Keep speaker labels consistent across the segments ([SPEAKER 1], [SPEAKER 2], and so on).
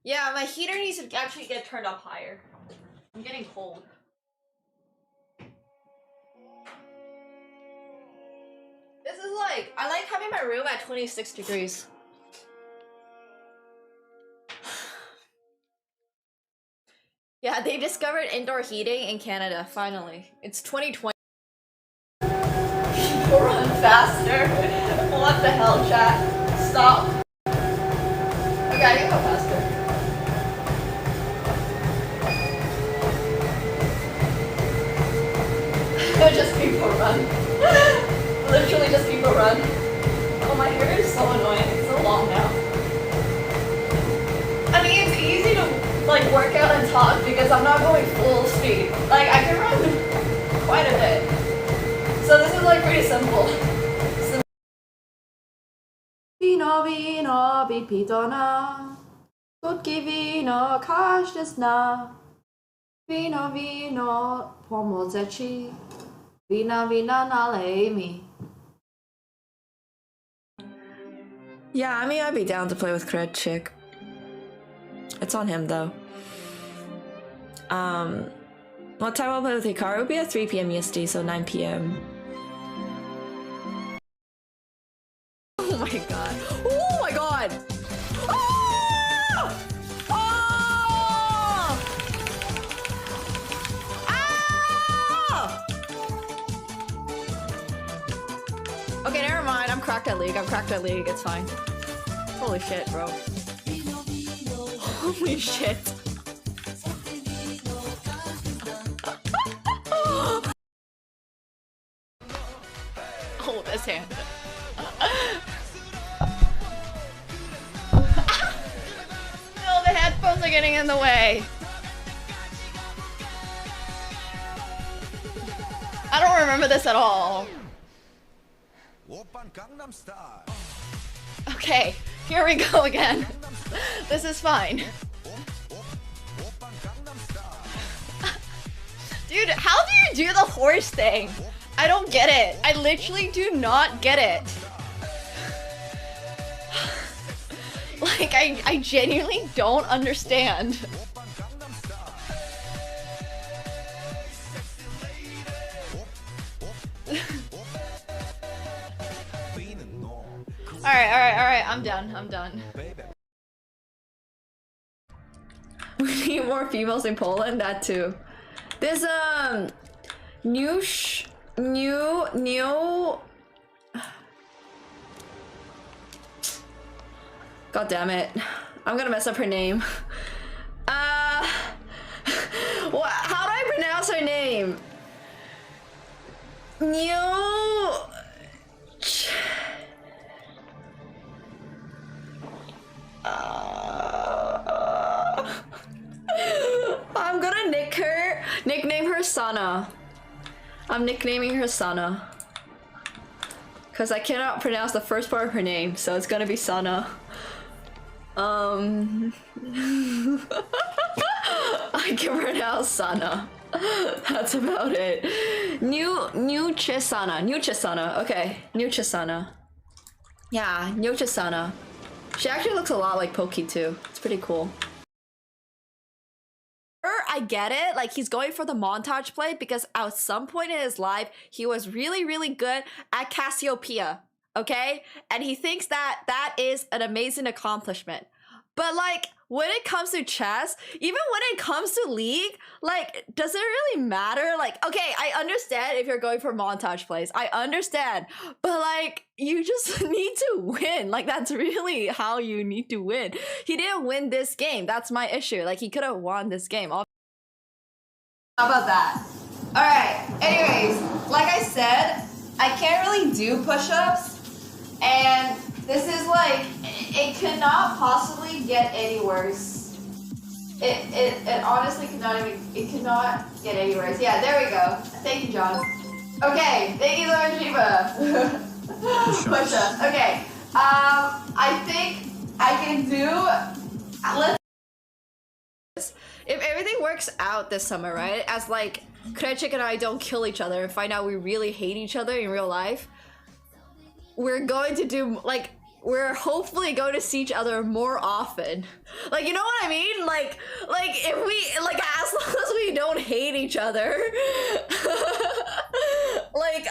[SPEAKER 1] Yeah, my heater needs to actually get turned up higher. I'm getting cold. This is like, I like having my room at 26 degrees. Yeah, they discovered indoor heating in Canada, finally. It's 2020. People run faster. What the hell, chat? Stop. Okay, I can go faster. Just people run. Literally just people run. Oh, my hair is so annoying. It's so long now. I mean, it's easy to like work out and talk because I'm not going full speed. Like, I can run quite a bit. So this is like pretty simple. Vino, vino, vypito słodkie wino, każdy zna. Vino, vino, pomoże ci. Vina, vina, nalej mi. Yeah, I mean, I'd be down to play with Cred Chick. It's on him, though. What time I'll play with Hikaru? It would be at 3 PM EST, so 9 PM. Oh my god. Oh my god! Ah! Oh! Ah! Okay, never mind. I'm cracked at League. I'm cracked at League. It's fine. Holy shit, bro. Holy shit. Oh, this hand. No, the headphones are getting in the way. I don't remember this at all. Okay, here we go again. This is fine. Dude, how do you do the horse thing? I don't get it. I literally do not get it. Like, I genuinely don't understand. Alright, I'm done. We need more females in Poland, that too. There's new God damn it. I'm gonna mess up her name. What, how do I pronounce her name? I'm gonna nickname her Sana. I'm nicknaming her Sana. Cause I cannot pronounce the first part of her name, so it's gonna be Sana. I can pronounce Sana. That's about it. New Chisana. Okay, New Chisana. Yeah, New Chisana. She actually looks a lot like Pokey too. It's pretty cool. I get it, like he's going for the montage play because at some point in his life he was really good at Cassiopeia, okay? And he thinks that that is an amazing accomplishment. But like when it comes to chess, even when it comes to League, like does it really matter? Like, okay, I understand if you're going for montage plays, I understand, but like you just need to win. Like that's really how you need to win. He didn't win this game. That's my issue. Like he could have won this game. How about that? All right, anyways, like I said, I can't really do push-ups, and this is like, it cannot possibly get any worse. It honestly cannot get any worse. Yeah, there we go. Thank you, John. Okay, thank you so much, Shiva. Push-ups, okay. I think I can do, if everything works out this summer, right? As like, Krechik and I don't kill each other and find out we really hate each other in real life, we're going to do, like, we're hopefully going to see each other more often. Like, you know what I mean? Like if we, like, as long as we don't hate each other, like,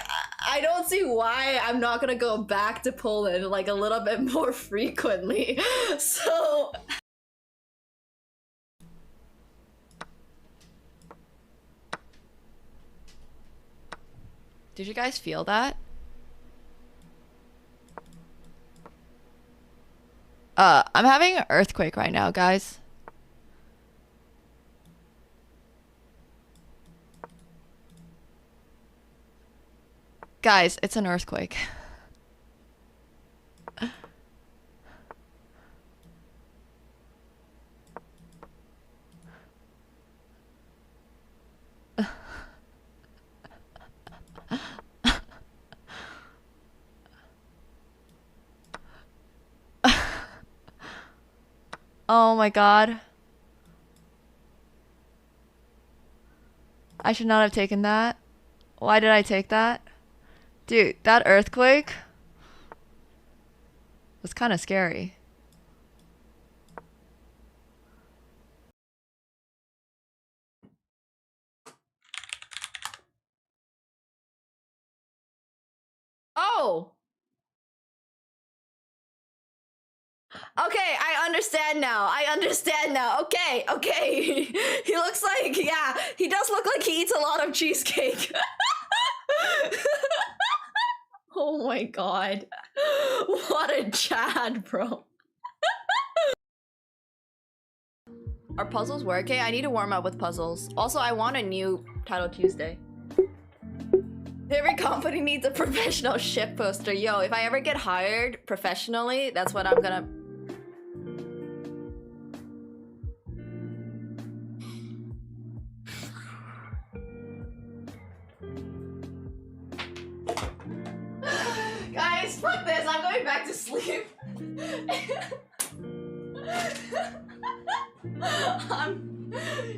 [SPEAKER 1] I don't see why I'm not gonna go back to Poland, like, a little bit more frequently. So... Did you guys feel that? I'm having an earthquake right now, guys. Guys, it's an earthquake. Oh my god. I should not have taken that. Why did I take that? Dude, that earthquake was kind of scary. Oh! Okay, I understand now. I understand now. Okay, okay. He looks like, yeah, he does look like he eats a lot of cheesecake. Oh my god. What a Chad, bro. Are puzzles working? I need to warm up with puzzles. Also, I want a new Title Tuesday. Every company needs a professional ship poster. Yo, if I ever get hired professionally, that's what I'm gonna... Guys, fuck this. I'm going back to sleep.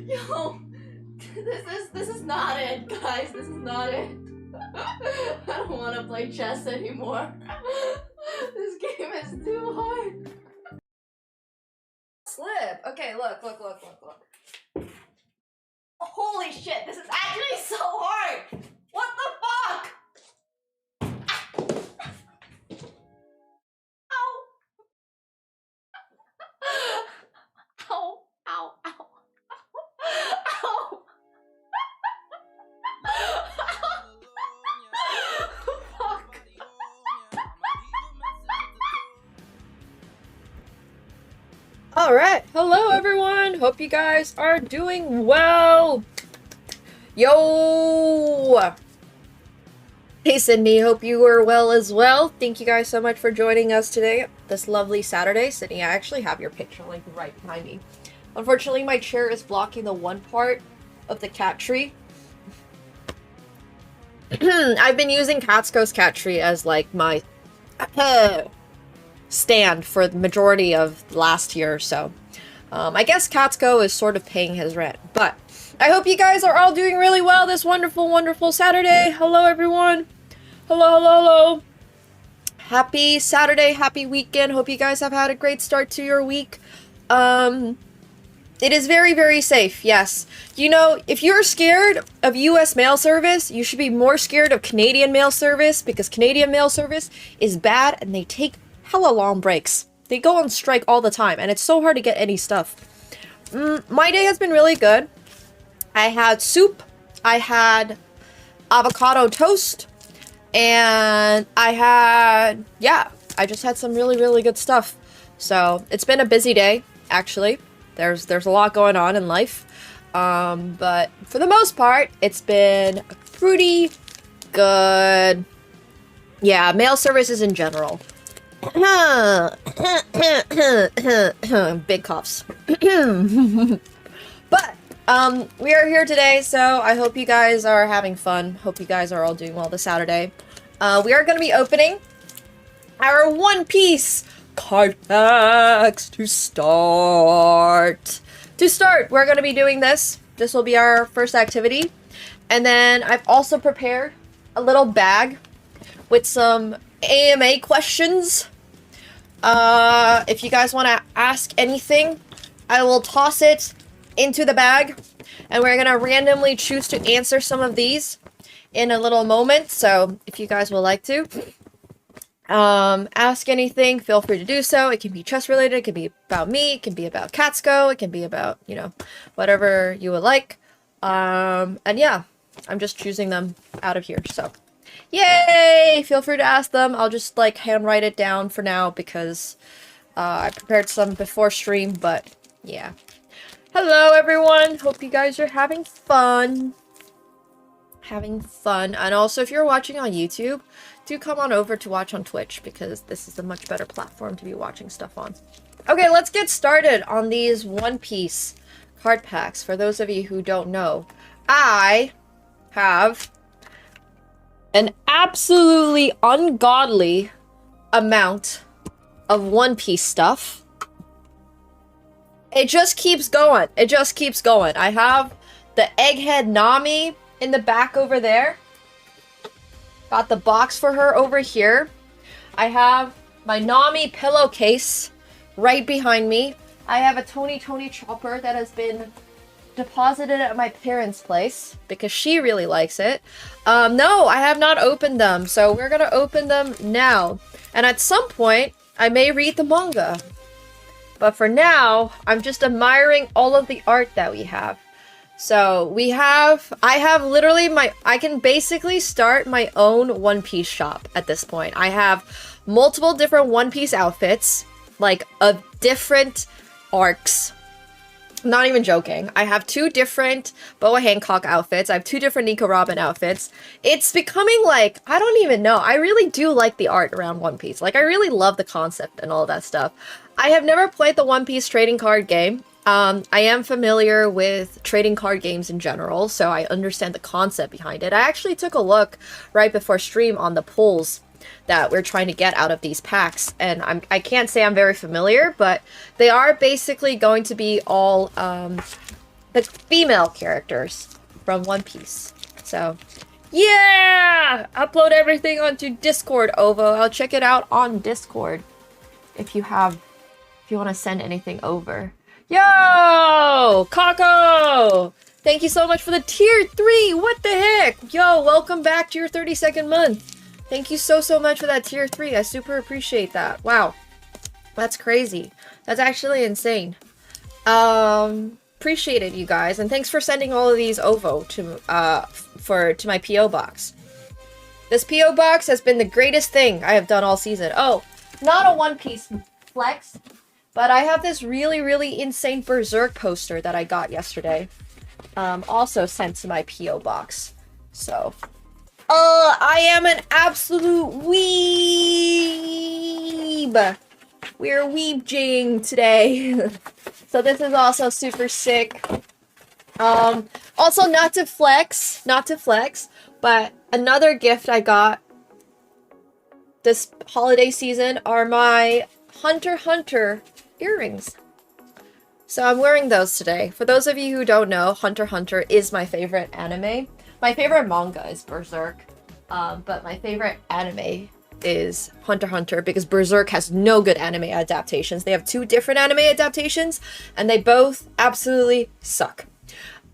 [SPEAKER 1] Yo, this is not it, guys. This is not it. I don't want to play chess anymore. This game is too hard. Slip. Okay, look. Holy shit, this is actually so hard. What the fuck? Ow. Ow. Ow. Ow. Ow. Fuck. All right. Hello, everyone. Hope you guys are doing well. Yo. Hey, Sydney. Hope you are well as well. Thank you guys so much for joining us today. This lovely Saturday. Sydney, I actually have your picture like right behind me. Unfortunately, my chair is blocking the one part of the cat tree. I've been using AkaNemsko's cat tree as like my stand for the majority of last year or so. I guess AkaNemsko is sort of paying his rent, but I hope you guys are all doing really well this wonderful, wonderful Saturday. Hello, everyone. Hello. Happy Saturday, happy weekend. Hope you guys have had a great start to your week. It is very, very safe, yes. You know, if you're scared of US mail service, you should be more scared of Canadian mail service, because Canadian mail service is bad and they take hella long breaks. They go on strike all the time and it's so hard to get any stuff. My day has been really good. I had soup, I had avocado toast, and I just had some really, really good stuff. So it's been a busy day, actually. There's a lot going on in life, but for the most part, it's been pretty good. Yeah, mail services in general. Big coughs. But we are here today, so I hope you guys are having fun. Hope you guys are all doing well this Saturday. We are going to be opening our One Piece card packs to start. We're going to be doing this. This will be our first activity. And then I've also prepared a little bag with some AMA questions If you guys want to ask anything, I will toss it into the bag, and we're gonna randomly choose to answer some of these in a little moment. So if you guys would like to ask anything, feel free to do so. It can be chess related, it can be about me, it can be about Katsuko, it can be about, you know, whatever you would like. And yeah, I'm just choosing them out of here, so yay! Feel free to ask them. I'll just like handwrite it down for now because I prepared some before stream, but yeah. Hello everyone! Hope you guys are having fun. And also if you're watching on YouTube, do come on over to watch on Twitch because this is a much better platform to be watching stuff on. Okay, let's get started on these One Piece card packs. For those of you who don't know, I have an absolutely ungodly amount of One Piece stuff. It just keeps going. It just keeps going. I have the Egghead Nami in the back over there. Got the box for her over here. I have my Nami pillowcase right behind me. I have a Tony Chopper that has been deposited at my parents' place because she really likes it. No, I have not opened them, so we're gonna open them now. And at some point, I may read the manga. But for now, I'm just admiring all of the art that we have. So I have literally I can basically start my own One Piece shop at this point. I have multiple different One Piece outfits, like of different arcs. I'm not even joking. I have 2 different Boa Hancock outfits. I have 2 different Nico Robin outfits. It's becoming like, I don't even know. I really do like the art around One Piece. Like, I really love the concept and all that stuff. I have never played the One Piece trading card game. I am familiar with trading card games in general, so I understand the concept behind it. I actually took a look right before stream on the pulls that we're trying to get out of these packs, and I can't say I'm very familiar, but they are basically going to be all the female characters from One Piece. So yeah, upload everything onto Discord, Ovo. I'll check it out on Discord if you want to send anything over. Yo, Kako! Thank you so much for the tier 3. What the heck? Yo, welcome back to your 32nd month. Thank you so much for that tier 3. I super appreciate that. Wow. That's crazy. That's actually insane. Appreciate it, you guys. And thanks for sending all of these OVO to my PO box. This PO box has been the greatest thing I have done all season. Oh, not a One Piece flex, but I have this really insane Berserk poster that I got yesterday. Also sent to my PO box. So I am an absolute weeb. We're weebjing today. So this is also super sick. Also not to flex, but another gift I got this holiday season are my Hunter x Hunter earrings. So I'm wearing those today. For those of you who don't know, Hunter x Hunter is my favorite anime. My favorite manga is Berserk, but my favorite anime is Hunter x Hunter because Berserk has no good anime adaptations. They have 2 different anime adaptations, and they both absolutely suck.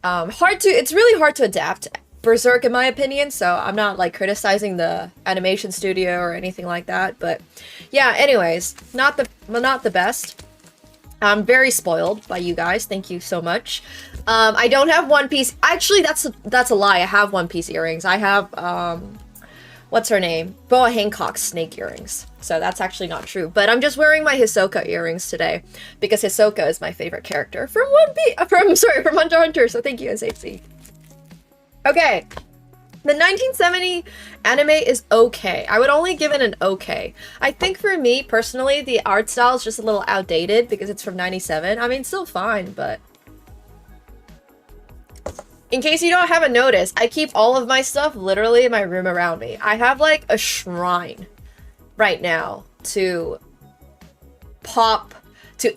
[SPEAKER 1] It's really hard to adapt Berserk in my opinion, so I'm not like criticizing the animation studio or anything like that, but yeah, anyways, not the best. I'm very spoiled by you guys. Thank you so much. I don't have One Piece. Actually, that's a lie. I have One Piece earrings. I have what's her name? Boa Hancock's snake earrings. So that's actually not true. But I'm just wearing my Hisoka earrings today because Hisoka is my favorite character from from Hunter x Hunter. So thank you, SHC. Okay. The 1970 anime is okay. I would only give it an okay. I think for me, personally, the art style is just a little outdated because it's from 97. I mean, still fine, but... In case you haven't noticed, I keep all of my stuff literally in my room around me. I have like a shrine right now to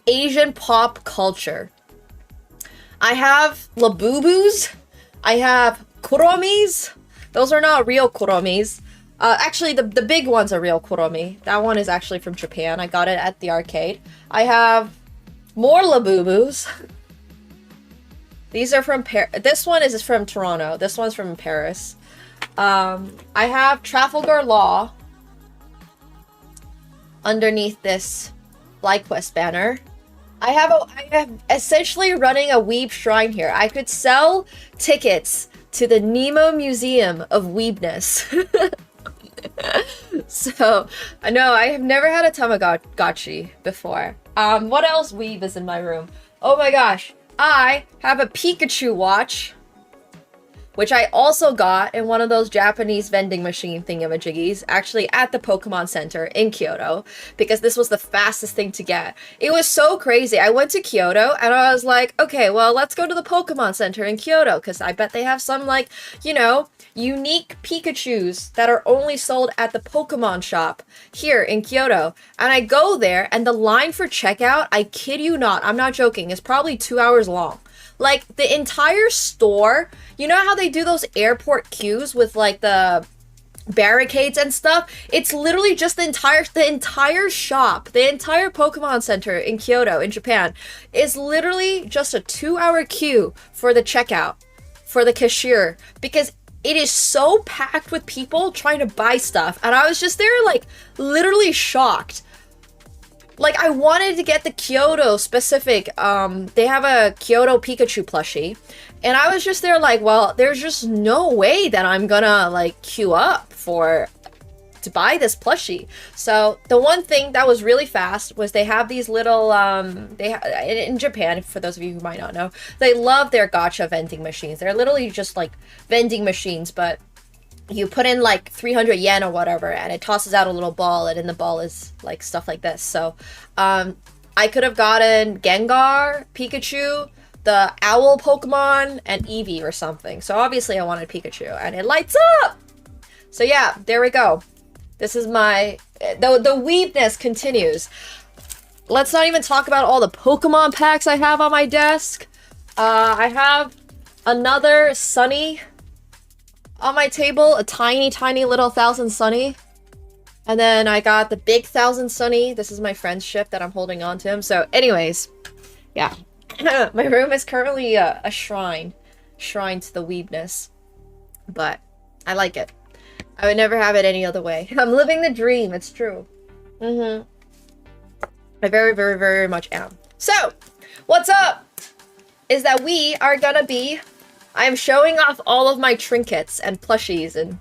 [SPEAKER 1] Asian pop culture. I have Labubus. I have Kuromis. Those are not real Kuromis. Actually, the big one's a real Kuromi. That one is actually from Japan. I got it at the arcade. I have more Labubus. These are from this one is from Toronto. This one's from Paris. I have Trafalgar Law underneath this FlyQuest banner. I have essentially running a weeb shrine here. I could sell tickets to the Nemo Museum of Weebness. So, I know I have never had a Tamagotchi before. What else weeb is in my room? Oh my gosh, I have a Pikachu watch, which I also got in one of those Japanese vending machine thingamajiggies, actually at the Pokemon Center in Kyoto, because this was the fastest thing to get. It was so crazy. I went to Kyoto and I was like, okay, well, let's go to the Pokemon Center in Kyoto, because I bet they have some, like, you know, unique Pikachus that are only sold at the Pokemon shop here in Kyoto. And I go there, and the line for checkout, I kid you not, I'm not joking, is probably 2 hours long. Like, the entire store, you know how they do those airport queues with, like, the barricades and stuff? It's literally just the entire shop, the entire Pokemon Center in Kyoto, in Japan, is literally just a 2-hour queue for the checkout, for the cashier, because it is so packed with people trying to buy stuff. And I was just there, like, literally shocked. Like, I wanted to get the Kyoto specific, they have a Kyoto Pikachu plushie, and I was just there like, well, there's just no way that I'm gonna, like, queue up to buy this plushie. So, the one thing that was really fast was they have these little, in Japan, for those of you who might not know, they love their gacha vending machines. They're literally just, like, vending machines, but you put in like 300 yen or whatever, and it tosses out a little ball, and in the ball is like stuff like this. So I could have gotten Gengar, Pikachu, the owl Pokemon, and Eevee or something. So obviously I wanted Pikachu, and it lights up. So yeah, there we go. This is my the weebness continues. Let's not even talk about all the Pokemon packs I have on my desk. I have another Sunny on my table, a tiny little 1000 Sunny. And then I got the big 1000 Sunny. This is my friend's ship that I'm holding on to him. So anyways, yeah. My room is currently a shrine to the weebness. But I like it. I would never have it any other way. I'm living the dream, it's true. I very much am. So, what's up is that we are gonna be I'm showing off all of my trinkets and plushies and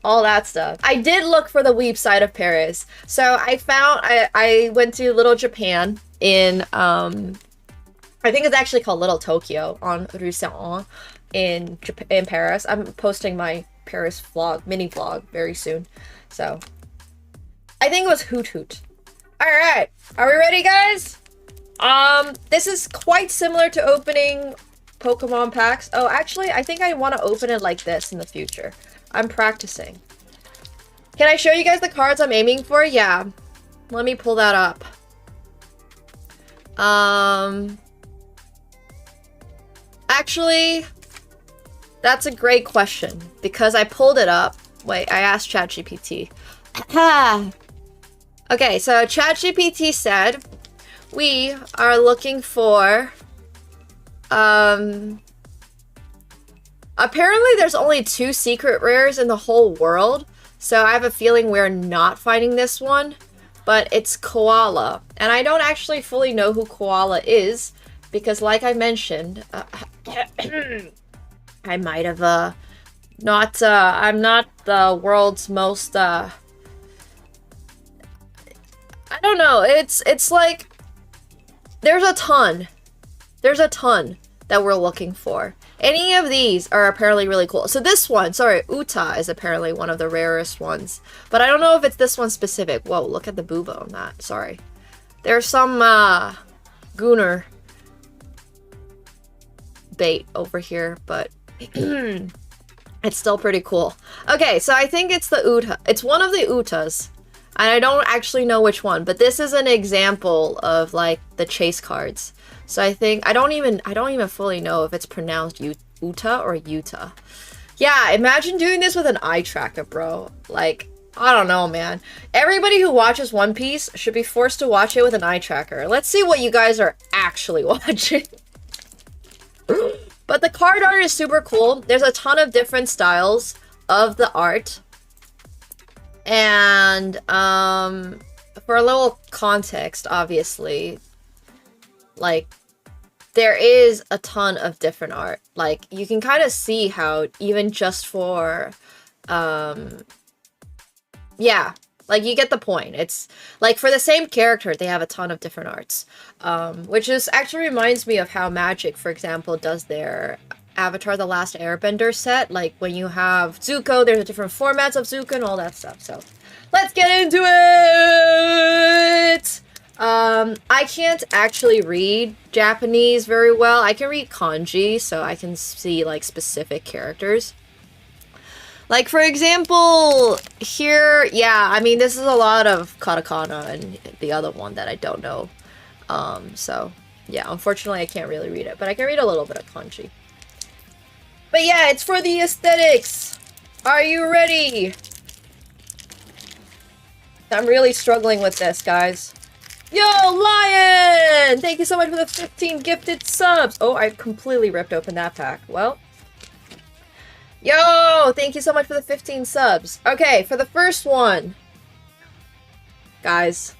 [SPEAKER 1] all that stuff. I did look for the weeb side of Paris. So I went to Little Japan in, I think it's actually called Little Tokyo on Rue Saint-Anne in Paris. I'm posting my Paris vlog, mini vlog very soon. So I think it was Hoot Hoot. All right, are we ready, guys? This is quite similar to opening Pokemon packs. Oh, actually, I think I want to open it like this in the future. I'm practicing. Can I show you guys the cards I'm aiming for? Yeah. Let me pull that up. Actually, that's a great question because I pulled it up. Wait, I asked ChatGPT. Okay, so ChatGPT said we are looking for apparently there's only 2 secret rares in the whole world, so I have a feeling we're not finding this one, but it's Koala, and I don't actually fully know who Koala is because, like I mentioned, I might have not I'm not the world's most I don't know, it's like there's a ton that we're looking for. Any of these are apparently really cool. So this one, sorry, Uta is apparently one of the rarest ones. But I don't know if it's this one specific. Whoa, look at the booba on that. Sorry. There's some Gooner bait over here, but it's still pretty cool. Okay, so I think it's the Uta. It's one of the Utas. And I don't actually know which one, but this is an example of like the chase cards. So I think I don't even fully know if it's pronounced Uta or Utah. Yeah, imagine doing this with an eye tracker, bro. Like
[SPEAKER 2] I don't know, man. Everybody who watches One Piece should be forced to watch it with an eye tracker. Let's see what you guys are actually watching. But the card art is super cool. There's a ton of different styles of the art. And, for a little context, obviously, like, there is a ton of different art. Like, you can kind of see how even just for, yeah, like, you get the point. It's, like, for the same character, they have a ton of different arts. Which is actually reminds me of how Magic, for example, does their Avatar The Last Airbender set. Like, when you have Zuko, there's different formats of Zuko and all that stuff. So, let's get into it! I can't actually read Japanese very well. I can read kanji, so I can see, like, specific characters. Like, for example, here, yeah, I mean, this is a lot of katakana and the other one that I don't know. So, yeah, unfortunately, I can't really read it, but I can read a little bit of kanji. But yeah, it's for the aesthetics! Are you ready? I'm really struggling with this, guys. Yo, Lion! Thank you so much for the 15 gifted subs! Oh, I completely ripped open that pack. Well. Yo! Thank you so much for the 15 subs. Okay, for the first one. Guys,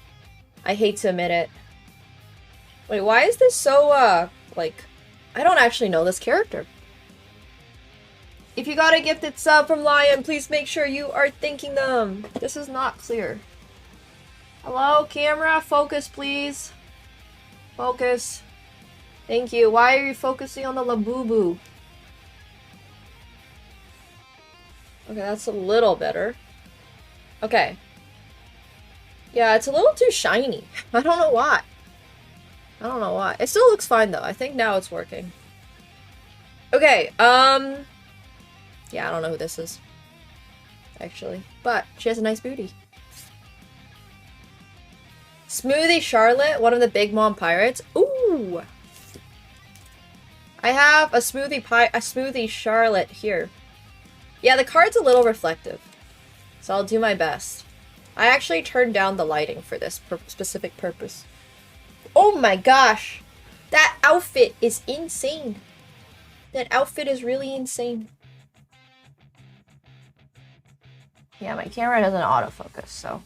[SPEAKER 2] I hate to admit it. Wait, why is this so, like... I don't actually know this character. If you got a gifted sub from Lion, please make sure you are thanking them. This is not clear. Hello, camera? Focus, please. Focus. Thank you. Why are you focusing on the Labubu? Okay, that's a little better. Okay. Yeah, it's a little too shiny. I don't know why. I don't know why. It still looks fine, though. I think now it's working. Okay, yeah, I don't know who this is. Actually. But she has a nice booty. Smoothie Charlotte, one of the Big Mom Pirates. Ooh! I have a Smoothie Charlotte here. Yeah, the card's a little reflective. So I'll do my best. I actually turned down the lighting for this specific purpose. Oh my gosh! That outfit is insane. That outfit is really insane. Yeah, my camera doesn't autofocus, so...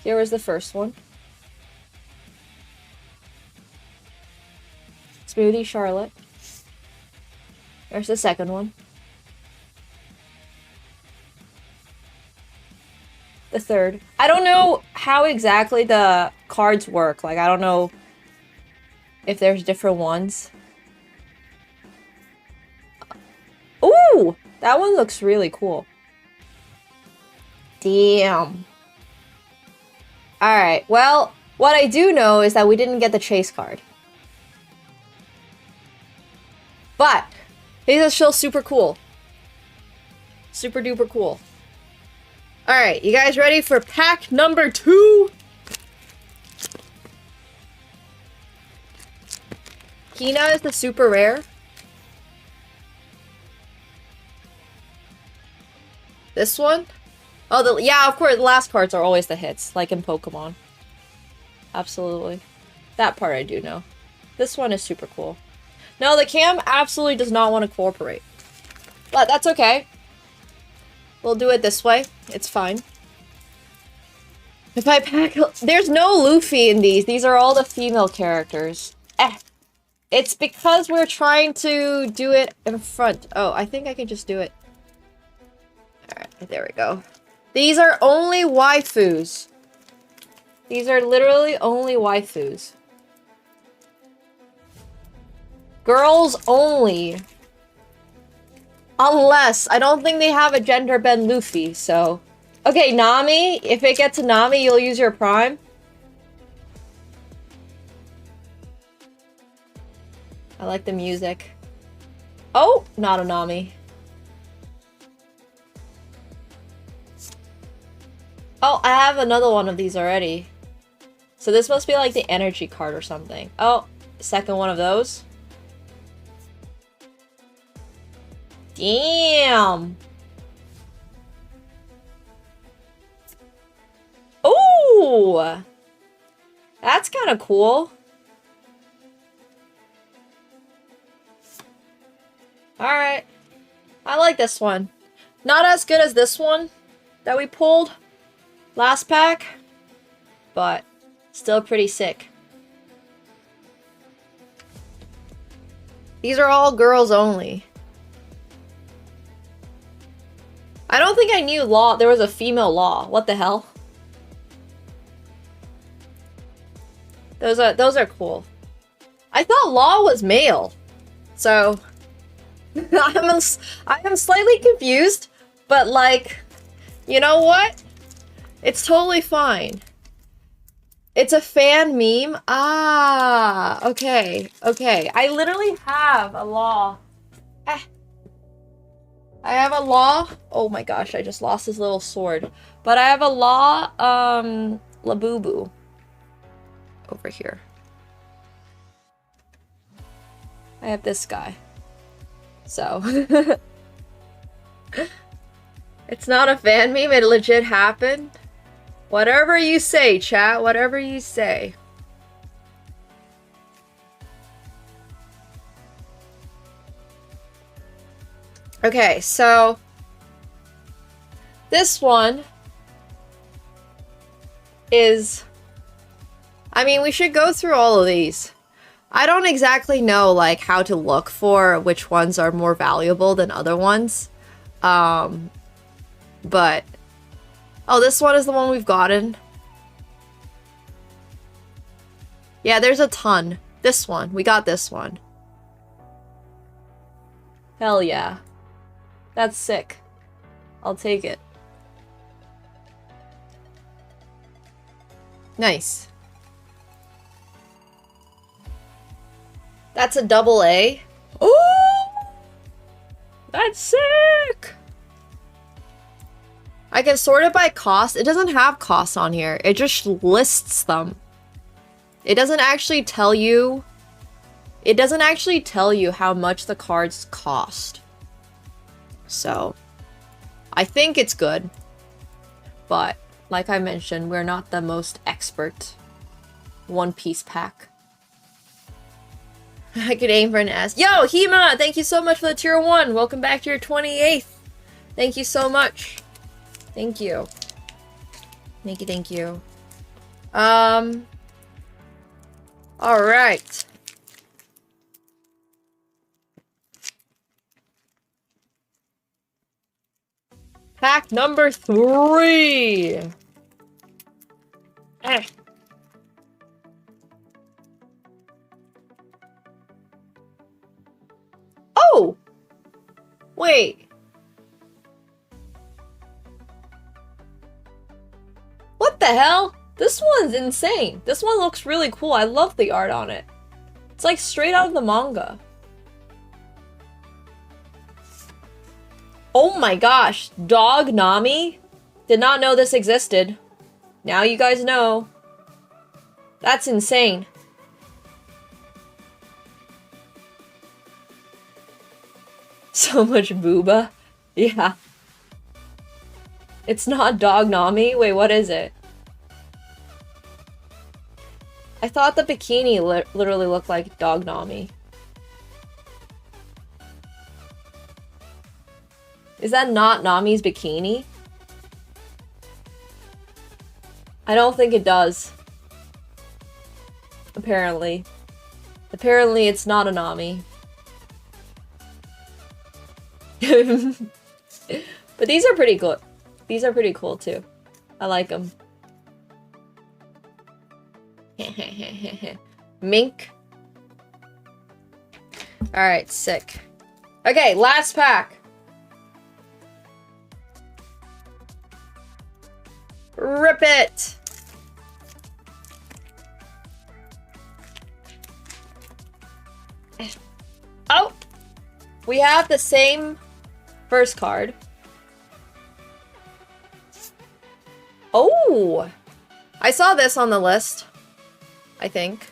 [SPEAKER 2] Here was the first one. Smoothie Charlotte. There's the second one. The third. I don't know how exactly the cards work. Like, I don't know if there's different ones. Ooh! That one looks really cool. Damn. Alright, well, what I do know is that we didn't get the chase card. But, these are still super cool. Super duper cool. Alright, you guys ready for pack number 2? Hina is the super rare. This one? Oh, yeah, of course, the last cards are always the hits, like in Pokemon. Absolutely. That part I do know. This one is super cool. No, the cam absolutely does not want to cooperate. But that's okay. We'll do it this way. It's fine. If I pack... There's no Luffy in these. These are all the female characters. It's because we're trying to do it in front. Oh, I think I can just do it. Alright, there we go. These are only waifus. These are literally only waifus. Girls only. Unless, I don't think they have a gender bend Luffy, so... Okay, Nami, if it gets to Nami, you'll use your prime. I like the music. Oh, not a Nami. Oh, I have another one of these already. So this must be like the energy card or something. Oh, second one of those. Damn. Ooh! That's kind of cool. Alright. I like this one. Not as good as this one that we pulled last pack, but still pretty sick. These are all girls only. I don't think I knew Law. There was a female Law. What the hell? Those are cool. I thought Law was male, so I am slightly confused. But like, you know what? It's totally fine. It's a fan meme. Ah, okay, okay. I literally have a Law. I have a Law. Oh my gosh, I just lost his little sword. But I have a Law, Labubu over here. I have this guy. So. It's not a fan meme, it legit happened. Whatever you say, chat, whatever you say. Okay, so this one is, I mean, we should go through all of these. I don't exactly know like how to look for which ones are more valuable than other ones. But oh, this one is the one we've gotten. Yeah, there's a ton. This one, we got this one. Hell yeah. That's sick. I'll take it. Nice. That's a double A. Oh! That's sick! I can sort it by cost. It doesn't have costs on here. It just lists them. It doesn't actually tell you... It doesn't actually tell you how much the cards cost. So, I think it's good. But, like I mentioned, we're not the most expert One Piece pack. I could aim for an S. Yo, Hema! Thank you so much for the tier 1. Welcome back to your 28th. Thank you so much. Thank you. Thank you, thank you. Alright. Pack number 3. Oh! Wait. What the hell? This one's insane. This one looks really cool. I love the art on it. It's like straight out of the manga. Oh my gosh. Dog Nami? Did not know this existed. Now you guys know. That's insane. So much booba. Yeah. It's not Dog Nami? Wait, what is it? I thought the bikini literally looked like Dog Nami. Is that not Nami's bikini? I don't think it does. Apparently. Apparently it's not a Nami. But these are pretty good. These are pretty cool too. I like them. Mink. Alright, sick. Okay, last pack. Rip it! Oh! We have the same first card. Oh! I saw this on the list. I think.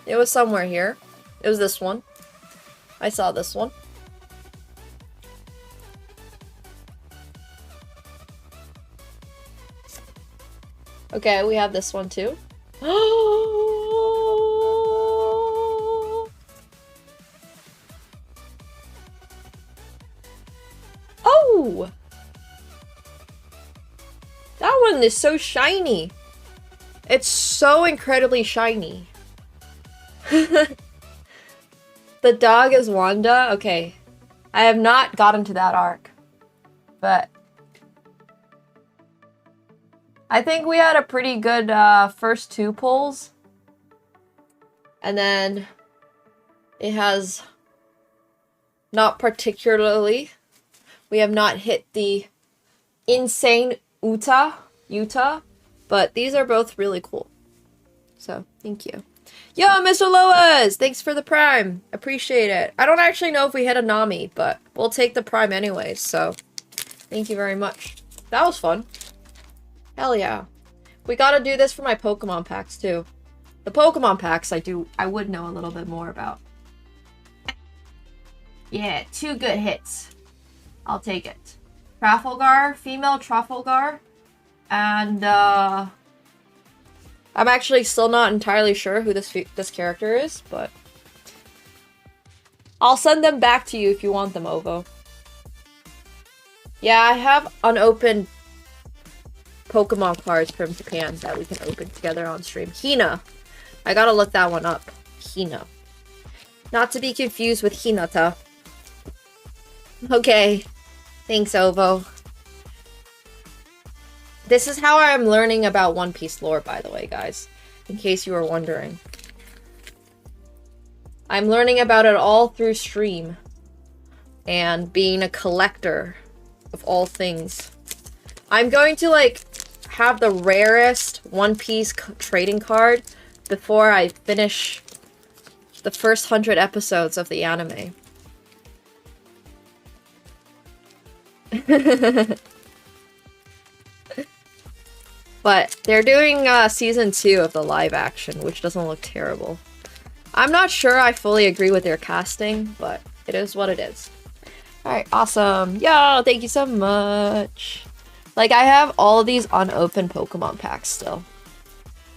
[SPEAKER 2] It was somewhere here. It was this one. I saw this one. Okay, we have this one too. Oh! That one is so shiny. It's so incredibly shiny. The dog is Wanda? Okay. I have not gotten to that arc. But I think we had a pretty good first 2 pulls. And then it has not particularly. We have not hit the insane Utah, but these are both really cool. So, thank you. Yo, Mr. Loas! Thanks for the prime. Appreciate it. I don't actually know if we hit a Nami, but we'll take the prime anyways, so thank you very much. That was fun. Hell yeah. We gotta do this for my Pokemon packs, too. The Pokemon packs I would know a little bit more about. Yeah, 2 good hits. I'll take it. Trafalgar, female Trafalgar, and I'm actually still not entirely sure who this character is, but I'll send them back to you if you want them, Ovo. Yeah, I have unopened Pokemon cards from Japan that we can open together on stream. Hina. I gotta look that one up. Hina. Not to be confused with Hinata. Okay. Thanks, Ovo. This is how I'm learning about One Piece lore, by the way, guys. In case you were wondering. I'm learning about it all through stream. And being a collector of all things. I'm going to, like, have the rarest One Piece trading card before I finish the first 100 episodes of the anime. But they're doing season 2 of the live action, which doesn't look terrible. I'm not sure I fully agree with their casting, but it is what it is. Alright, awesome. Yo, thank you so much. Like, I have all of these unopened Pokemon packs still.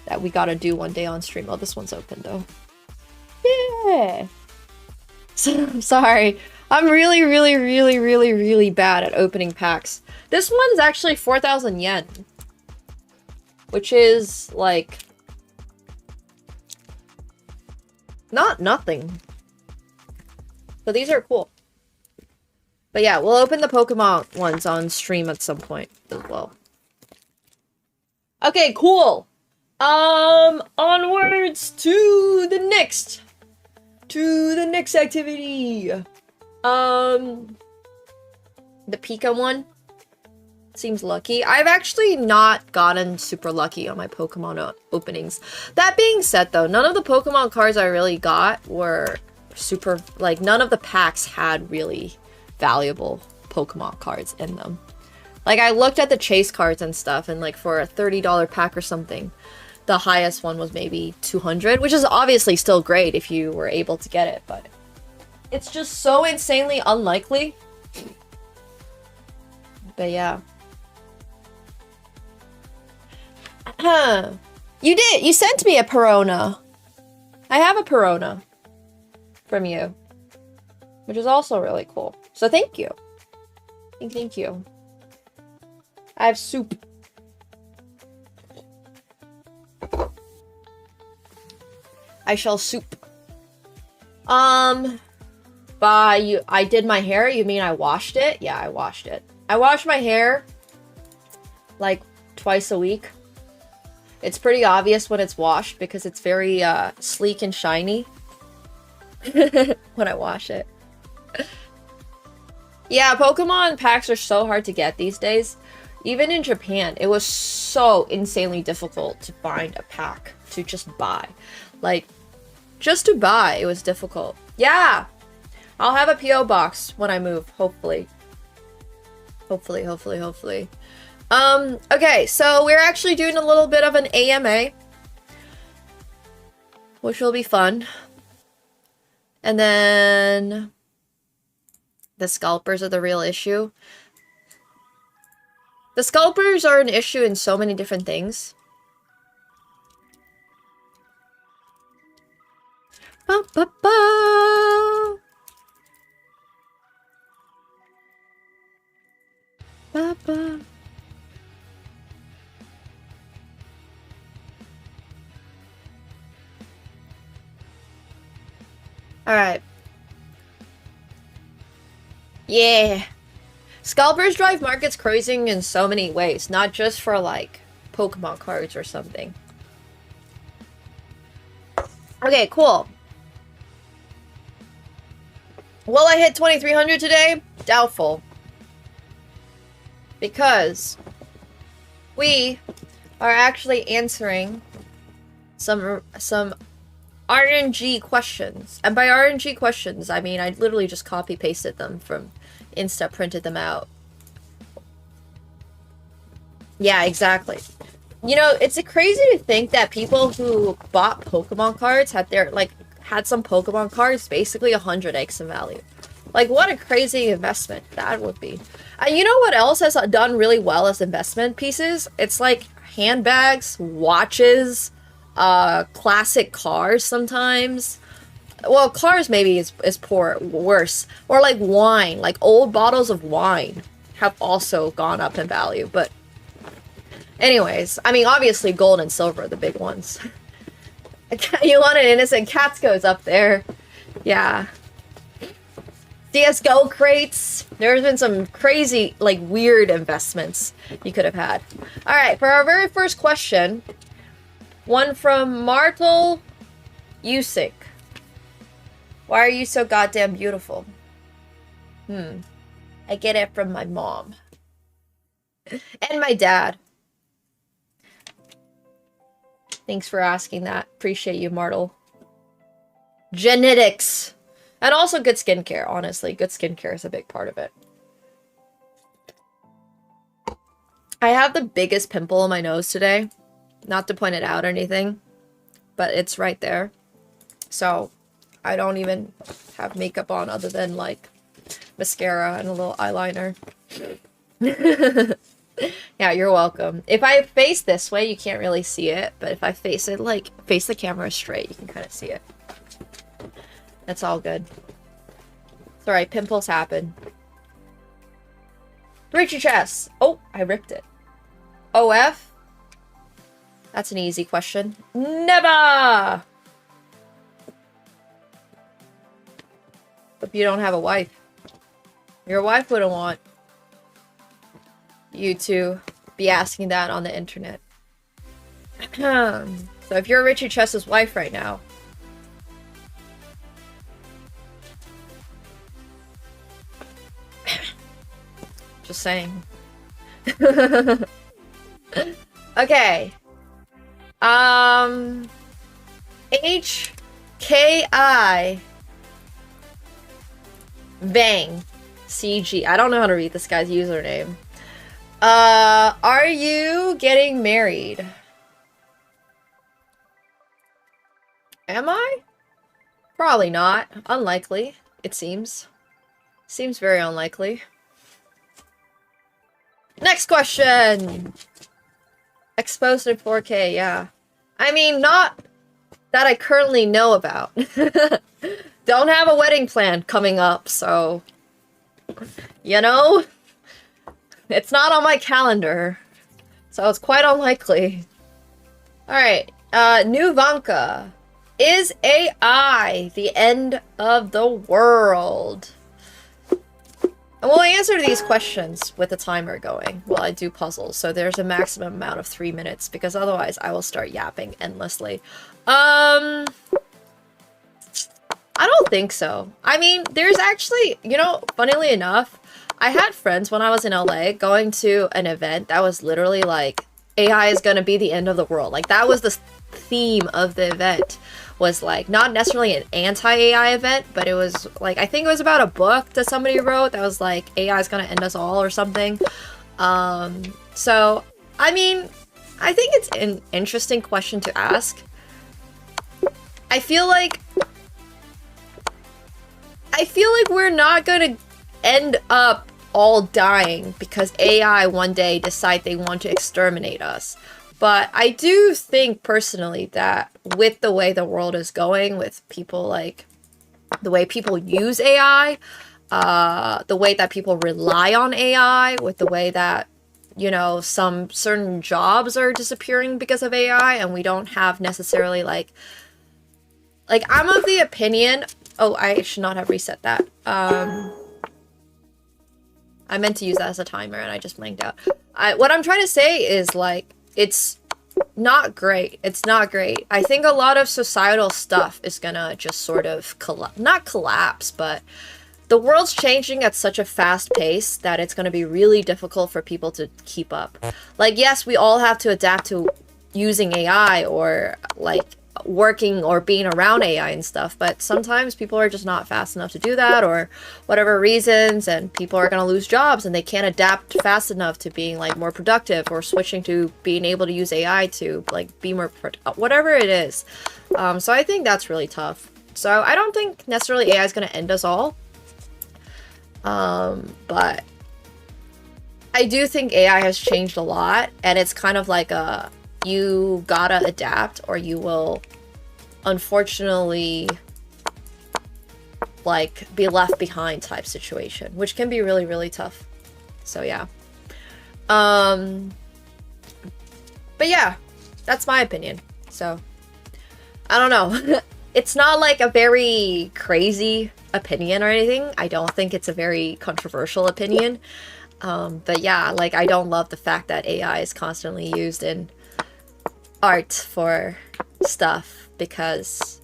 [SPEAKER 2] That we gotta do one day on stream. Oh, this one's open, though. Yeah! So, sorry. I'm really bad at opening packs. This one's actually 4,000 yen. Which is, like... not nothing. So these are cool. But yeah, we'll open the Pokemon ones on stream at some point as well. Okay, cool. Onwards to the next activity. The Pika one seems lucky. I've actually not gotten super lucky on my Pokemon openings. That being said, though, none of the Pokemon cards I really got were super, like, none of the packs had really valuable Pokemon cards in them. Like, I looked at the chase cards and stuff, and, like, for a $30 pack or something, the highest one was maybe 200, which is obviously still great if you were able to get it, but it's just so insanely unlikely. But yeah. You did! You sent me a Perona! I have a Perona from you, which is also really cool. So thank you. Thank you. I have soup. I shall soup. By you, I did my hair? You mean I washed it? Yeah, I washed it. I wash my hair like twice a week. It's pretty obvious when it's washed because it's very sleek and shiny when I wash it. Yeah, Pokemon packs are so hard to get these days. Even in Japan, it was so insanely difficult to find a pack to just buy. Like, just to buy, it was difficult. Yeah! I'll have a P.O. box when I move, hopefully. Hopefully. Okay, so we're actually doing a little bit of an AMA, which will be fun. And then the scalpers are the real issue. The scalpers are an issue in so many different things. Ba, ba, ba. Ba, ba. Alright. Yeah. Scalpers drive markets crazy in so many ways, not just for like Pokemon cards or something. Okay, cool. Will I hit 2300 today? Doubtful. Because we are actually answering some RNG questions. And by RNG questions, I mean I literally just copy pasted them from Insta, printed them out. Yeah, exactly. You know, it's crazy to think that people who bought Pokemon cards had some Pokemon cards basically 100x in value. Like, what a crazy investment that would be. And you know what else has done really well as investment pieces? It's like handbags, watches, classic cars sometimes. Well, cars maybe is worse. Or like wine, like old bottles of wine have also gone up in value. But anyways, I mean, obviously gold and silver are the big ones. You want an innocent Catsko's up there. Yeah. CSGO crates. There's been some crazy, like, weird investments you could have had. Alright, for our very first question, one from Martel Usyk. Why are you so goddamn beautiful? I get it from my mom. And my dad. Thanks for asking that. Appreciate you, Martel. Genetics. And also good skincare, honestly. Good skincare is a big part of it. I have the biggest pimple on my nose today. Not to point it out or anything, but it's right there. So I don't even have makeup on other than like mascara and a little eyeliner. Yeah, you're welcome. If I face this way, you can't really see it, but if I face it, like, face the camera straight, you can kind of see it. That's all good. Sorry, pimples happen. Richie chest. Oh, I ripped it. OF? That's an easy question. Never! Hope you don't have a wife. Your wife wouldn't want you to be asking that on the internet. So if you're Richie Chess's wife right now, just saying. Okay. HKI Bang CG. I don't know how to read this guy's username. Are you getting married? Am I? Probably not. Unlikely, it seems. Seems very unlikely. Next question! Exposed in 4K, yeah. I mean, not that I currently know about. Don't have a wedding plan coming up, so... You know? It's not on my calendar, so it's quite unlikely. Alright, New Vanka. Is AI the end of the world? And we'll answer these questions with the timer going while I do puzzles, so there's a maximum amount of 3 minutes, because otherwise I will start yapping endlessly. I don't think so. I mean, there's actually, you know, funnily enough, I had friends when I was in LA going to an event that was literally like, AI is gonna be the end of the world. Like, that was the theme of the event. Was like, not necessarily an anti-AI event, but it was like, I think it was about a book that somebody wrote that was like, AI is gonna end us all or something. So, I mean, I think it's an interesting question to ask. I feel like we're not gonna end up all dying because AI one day decide they want to exterminate us. But I do think personally that with the way the world is going, with people like the way people use AI, the way that people rely on AI, with the way that, you know, some certain jobs are disappearing because of AI, and we don't have necessarily like I'm of the opinion. Oh, I should not have reset that. I meant to use that as a timer and I just blanked out. What I'm trying to say is like, it's not great. It's not great. I think a lot of societal stuff is gonna just sort of not collapse, but the world's changing at such a fast pace that it's gonna be really difficult for people to keep up. Like, yes, we all have to adapt to using AI or like working or being around AI and stuff, but sometimes people are just not fast enough to do that, or whatever reasons, and people are going to lose jobs and they can't adapt fast enough to being like more productive, or switching to being able to use AI to like be more whatever it is. So I think that's really tough. So I don't think necessarily AI is going to end us all, but I do think AI has changed a lot, and it's kind of like a you gotta adapt or you will unfortunately like be left behind type situation, which can be really, really tough. So yeah. But yeah, that's my opinion. So I don't know. It's not like a very crazy opinion or anything. I don't think it's a very controversial opinion. But yeah, like I don't love the fact that AI is constantly used in art for stuff, because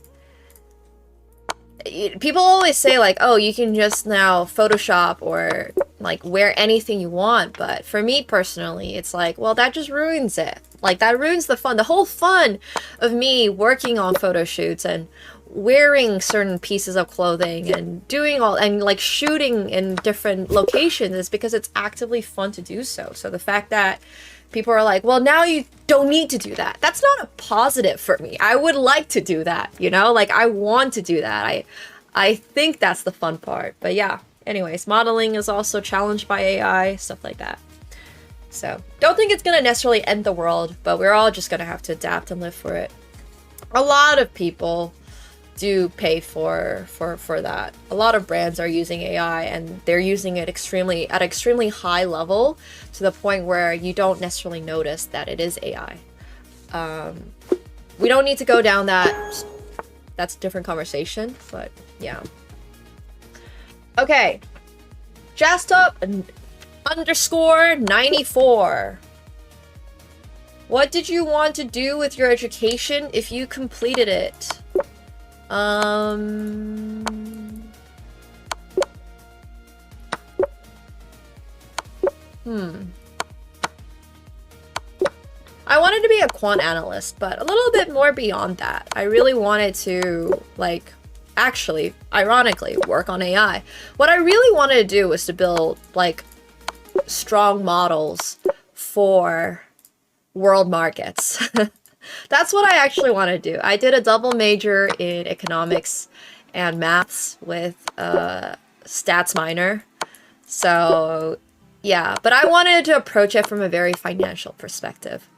[SPEAKER 2] people always say like, oh, you can just now Photoshop or like wear anything you want, but for me personally, it's like, well, that just ruins it. Like that ruins the fun. The whole fun of me working on photo shoots and wearing certain pieces of clothing and doing all and like shooting in different locations is because it's actively fun to do so. So the fact that people are like, well, now you don't need to do that, that's not a positive for me. I would like to do that, you know, like I want to do that. I think that's the fun part. But yeah, anyways, modeling is also challenged by AI, stuff like that. So don't think it's gonna necessarily end the world, but we're all just gonna have to adapt and live for it. A lot of people do pay for that. A lot of brands are using AI, and they're using it at extremely high level, to the point where you don't necessarily notice that it is AI. We don't need to go down that. That's a different conversation, but yeah. Okay. Jastup underscore 94. What did you want to do with your education if you completed it? I wanted to be a quant analyst, but a little bit more beyond that. I really wanted to, like, actually, ironically, work on AI. What I really wanted to do was to build, like, strong models for world markets. That's what I actually want to do. I did a double major in economics and maths with a stats minor. So yeah, but I wanted to approach it from a very financial perspective.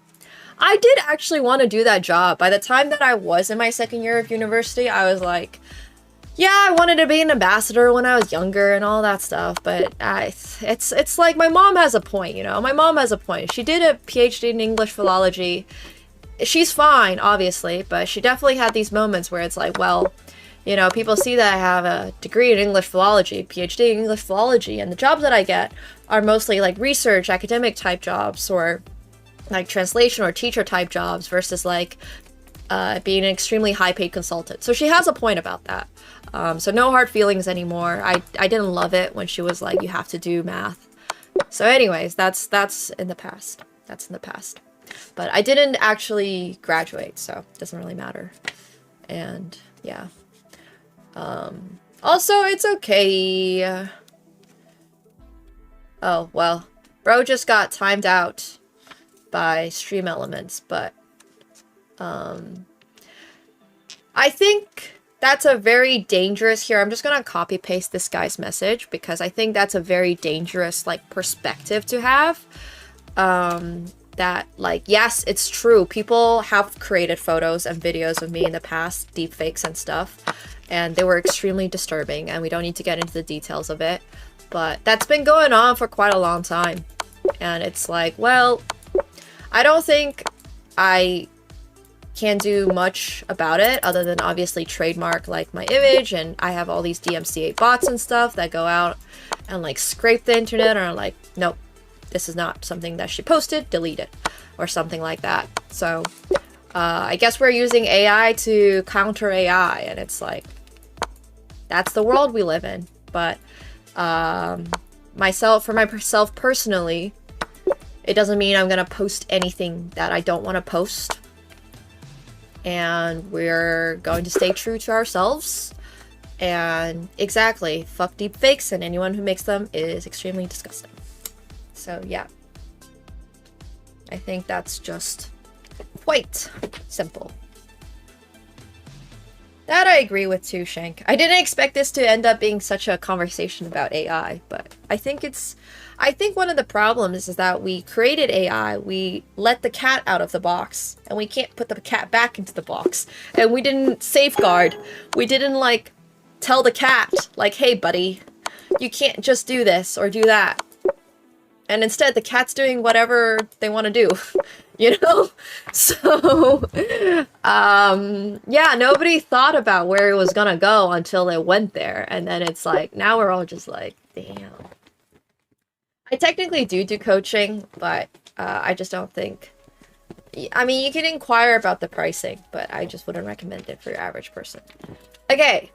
[SPEAKER 2] I did actually want to do that job. By the time that I was in my second year of university, I was like, yeah, I wanted to be an ambassador when I was younger and all that stuff, but it's like my mom has a point, you know? My mom has a point. She did a PhD in English philology. She's fine, obviously, but she definitely had these moments where it's like, well, you know, people see that I have a degree in English philology, PhD in English philology, and the jobs that I get are mostly like research, academic type jobs, or like translation or teacher type jobs, versus like being an extremely high paid consultant. So she has a point about that. So no hard feelings anymore. I didn't love it when she was like, you have to do math. So anyways, that's in the past. That's in the past. But I didn't actually graduate, so it doesn't really matter. And yeah. Also, it's okay. Oh, well. Bro just got timed out by Stream Elements, but I think that's a very dangerous here. I'm just gonna copy paste this guy's message because I think that's a very dangerous like perspective to have. that, like, yes, it's true. People have created photos and videos of me in the past, deepfakes and stuff, and they were extremely disturbing, and we don't need to get into the details of it. But that's been going on for quite a long time. And it's like, well, I don't think I can do much about it other than obviously trademark like my image, and I have all these DMCA bots and stuff that go out and like scrape the internet and are like, nope, this is not something that she posted, delete it, or something like that. So I guess we're using AI to counter AI, and it's like, that's the world we live in. But for myself personally, it doesn't mean I'm gonna post anything that I don't want to post. And we're going to stay true to ourselves. And exactly, fuck deep fakes, and anyone who makes them is extremely disgusting. So yeah, I think that's just quite simple. That I agree with too, Shank. I didn't expect this to end up being such a conversation about AI, but I think one of the problems is that we created AI, we let the cat out of the box, and we can't put the cat back into the box. And we didn't safeguard. We didn't, like, tell the cat, like, hey, buddy, you can't just do this or do that. And instead, the cat's doing whatever they want to do, you know? So, yeah, nobody thought about where it was gonna go until it went there. And then it's like, now we're all just like, damn. I technically do coaching, but I just don't think... I mean, you can inquire about the pricing, but I just wouldn't recommend it for your average person. Okay.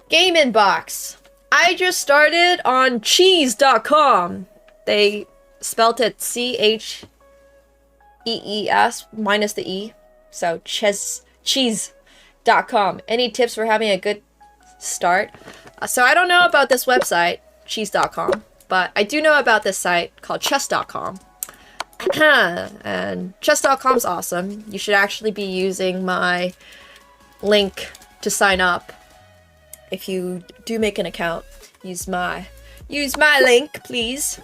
[SPEAKER 2] Game Inbox. I just started on cheese.com. They spelt it C-H-E-E-S minus the E. So cheese.com. Any tips for having a good start? So I don't know about this website, cheese.com, but I do know about this site called chess.com. And chess.com is awesome. You should actually be using my link to sign up. If you do make an account, use my link, please.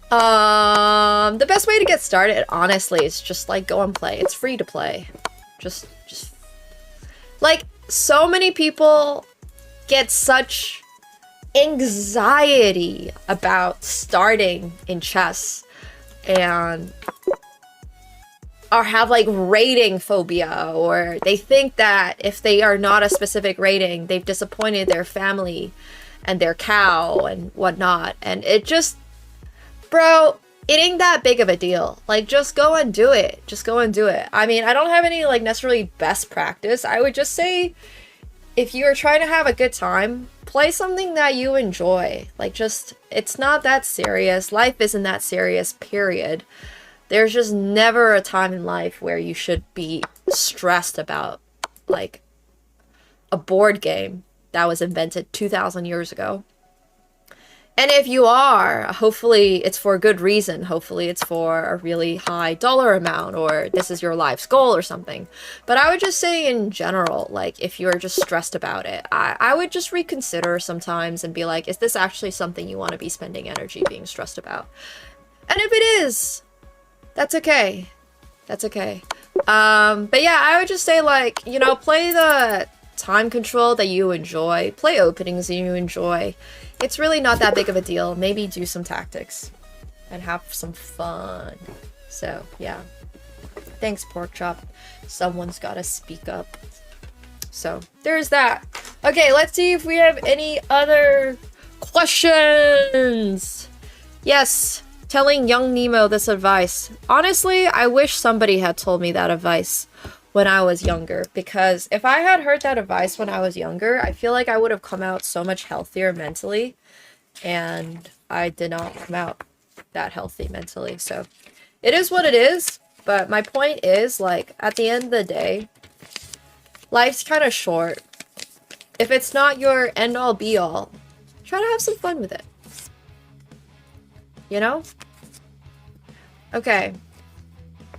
[SPEAKER 2] The best way to get started, honestly, is just like go and play. It's free to play. Just like, so many people get such anxiety about starting in chess and or have like rating phobia, or they think that if they are not a specific rating, they've disappointed their family and their cow and whatnot. And it just, bro, it ain't that big of a deal. Like, just go and do it. Just go and do it. I mean, I don't have any like necessarily best practice. I would just say, if you're trying to have a good time, play something that you enjoy. Like, just, it's not that serious. Life isn't that serious, period. There's just never a time in life where you should be stressed about, like, a board game that was invented 2,000 years ago. And if you are, hopefully it's for a good reason. Hopefully it's for a really high dollar amount, or this is your life's goal or something. But I would just say in general, like, if you're just stressed about it, I would just reconsider sometimes and be like, is this actually something you want to be spending energy being stressed about? And if it is, that's okay. That's okay. But yeah, I would just say, like, you know, play the time control that you enjoy. Play openings that you enjoy. It's really not that big of a deal. Maybe do some tactics and have some fun. So, yeah. Thanks, Porkchop. Someone's gotta speak up. So, there's that. Okay, let's see if we have any other questions. Yes. Telling young Nemo this advice. Honestly, I wish somebody had told me that advice when I was younger, because if I had heard that advice when I was younger, I feel like I would have come out so much healthier mentally, and I did not come out that healthy mentally. So it is what it is, but my point is, like, at the end of the day, life's kind of short. If it's not your end-all be-all, try to have some fun with it. You know? Okay.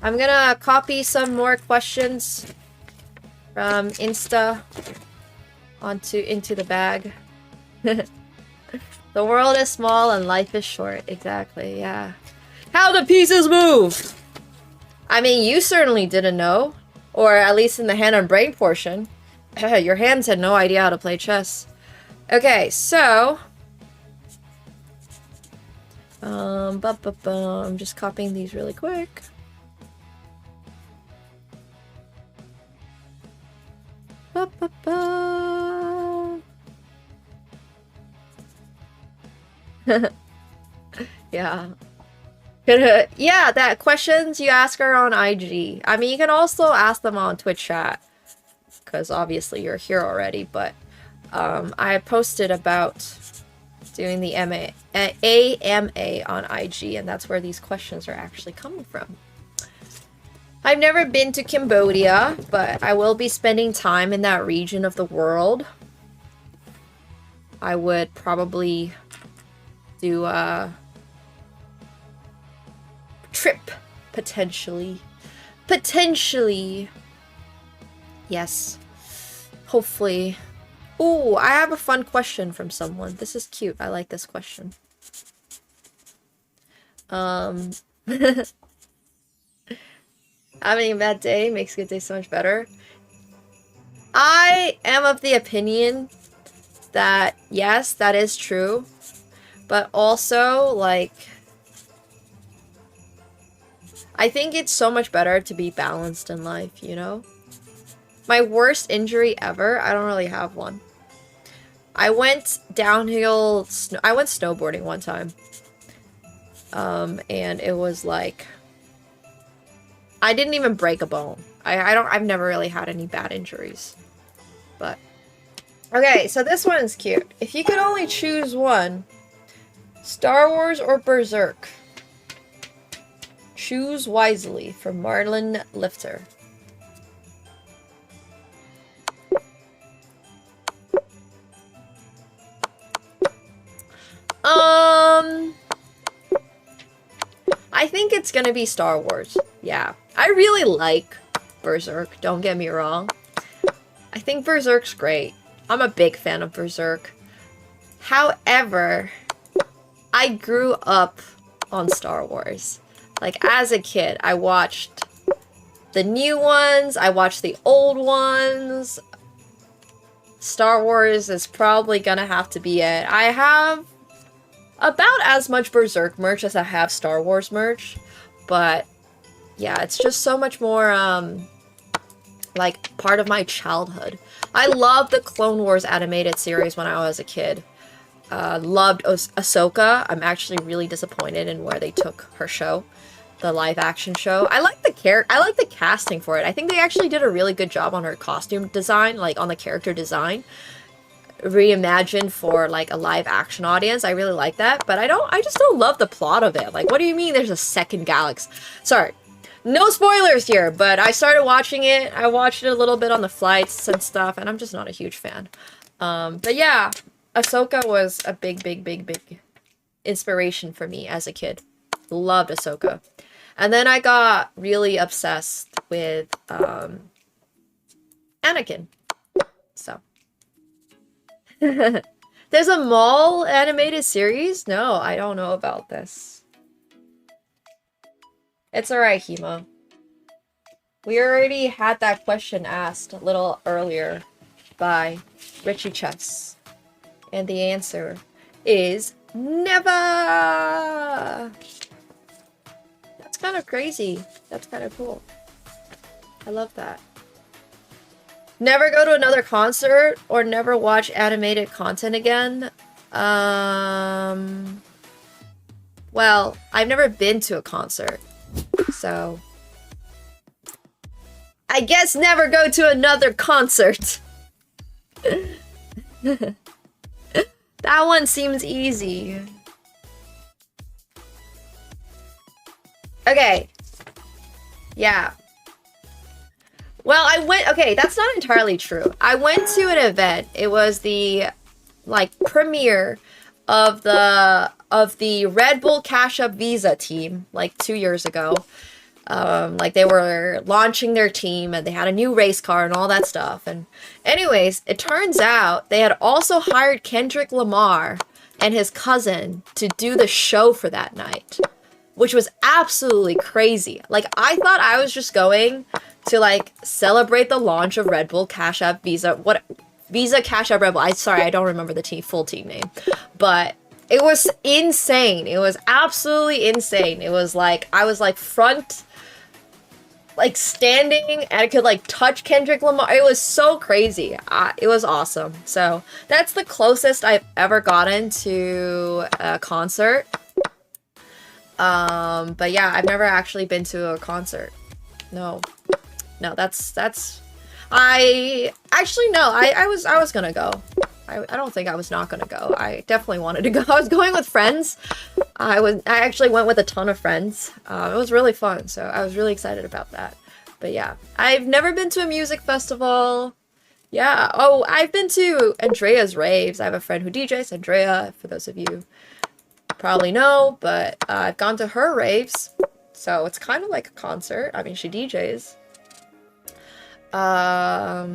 [SPEAKER 2] I'm gonna copy some more questions from Insta into the bag. The world is small and life is short. Exactly, yeah. How the pieces move! I mean, you certainly didn't know. Or at least in the hand and brain portion. Your hands had no idea how to play chess. Okay, so... I'm just copying these really quick. Yeah. Yeah, that questions you ask her on IG. I mean, you can also ask them on Twitch chat. Because obviously you're here already, but I posted about doing the AMA on IG, and that's where these questions are actually coming from. I've never been to Cambodia, but I will be spending time in that region of the world. I would probably do a trip, potentially. Potentially. Yes. Hopefully. Ooh, I have a fun question from someone. This is cute. I like this question. Having a bad day makes a good day so much better. I am of the opinion that, yes, that is true. But also, like... I think it's so much better to be balanced in life, you know? My worst injury ever, I don't really have one. I went downhill, I went snowboarding one time. And it was like, I didn't even break a bone. I've never really had any bad injuries. But, okay, so this one's cute. If you could only choose one, Star Wars or Berserk? Choose wisely, from Marlon Lifter. I think it's gonna be Star Wars. Yeah. I really like Berserk, don't get me wrong. I think Berserk's great. I'm a big fan of Berserk. However, I grew up on Star Wars. Like, as a kid, I watched the new ones, I watched the old ones. Star Wars is probably gonna have to be it. I have about as much Berserk merch as I have Star Wars merch, but yeah, it's just so much more, like, part of my childhood. I loved the Clone Wars animated series when I was a kid. Loved Ahsoka. I'm actually really disappointed in where they took her show, the live action show. I like the casting for it. I think they actually did a really good job on her costume design, like on the character design. Reimagined for like a live action audience. I really like that, but I just don't love the plot of it. Like, what do you mean there's a second galaxy? Sorry, no spoilers here, but I started watching it. I watched it a little bit on the flights and stuff, and I'm just not a huge fan. But yeah, Ahsoka was a big inspiration for me as a kid. Loved Ahsoka. And then I got really obsessed with Anakin. So. There's a Maul animated series? No, I don't know about this. It's alright, Hemo. We already had that question asked a little earlier by Richie Chess. And the answer is never! That's kind of crazy. That's kind of cool. I love that. Never go to another concert or never watch animated content again. Well, I've never been to a concert. So, I guess never go to another concert. That one seems easy. Okay. Yeah. Well, okay, that's not entirely true. I went to an event. It was the, like, premiere of the Red Bull Cash Up Visa team, like, 2 years ago. Like, they were launching their team, and they had a new race car and all that stuff. And anyways, it turns out they had also hired Kendrick Lamar and his cousin to do the show for that night. which was absolutely crazy. Like, I thought I was just going to, like, celebrate the launch of Red Bull, Cash App, Visa, Visa, Cash App, Red Bull. Sorry, I don't remember the full team name. But it was insane. It was absolutely insane. It was like, I was like front, like standing, and I could like touch Kendrick Lamar. It was so crazy. It was awesome. So that's the closest I've ever gotten to a concert. But yeah, I've never actually been to a concert. No, that's. I was gonna go. I don't think I was not gonna go. I definitely wanted to go. I was going with friends. I actually went with a ton of friends. It was really fun, so I was really excited about that. But yeah, I've never been to a music festival. Yeah. Oh, I've been to Andrea's raves. I have a friend who DJs, Andrea, for those of you probably know, but I've gone to her raves, so it's kind of like a concert. I mean, she DJs. I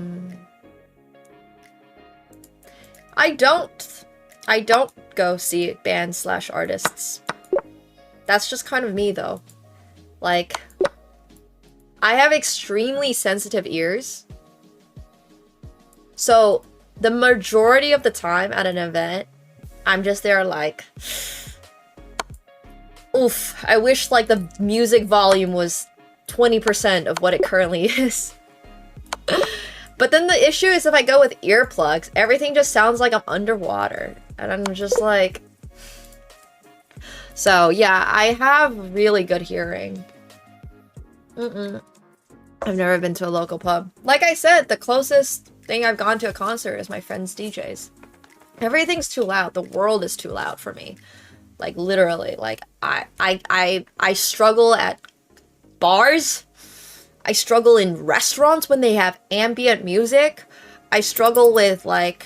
[SPEAKER 2] don't go see bands / artists. That's just kind of me, though. Like, I have extremely sensitive ears. So, the majority of the time at an event, I'm just there like, oof, I wish like the music volume was 20% of what it currently is. But then the issue is if I go with earplugs, everything just sounds like I'm underwater. And I'm just like... So, yeah, I have really good hearing. I've never been to a local pub. Like I said, the closest thing I've gone to a concert is my friend's DJs. Everything's too loud. The world is too loud for me. Like, literally. Like, I struggle at bars. I struggle in restaurants when they have ambient music. I struggle with, like...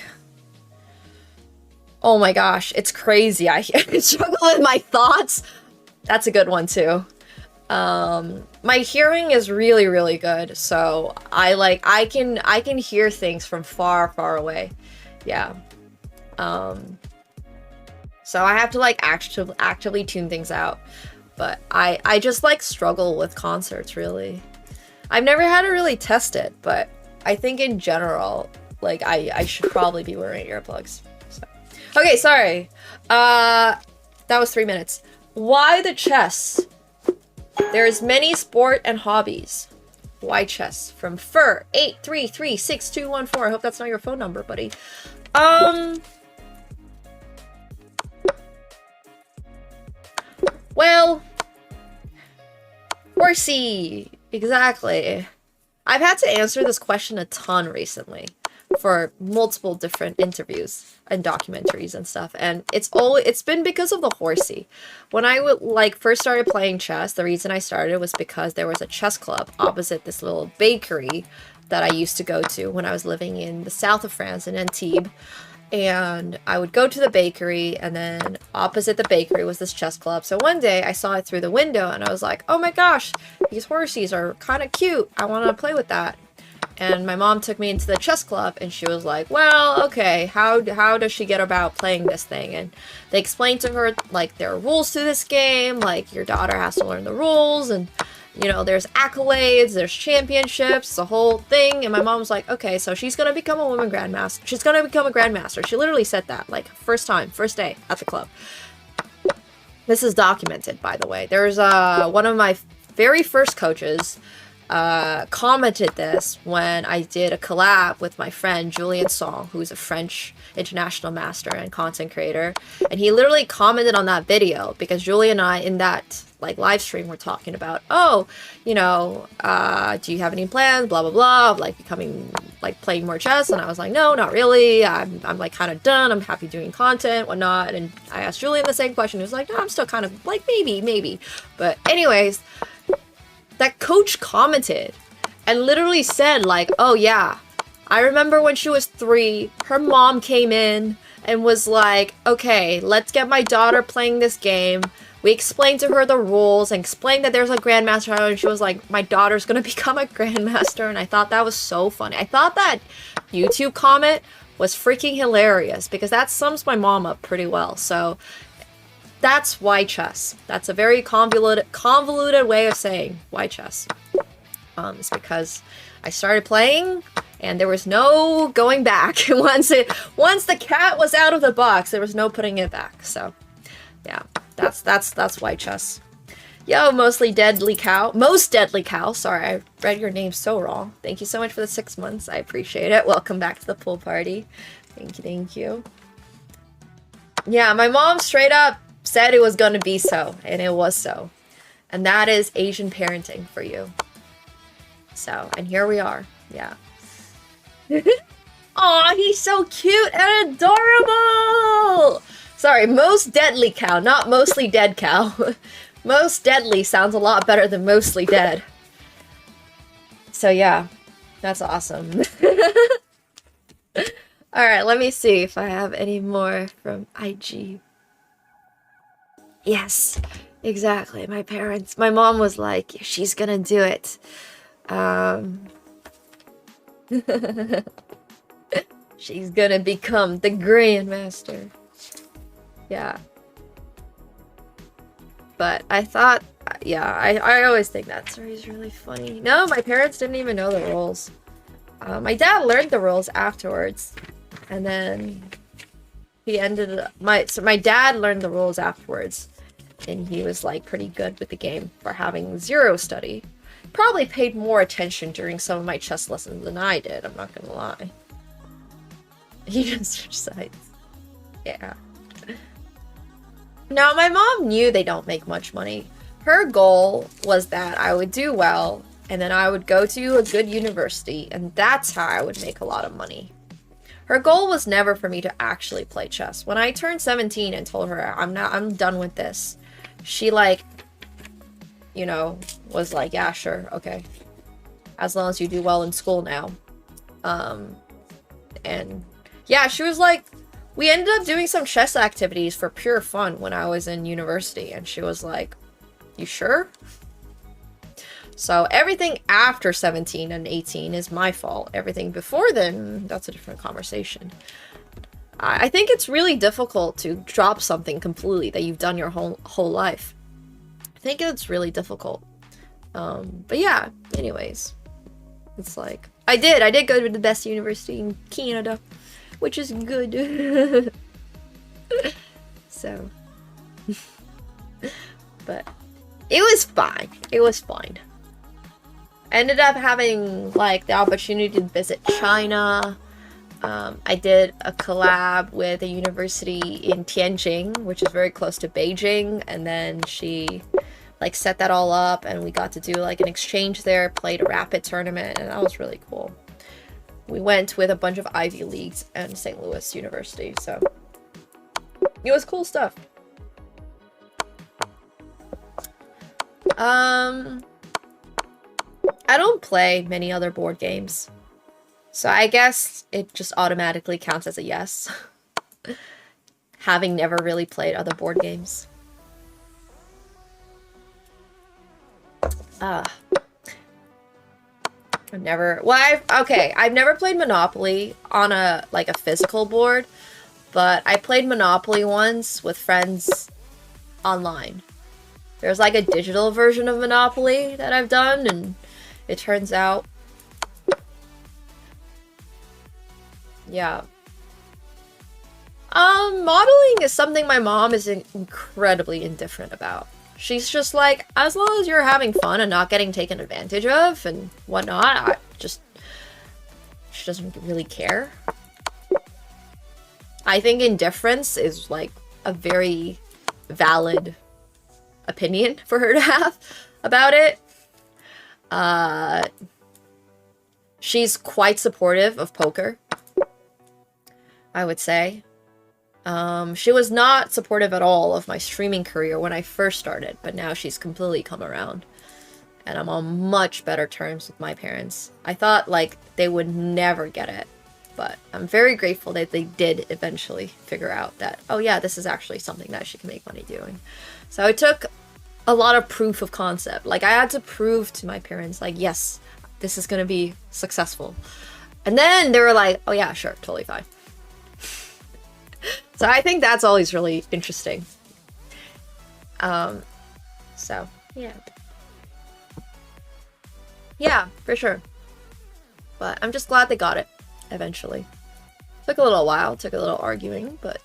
[SPEAKER 2] Oh my gosh, it's crazy. I struggle with my thoughts. That's a good one, too. My hearing is really, really good. So, I can hear things from far, far away. Yeah. So I have to, like, actively tune things out. But I just, like, struggle with concerts, really. I've never had to really test it, but I think in general, like, I should probably be wearing earplugs. So. Okay, sorry. That was 3 minutes. Why the chess? There's many sport and hobbies. Why chess? From Fur 8336214. I hope that's not your phone number, buddy. Well, horsey. Exactly. I've had to answer this question a ton recently for multiple different interviews and documentaries and stuff, and it's been because of the horsey. When I first started playing chess, the reason I started was because there was a chess club opposite this little bakery that I used to go to when I was living in the south of France in Antibes. And I would go to the bakery, and then opposite the bakery was this chess club. So one day I saw it through the window, and I was like, oh my gosh, these horsies are kind of cute. I want to play with that. And my mom took me into the chess club, and she was like, well, okay, how does she get about playing this thing? And they explained to her, like, there are rules to this game, like, your daughter has to learn the rules, and, you know, there's accolades, there's championships, the whole thing. And my mom was like, okay, so she's gonna become a woman grandmaster. She's gonna become a grandmaster. She literally said that, like, first day at the club. This is documented, by the way. There's one of my very first coaches commented this when I did a collab with my friend Julian Song, who's a French international master and content creator. And he literally commented on that video because Julian and I, in that like live stream, were talking about, oh, you know, do you have any plans, blah blah blah, of like becoming, like, playing more chess? And I was like, no, not really. I'm like kind of done. I'm happy doing content, whatnot. And I asked Julian the same question. He was like, no, I'm still kind of like maybe. But anyways, that coach commented and literally said, like, oh yeah, I remember when she was 3, her mom came in and was like, okay, let's get my daughter playing this game. We explained to her the rules and explained that there's a grandmaster, and she was like, my daughter's gonna become a grandmaster. And I thought that was so funny. I thought that YouTube comment was freaking hilarious because that sums my mom up pretty well. So that's why chess. That's a very convoluted way of saying why chess. It's because I started playing and there was no going back. Once the cat was out of the box, there was no putting it back. So yeah, that's why chess. Yo, mostly deadly cow. Most deadly cow. Sorry, I read your name so wrong. Thank you so much for the 6 months. I appreciate it. Welcome back to the pool party. Thank you, thank you. Yeah, my mom straight up said it was gonna be so, and it was so. And that is Asian parenting for you. So, and here we are. Yeah. Aw, he's so cute and adorable! Sorry, most deadly cow, not mostly dead cow. Most deadly sounds a lot better than mostly dead. So yeah, that's awesome. Alright, let me see if I have any more from IG. Yes, exactly. My mom was like, she's gonna do it. She's gonna become the Grandmaster. Yeah. But I thought, yeah, I always think that story's really funny. No, my parents didn't even know the rules. My dad learned the rules afterwards. And then he ended up, my dad learned the rules afterwards. And he was like pretty good with the game for having zero study. Probably paid more attention during some of my chess lessons than I did, I'm not gonna lie. He just switched sides. Yeah. Now, my mom knew they don't make much money. Her goal was that I would do well, and then I would go to a good university, and that's how I would make a lot of money. Her goal was never for me to actually play chess. When I turned 17 and told her, I'm done with this, she like, you know, was like, yeah, sure, okay. As long as you do well in school now. And yeah, she was like, we ended up doing some chess activities for pure fun when I was in university, and she was like, you sure? So everything after 17 and 18 is my fault. Everything before then, that's a different conversation. I think it's really difficult to drop something completely that you've done your whole life. I think it's really difficult. But yeah, anyways. It's like, I did go to the best university in Canada, which is good. So, but it was fine. It was fine. I ended up having like the opportunity to visit China. I did a collab with a university in Tianjin, which is very close to Beijing, and then she like set that all up, and we got to do like an exchange there, played a rapid tournament, and that was really cool. We went with a bunch of Ivy Leagues and St. Louis University, so it was cool stuff. I don't play many other board games, so I guess it just automatically counts as a yes. Having never really played other board games. I've never played Monopoly on a physical board, but I played Monopoly once with friends online. There's like a digital version of Monopoly that I've done, and it turns out, yeah. Modeling is something my mom is incredibly indifferent about. She's just like, as long as you're having fun and not getting taken advantage of and whatnot, she doesn't really care. I think indifference is like a very valid opinion for her to have about it. She's quite supportive of poker, I would say. She was not supportive at all of my streaming career when I first started, but now she's completely come around. And I'm on much better terms with my parents. I thought, like, they would never get it, but I'm very grateful that they did eventually figure out that, oh yeah, this is actually something that she can make money doing. So it took a lot of proof of concept. Like, I had to prove to my parents, like, yes, this is gonna be successful. And then they were like, oh yeah, sure, totally fine. So I think that's always really interesting. So yeah. Yeah, for sure. But I'm just glad they got it eventually. Took a little while, took a little arguing, but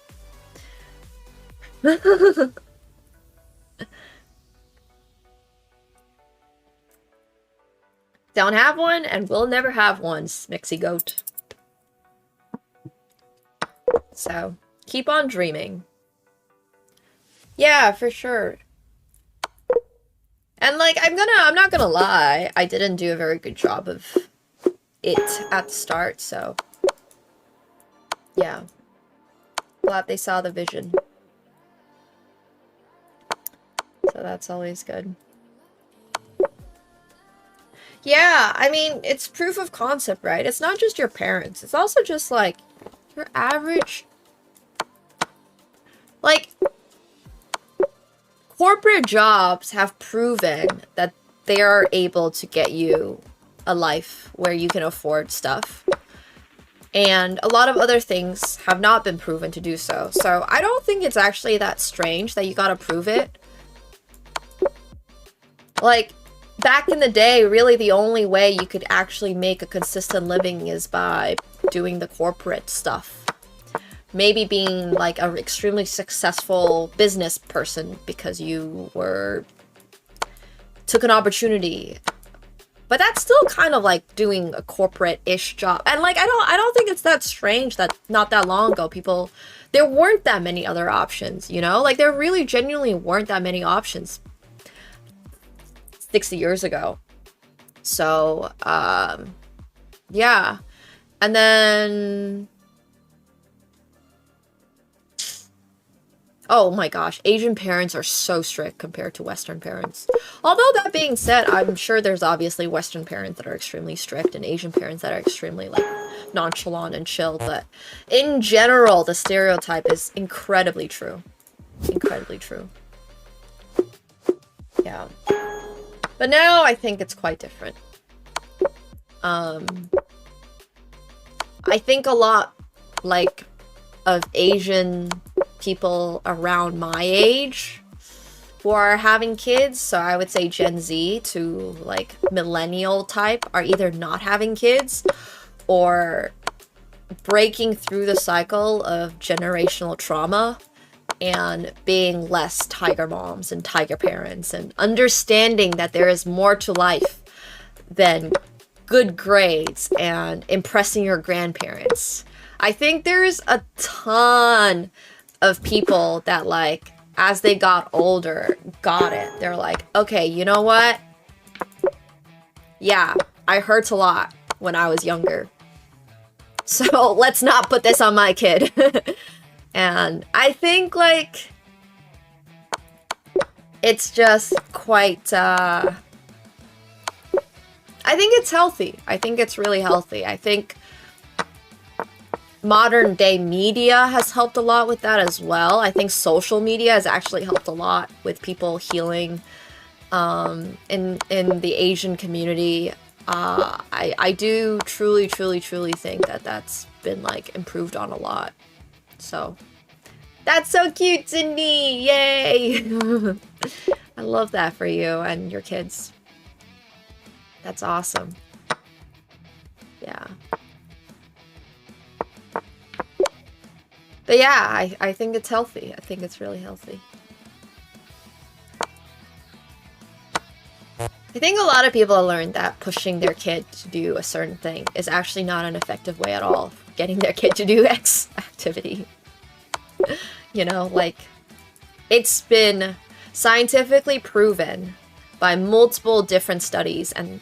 [SPEAKER 2] don't have one and will never have one, Smixy Goat. So, keep on dreaming. Yeah, for sure. And like, I'm not gonna lie, I didn't do a very good job of it at the start, so yeah. Glad they saw the vision. So that's always good. Yeah, I mean, it's proof of concept, right? It's not just your parents. It's also just, like, your average... Like, corporate jobs have proven that they are able to get you a life where you can afford stuff. And a lot of other things have not been proven to do so. So I don't think it's actually that strange that you gotta prove it. Like... Back in the day, really the only way you could actually make a consistent living is by doing the corporate stuff. Maybe being like an extremely successful business person because you took an opportunity. But that's still kind of like doing a corporate-ish job. And like I don't think it's that strange that not that long ago there weren't that many other options, you know? Like there really genuinely weren't that many options 60 years ago. So, yeah. And then... Oh my gosh, Asian parents are so strict compared to Western parents. Although that being said, I'm sure there's obviously Western parents that are extremely strict and Asian parents that are extremely, like, nonchalant and chill. But in general, the stereotype is incredibly true. Incredibly true. Yeah. But now I think it's quite different. I think a lot, like, of Asian people around my age who are having kids, so I would say Gen Z to, like, millennial type, are either not having kids or breaking through the cycle of generational trauma and being less tiger moms and tiger parents and understanding that there is more to life than good grades and impressing your grandparents. I think there's a ton of people that, like, as they got older, got it. They're like, okay, you know what? Yeah, I hurt a lot when I was younger. So let's not put this on my kid. And I think, like, it's just quite, I think it's healthy. I think it's really healthy. I think modern day media has helped a lot with that as well. I think social media has actually helped a lot with people healing in the Asian community. I do truly think that that's been, like, improved on a lot. So, that's so cute, Cindy! Yay! I love that for you and your kids. That's awesome. Yeah. But yeah, I think it's healthy. I think it's really healthy. I think a lot of people have learned that pushing their kid to do a certain thing is actually not an effective way at all of getting their kid to do X activity. You know, like, it's been scientifically proven by multiple different studies and,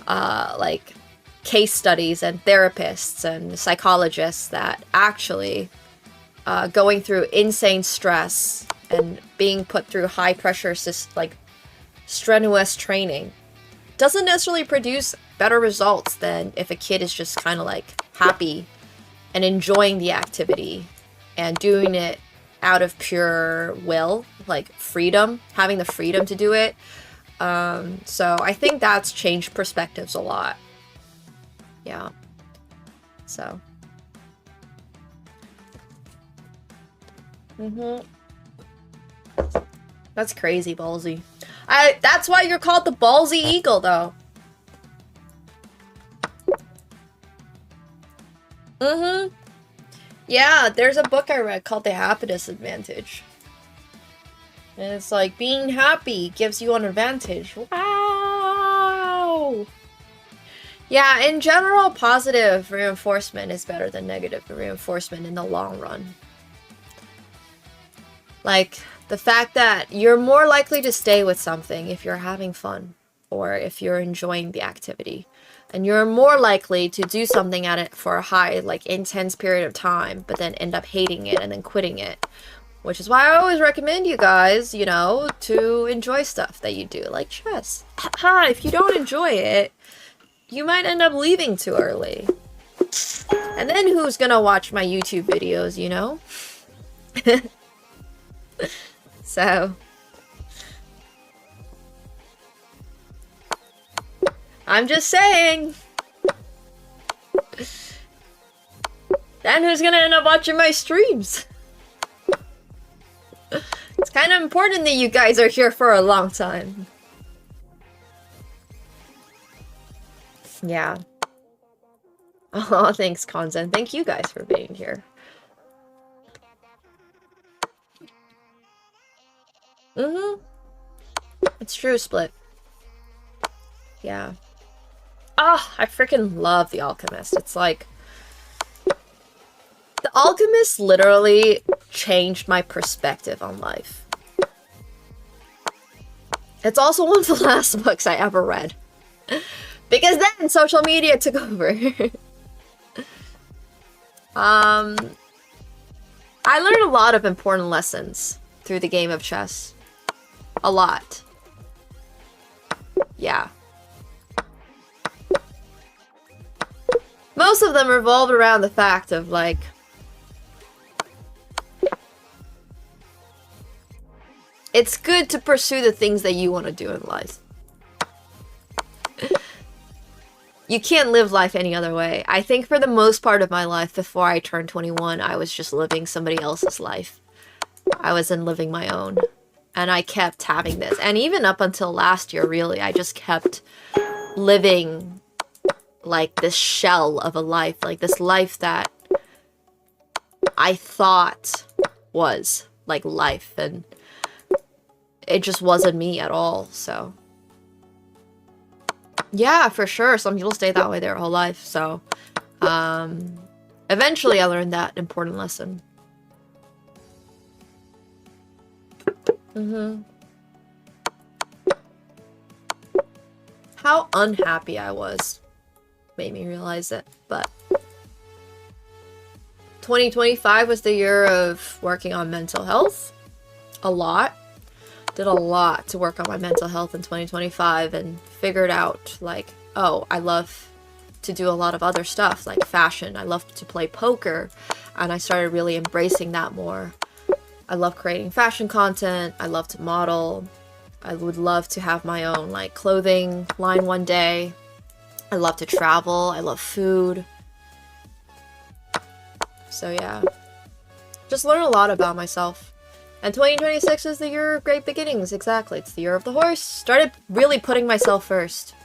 [SPEAKER 2] like, case studies and therapists and psychologists that actually going through insane stress and being put through high pressure, like, strenuous training doesn't necessarily produce better results than if a kid is just kind of, like, happy and enjoying the activity and doing it out of pure will, like freedom, having the freedom to do it. So I think that's changed perspectives a lot. Yeah. So. That's crazy ballsy. That's why you're called the ballsy eagle, though. Mm-hmm. Yeah, there's a book I read called The Happiness Advantage. And it's like, being happy gives you an advantage. Wow! Yeah, in general, positive reinforcement is better than negative reinforcement in the long run. Like, the fact that you're more likely to stay with something if you're having fun or if you're enjoying the activity. And you're more likely to do something at it for a high, like, intense period of time, but then end up hating it and then quitting it. Which is why I always recommend you guys, you know, to enjoy stuff that you do, like chess. If you don't enjoy it, you might end up leaving too early. And then who's gonna watch my YouTube videos, you know? So... I'm just saying. Then who's gonna end up watching my streams? It's kind of important that you guys are here for a long time. Yeah. Oh, thanks, Konzen. Thank you guys for being here. Mm-hmm. It's true, Split. Yeah. Ah, I freaking love The Alchemist. It's like... The Alchemist literally changed my perspective on life. It's also one of the last books I ever read. Because then social media took over. I learned a lot of important lessons through the game of chess. A lot. Yeah. Most of them revolved around the fact of, like... It's good to pursue the things that you want to do in life. You can't live life any other way. I think for the most part of my life, before I turned 21, I was just living somebody else's life. I wasn't living my own. And I kept having this. And even up until last year, really, I just kept living like this shell of a life. Like this life that I thought was like life. And it just wasn't me at all, so... Yeah, for sure. Some people stay that way their whole life, so... Eventually I learned that important lesson. Mm-hmm. How unhappy I was made me realize it, but... 2025 was the year of working on mental health. A lot. Did a lot to work on my mental health in 2025 and figured out, like, oh, I love to do a lot of other stuff, like fashion. I love to play poker, and I started really embracing that more. I love creating fashion content. I love to model. I would love to have my own, like, clothing line one day. I love to travel. I love food. So, yeah. Just learn a lot about myself. And 2026 is the year of great beginnings, exactly. It's the year of the horse. Started really putting myself first.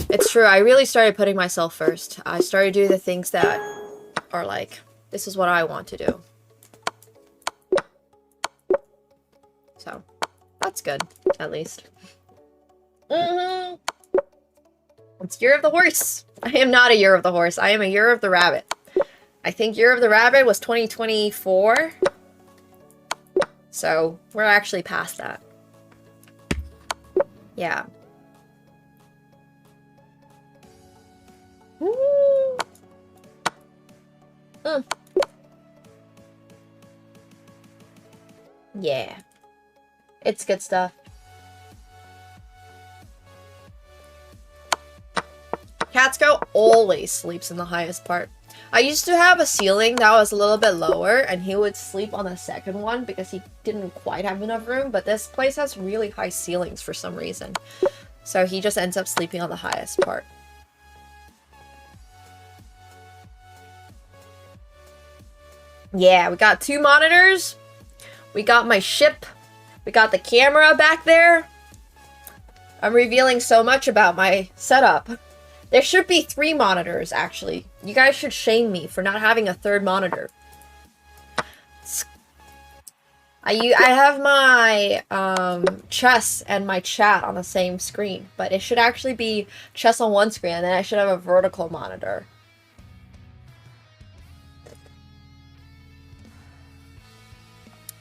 [SPEAKER 2] It's true, I really started putting myself first. I started doing the things that are like, this is what I want to do. So, that's good, at least. Mm-hmm. It's year of the horse. I am not a year of the horse. I am a year of the rabbit. I think year of the rabbit was 2024. So, we're actually past that. Yeah. Woo! Yeah. It's good stuff. Katsuko always sleeps in the highest part. I used to have a ceiling that was a little bit lower, and he would sleep on the second one because he didn't quite have enough room, but this place has really high ceilings for some reason. So he just ends up sleeping on the highest part. Yeah, we got 2 monitors. We got my ship. We got the camera back there. I'm revealing so much about my setup. There should be 3 monitors, actually. You guys should shame me for not having a 3rd monitor. I have my chess and my chat on the same screen, but it should actually be chess on one screen, and then I should have a vertical monitor.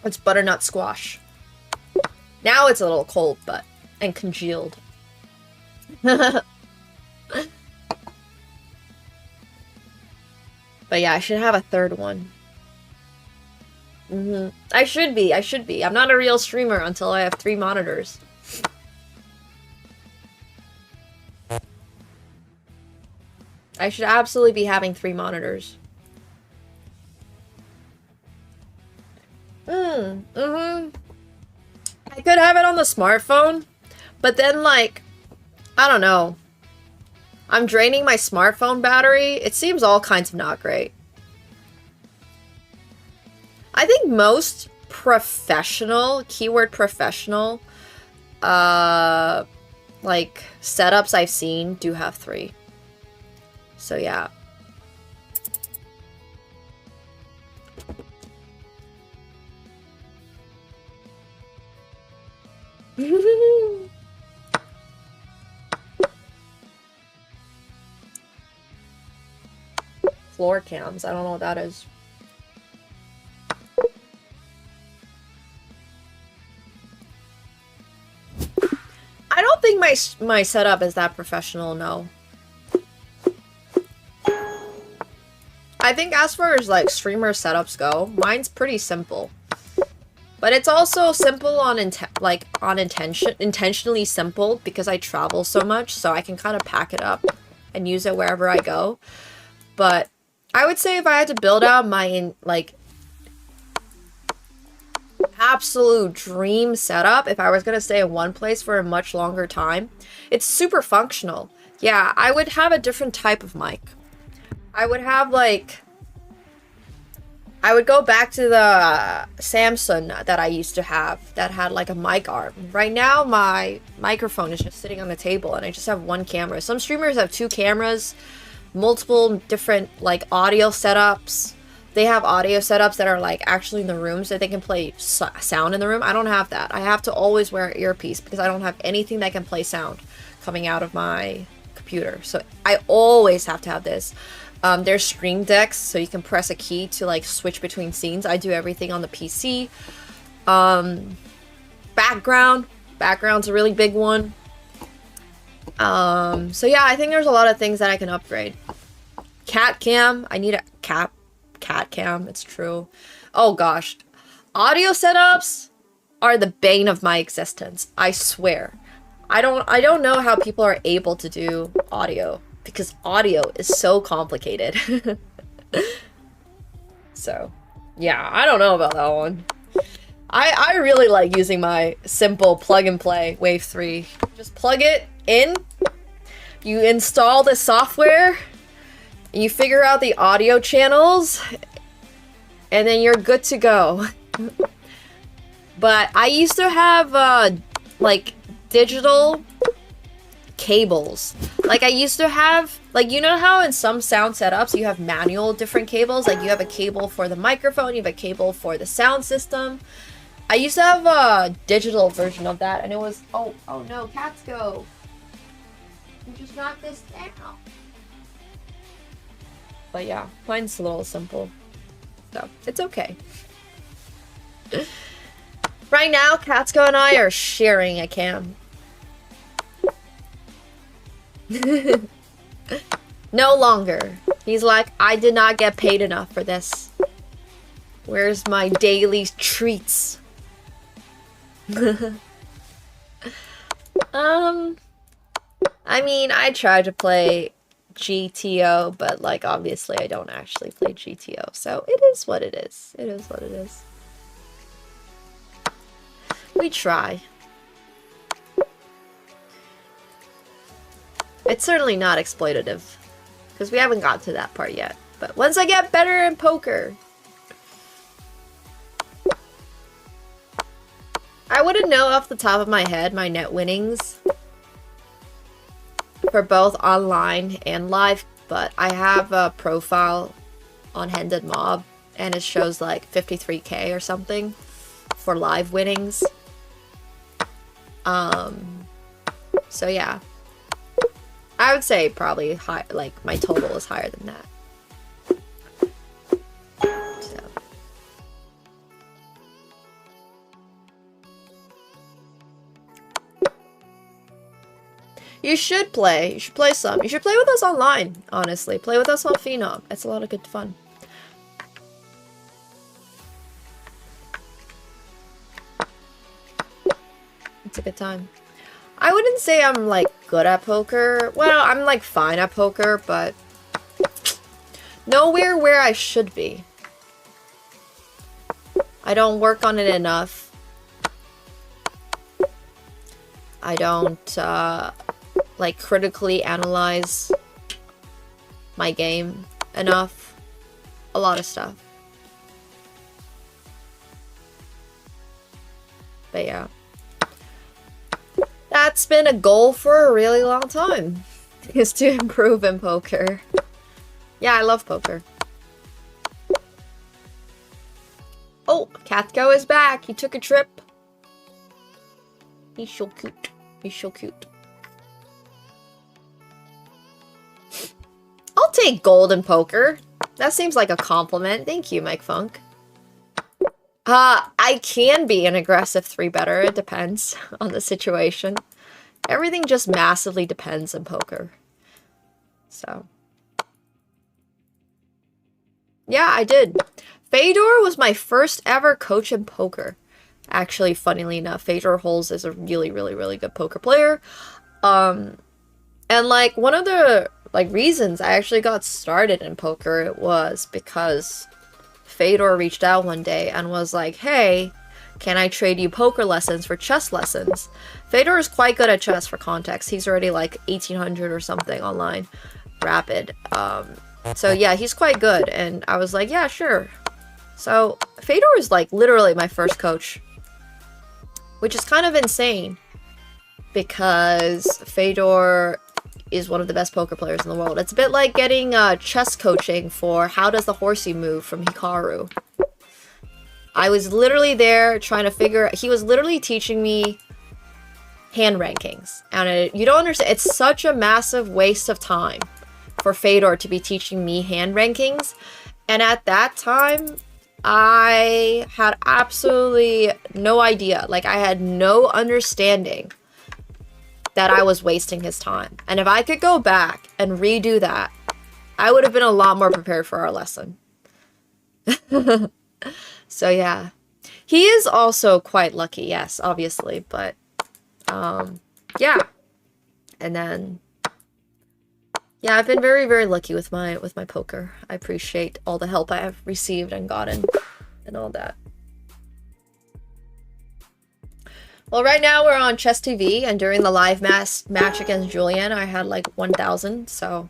[SPEAKER 2] It's butternut squash. Now it's a little cold, and congealed. But yeah, I should have a 3rd one. I should be. I'm not a real streamer until I have 3 monitors. I should absolutely be having 3 monitors. I could have it on the smartphone, but then, like, I don't know. I'm draining my smartphone battery. It seems all kinds of not great. I think most professional, keyword professional, like, setups I've seen do have 3. So, yeah. Floor cams. I don't know what that is. I don't think my setup is that professional, no. I think as far as like streamer setups go, mine's pretty simple. But it's also simple on intentionally simple because I travel so much, so I can kind of pack it up and use it wherever I go. But I would say if I had to build out my absolute dream setup, if I was going to stay in one place for a much longer time, it's super functional. Yeah, I would have a different type of mic. I would have like... I would go back to the Samsung that I used to have that had like a mic arm. Right now, my microphone is just sitting on the table and I just have 1 camera. Some streamers have 2 cameras, multiple different like audio setups. They have audio setups that are like actually in the room so they can play sound in the room. I don't have that. I have to always wear an earpiece because I don't have anything that can play sound coming out of my computer. So I always have to have this. There's stream decks, so you can press a key to like switch between scenes. I do everything on the PC. Background's a really big one. So yeah, I think there's a lot of things that I can upgrade. Cat cam, I need a cat cam, it's true. Oh gosh, audio setups are the bane of my existence. I swear. I don't know how people are able to do audio. Because audio is so complicated. So, yeah, I don't know about that one. I really like using my simple plug and play Wave 3. Just plug it in, you install the software, you figure out the audio channels, and then you're good to go. But I used to have, like, digital cables. Like I used to have, like, you know how in some sound setups you have manual different cables, like you have a cable for the microphone, you have a cable for the sound system. I used to have a digital version of that, and it was oh no, cats go. You just knocked this down. But yeah, mine's a little simple, so it's okay. Right now, Katsko and I are sharing a cam. No longer. He's like, I did not get paid enough for this. Where's my daily treats? I mean, I tried to play GTO, but like obviously I don't actually play GTO, so it is what it is. It is what it is. We try. It's certainly not exploitative, because we haven't got to that part yet. But once I get better in poker, I wouldn't know off the top of my head my net winnings for both online and live, but I have a profile on Hended Mob, and it shows like 53k or something for live winnings. So yeah, I would say probably high, like my total is higher than that. So. You should play. You should play some. You should play with us online, honestly. Play with us on Phenom. It's a lot of good fun. It's a good time. I wouldn't say I'm, like, good at poker. Well, I'm, like, fine at poker, but nowhere where I should be. I don't work on it enough. I don't, like, critically analyze my game enough. A lot of stuff. But yeah. That's been a goal for a really long time, is to improve in poker. Yeah, I love poker. Oh, Kathko is back. He took a trip. He's so cute. He's so cute. I'll take gold in poker. That seems like a compliment. Thank you, Mike Funk. I can be an aggressive 3-better. It depends on the situation. Everything just massively depends in poker. So. Yeah, I did. Fedor was my first ever coach in poker. Actually, funnily enough, Fedor Holz is a really, really, really good poker player. And like one of the reasons I actually got started in poker, it was because Fedor reached out one day and was like, hey, can I trade you poker lessons for chess lessons? Fedor is quite good at chess, for context. He's already like 1800 or something online. Rapid. So yeah, he's quite good. And I was like, yeah, sure. So Fedor is like literally my first coach. Which is kind of insane. Because Fedor is one of the best poker players in the world. It's a bit like getting chess coaching for How Does the Horsey Move from Hikaru. I was literally there trying to figure... He was literally teaching me hand rankings. And you don't understand. It's such a massive waste of time for Fedor to be teaching me hand rankings. And at that time, I had absolutely no idea. Like, I had no understanding that I was wasting his time. And if I could go back and redo that, I would have been a lot more prepared for our lesson. So yeah. He is also quite lucky, yes, obviously, but yeah. And then yeah, I've been very, very lucky with my poker. I appreciate all the help I have received and gotten and all that. Well, right now we're on Chess TV, and during the live match against Julian, I had like 1,000, so...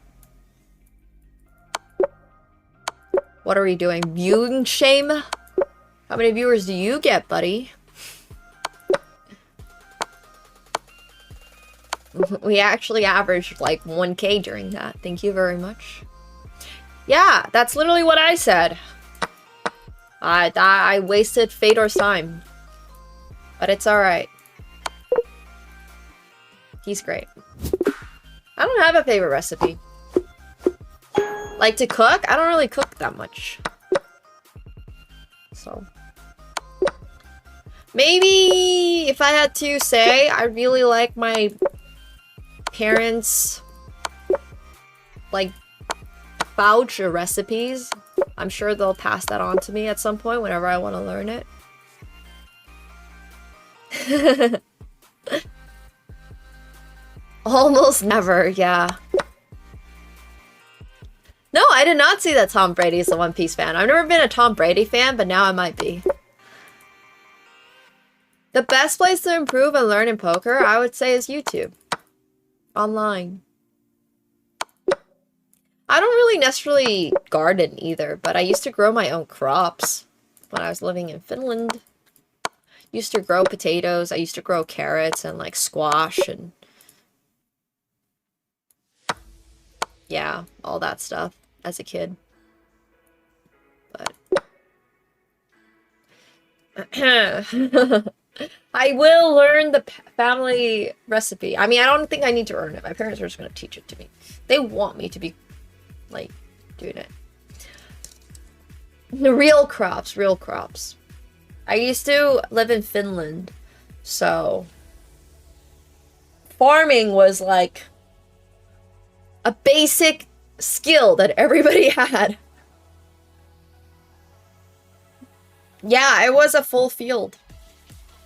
[SPEAKER 2] What are we doing? Viewing shame? How many viewers do you get, buddy? We actually averaged like 1K during that. Thank you very much. Yeah, that's literally what I said. I wasted Fedor's time. But it's alright. He's great. I don't have a favorite recipe. Like to cook? I don't really cook that much. So. Maybe if I had to say, I really like my parents' like voucher recipes. I'm sure they'll pass that on to me at some point whenever I want to learn it. Almost never, yeah. No, I did not see that Tom Brady is a One Piece fan. I've never been a Tom Brady fan, but now I might be. The best place to improve and learn in poker, I would say, is YouTube. Online. I don't really necessarily garden either, but I used to grow my own crops when I was living in Finland. Used to grow potatoes. I used to grow carrots and like squash and yeah, all that stuff as a kid. But I will learn the family recipe. I mean, I don't think I need to earn it. My parents are just going to teach it to me. They want me to be, like, doing it. The real crops, real crops. I used to live in Finland, so farming was, like, a basic skill that everybody had. Yeah, it was a full field.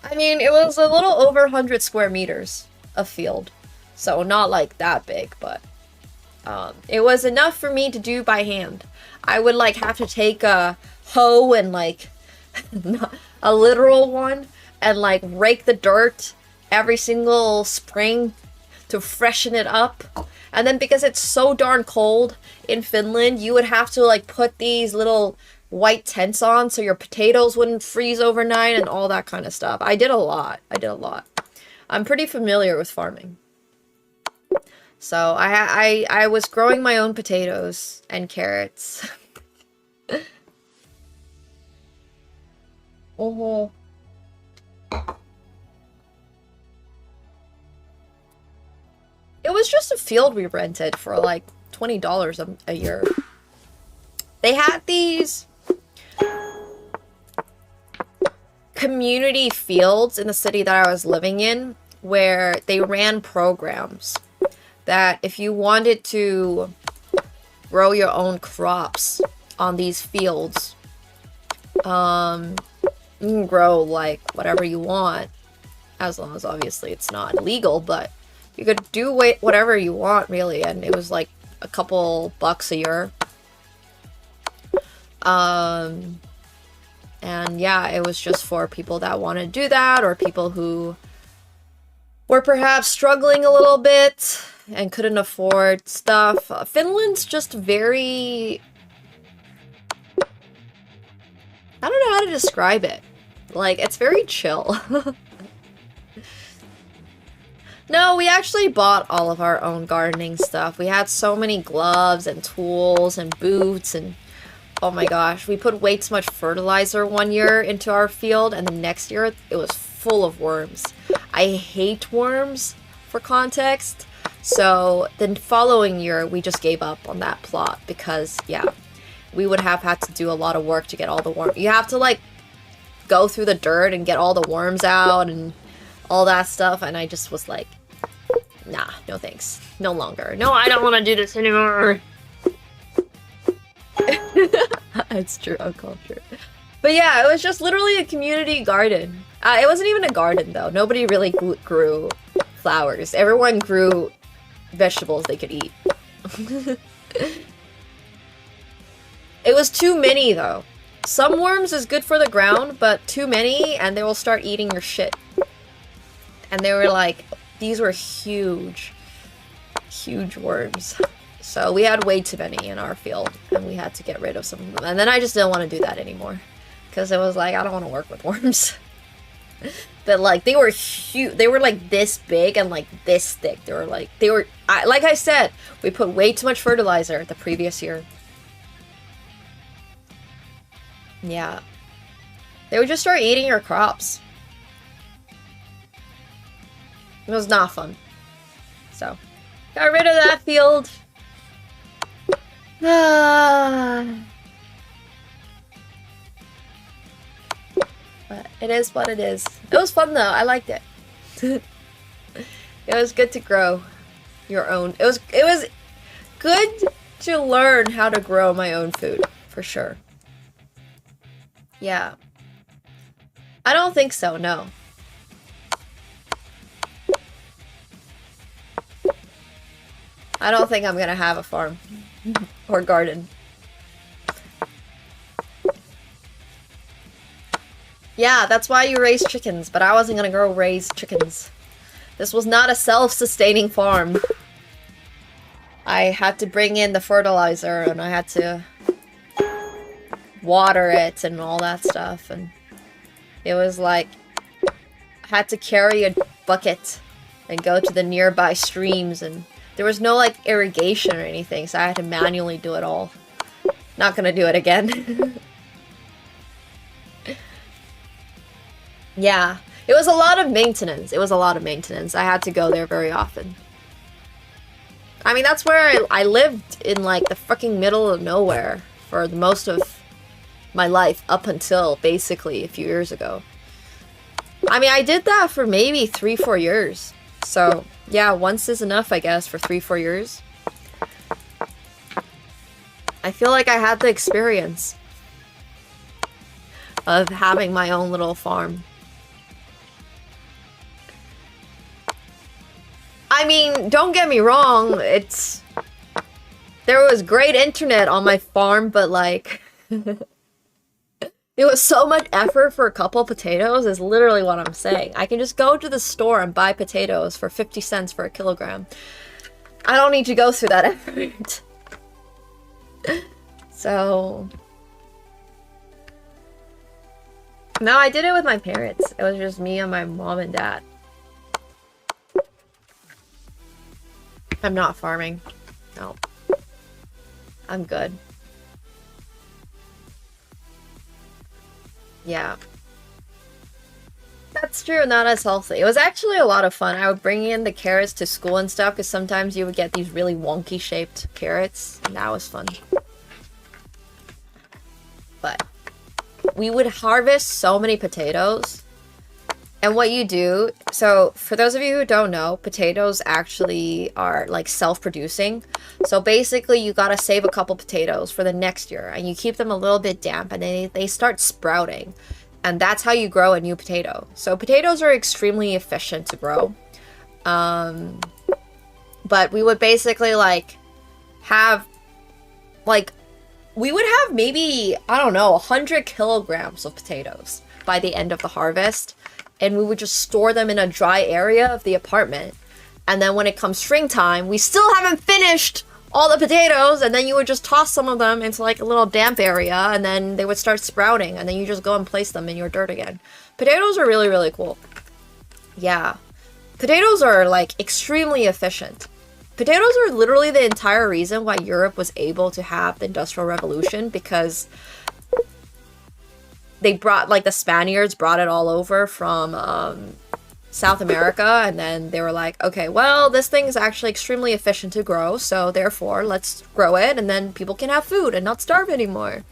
[SPEAKER 2] I mean, it was a little over 100 square meters of field. So not like that big, but it was enough for me to do by hand. I would like have to take a hoe and like a literal one and like rake the dirt every single spring to freshen it up. And then because it's so darn cold in Finland, you would have to like put these little white tents on so your potatoes wouldn't freeze overnight and all that kind of stuff. I did a lot. I'm pretty familiar with farming. So I was growing my own potatoes and carrots. Oh. It was just a field we rented for like $20 a year. They had these community fields in the city that I was living in where they ran programs that if you wanted to grow your own crops on these fields, you can grow like whatever you want, as long as obviously it's not illegal, but you could do whatever you want really, and it was like a couple bucks a year. And yeah, it was just for people that want to do that, or people who were perhaps struggling a little bit and couldn't afford stuff. Finland's just very... I don't know how to describe it. Like, it's very chill. No, we actually bought all of our own gardening stuff. We had so many gloves and tools and boots and... Oh my gosh, we put way too much fertilizer one year into our field, and the next year it was full of worms. I hate worms, for context. So the following year, we just gave up on that plot because, yeah, we would have had to do a lot of work to get all the worms. You have to, like, go through the dirt and get all the worms out and all that stuff, and I just was like, nah, no thanks. No longer. No, I don't want to do this anymore. It's true, uncultured. But yeah, it was just literally a community garden. It wasn't even a garden, though. Nobody really grew flowers. Everyone grew vegetables they could eat. It was too many, though. Some worms is good for the ground, but too many, and they will start eating your shit. And they were like, these were huge, huge worms. So we had way too many in our field, and we had to get rid of some of them. And then I just didn't want to do that anymore, because it was like, I don't want to work with worms. But like, they were huge. They were like this big and like this thick. Like I said, we put way too much fertilizer the previous year. Yeah. They would just start eating your crops. It was not fun. So, got rid of that field. But it is what it is. It was fun though. I liked it. It was good to grow your own. It was good to learn how to grow my own food, for sure. Yeah. I don't think so, no. I don't think I'm gonna have a farm. Or garden. Yeah, that's why you raise chickens, but I wasn't gonna go raise chickens. This was not a self-sustaining farm. I had to bring in the fertilizer, and I had to water it and all that stuff, and it was like had to carry a bucket and go to the nearby streams, and there was no like irrigation or anything, so I had to manually do it all. Not gonna do it again. Yeah, it was a lot of maintenance. It was a lot of maintenance. I had to go there very often. I mean, that's where I lived, in like the fucking middle of nowhere for the most of my life up until basically a few years ago. I mean, I did that for maybe 3-4 years. So yeah, once is enough, I guess, for 3-4 years. I feel like I had the experience of having my own little farm. I mean, don't get me wrong, there was great internet on my farm, but like, it was so much effort for a couple of potatoes is literally what I'm saying. I can just go to the store and buy potatoes for 50 cents for a kilogram. I don't need to go through that effort. So, no, I did it with my parents. It was just me and my mom and dad. I'm not farming. No. I'm good. Yeah. That's true, not as healthy. It was actually a lot of fun. I would bring in the carrots to school and stuff, because sometimes you would get these really wonky shaped carrots, and that was fun. But we would harvest so many potatoes. And what you do, so for those of you who don't know, potatoes actually are like self-producing. So basically you gotta save a couple potatoes for the next year, and you keep them a little bit damp, and they start sprouting. And that's how you grow a new potato. So potatoes are extremely efficient to grow. But we would basically like have, like, we would have maybe, I don't know, 100 kilograms of potatoes by the end of the harvest. And we would just store them in a dry area of the apartment. And then when it comes springtime, we still haven't finished all the potatoes, and then you would just toss some of them into like a little damp area, and then they would start sprouting, and then you just go and place them in your dirt again. Potatoes are really, really cool. Yeah. Potatoes are like extremely efficient. Potatoes are literally the entire reason why Europe was able to have the Industrial Revolution, because they brought, like, the Spaniards brought it all over from South America, and then they were like, okay, well, this thing is actually extremely efficient to grow, so therefore let's grow it, and then people can have food and not starve anymore.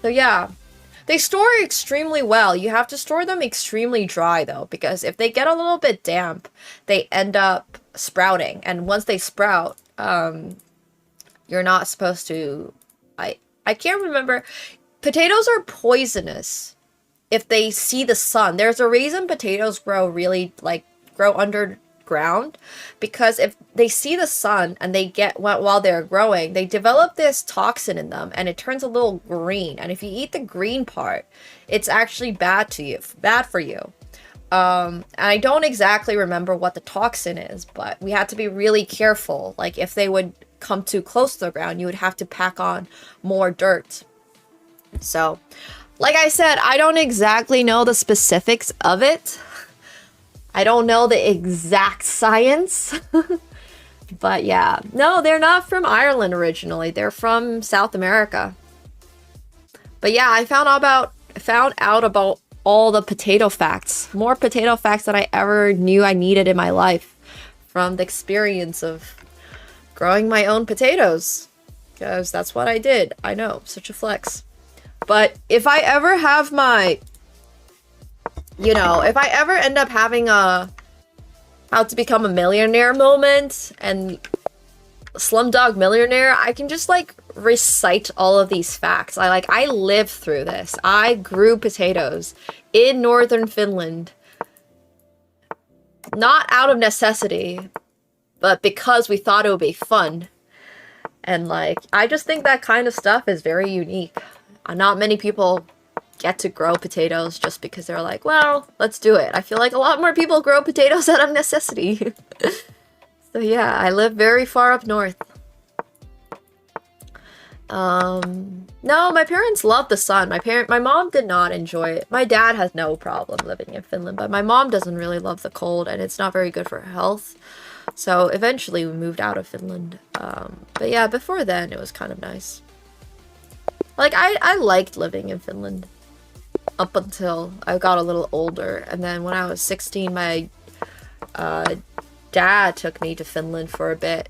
[SPEAKER 2] So yeah, they store extremely well. You have to store them extremely dry though, because if they get a little bit damp, they end up sprouting, and once they sprout, you're not supposed to, I can't remember. Potatoes are poisonous if they see the sun. There's a reason potatoes grow really, like, grow underground, because if they see the sun and they get, while they're growing, they develop this toxin in them, and it turns a little green. And if you eat the green part, it's actually bad for you. And I don't exactly remember what the toxin is, but we had to be really careful. Like, if they would come too close to the ground, you would have to pack on more dirt. So, like I said, I don't exactly know the specifics of it. I don't know the exact science. But yeah. No, they're not from Ireland originally. They're from South America. But yeah, I found out about all the potato facts. More potato facts than I ever knew I needed in my life, from the experience of growing my own potatoes. Because that's what I did. I know, such a flex. But if I ever have my, you know, if I ever end up having a how to become a millionaire moment and Slumdog Millionaire, I can just like recite all of these facts. I lived through this. I grew potatoes in northern Finland, not out of necessity, but because we thought it would be fun. And like, I just think that kind of stuff is very unique. Not many people get to grow potatoes just because they're like, well, let's do it. I feel like a lot more people grow potatoes out of necessity. So yeah, I live very far up north. No, my parents love the sun. My mom did not enjoy it. My dad has no problem living in Finland, but my mom doesn't really love the cold, and it's not very good for her health. So eventually we moved out of Finland. But yeah, before then it was kind of nice. Like, I liked living in Finland up until I got a little older, and then when I was 16, my dad took me to Finland for a bit.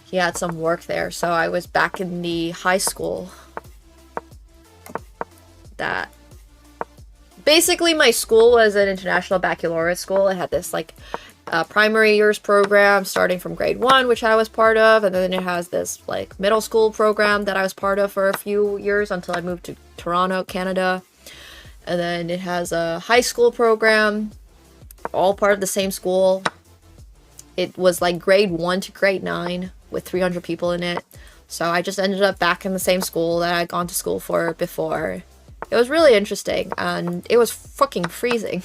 [SPEAKER 2] He had some work there, so I was back in the high school. That basically, my school was an international baccalaureate school. It had this like primary years program starting from grade 1, which I was part of, and then it has this like middle school program that I was part of for a few years until I moved to Toronto, Canada. And then it has a high school program, all part of the same school. It was like grade 1 to grade 9 with 300 people in it. So I just ended up back in the same school that I'd gone to school for before. It was really interesting, and it was fucking freezing.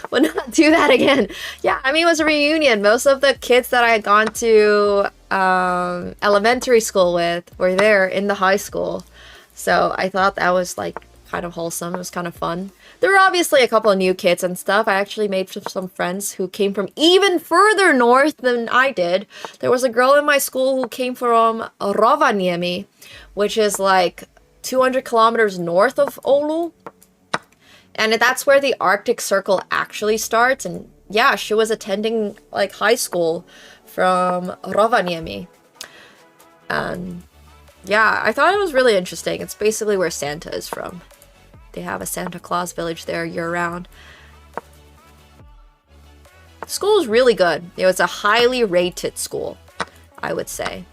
[SPEAKER 2] Would not do that again. Yeah, I mean, it was a reunion. Most of the kids that I had gone to elementary school with were there in the high school. So I thought that was like kind of wholesome. It was kind of fun. There were obviously a couple of new kids and stuff. I actually made some friends who came from even further north than I did. There was a girl in my school who came from Rovaniemi, which is like 200 kilometers north of Oulu. And that's where the Arctic Circle actually starts. And yeah, she was attending like high school from Rovaniemi. And yeah, I thought it was really interesting. It's basically where Santa is from. They have a Santa Claus village there year-round. The school is really good. It was a highly rated school, I would say.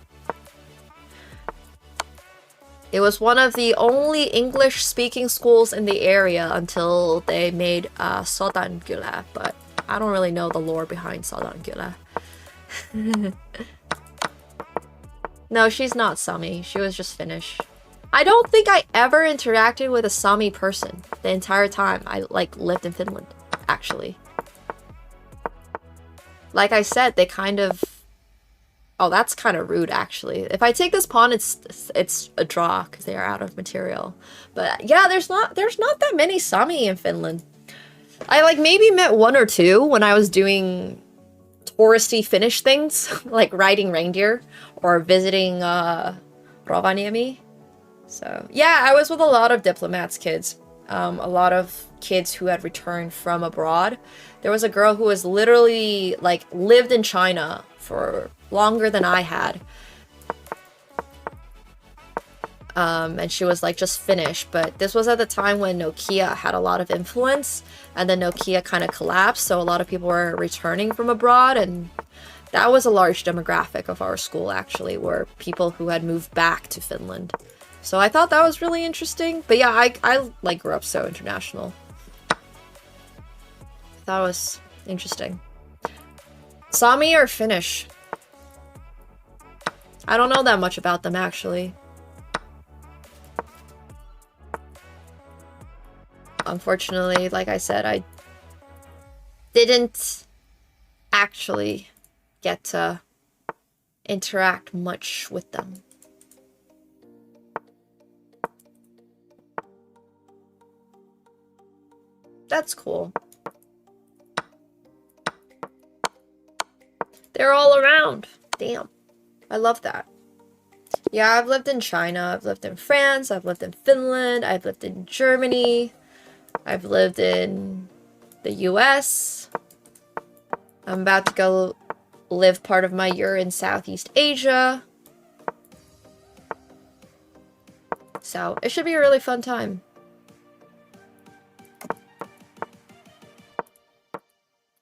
[SPEAKER 2] It was one of the only English-speaking schools in the area until they made Sodankylä, but I don't really know the lore behind Sodankylä. No, she's not Sami. She was just Finnish. I don't think I ever interacted with a Sami person the entire time I like lived in Finland, actually. Like I said, they kind of... Oh, that's kind of rude, actually. If I take this pawn, it's a draw because they are out of material. But yeah, there's not that many Sami in Finland. I like maybe met 1 or 2 when I was doing touristy Finnish things, like riding reindeer or visiting Rovaniemi. So yeah, I was with a lot of diplomats' kids. A lot of kids who had returned from abroad. There was a girl who was literally like lived in China for longer than I had. And she was like just Finnish, but this was at the time when Nokia had a lot of influence, and then Nokia kind of collapsed, so a lot of people were returning from abroad, and that was a large demographic of our school actually, were people who had moved back to Finland. So I thought that was really interesting. But yeah, I like grew up so international. That was interesting. Sami or Finnish? I don't know that much about them, actually. Unfortunately, like I said, I didn't actually get to interact much with them. That's cool. They're all around. Damn. I love that. Yeah, I've lived in China, I've lived in France, I've lived in Finland, I've lived in Germany, I've lived in the US. I'm about to go live part of my year in Southeast Asia. So, it should be a really fun time.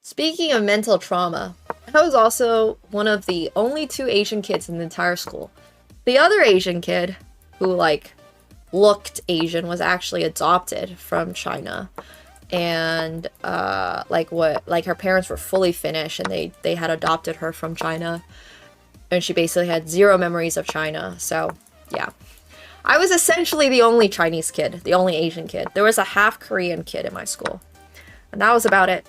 [SPEAKER 2] Speaking of mental trauma, I was also one of the only 2 Asian kids in the entire school. The other Asian kid, who like looked Asian, was actually adopted from China, and like her parents were fully Finnish, and they had adopted her from China, and she basically had 0 memories of China. So yeah, I was essentially the only Chinese kid, the only Asian kid. There was a half Korean kid in my school, and that was about it.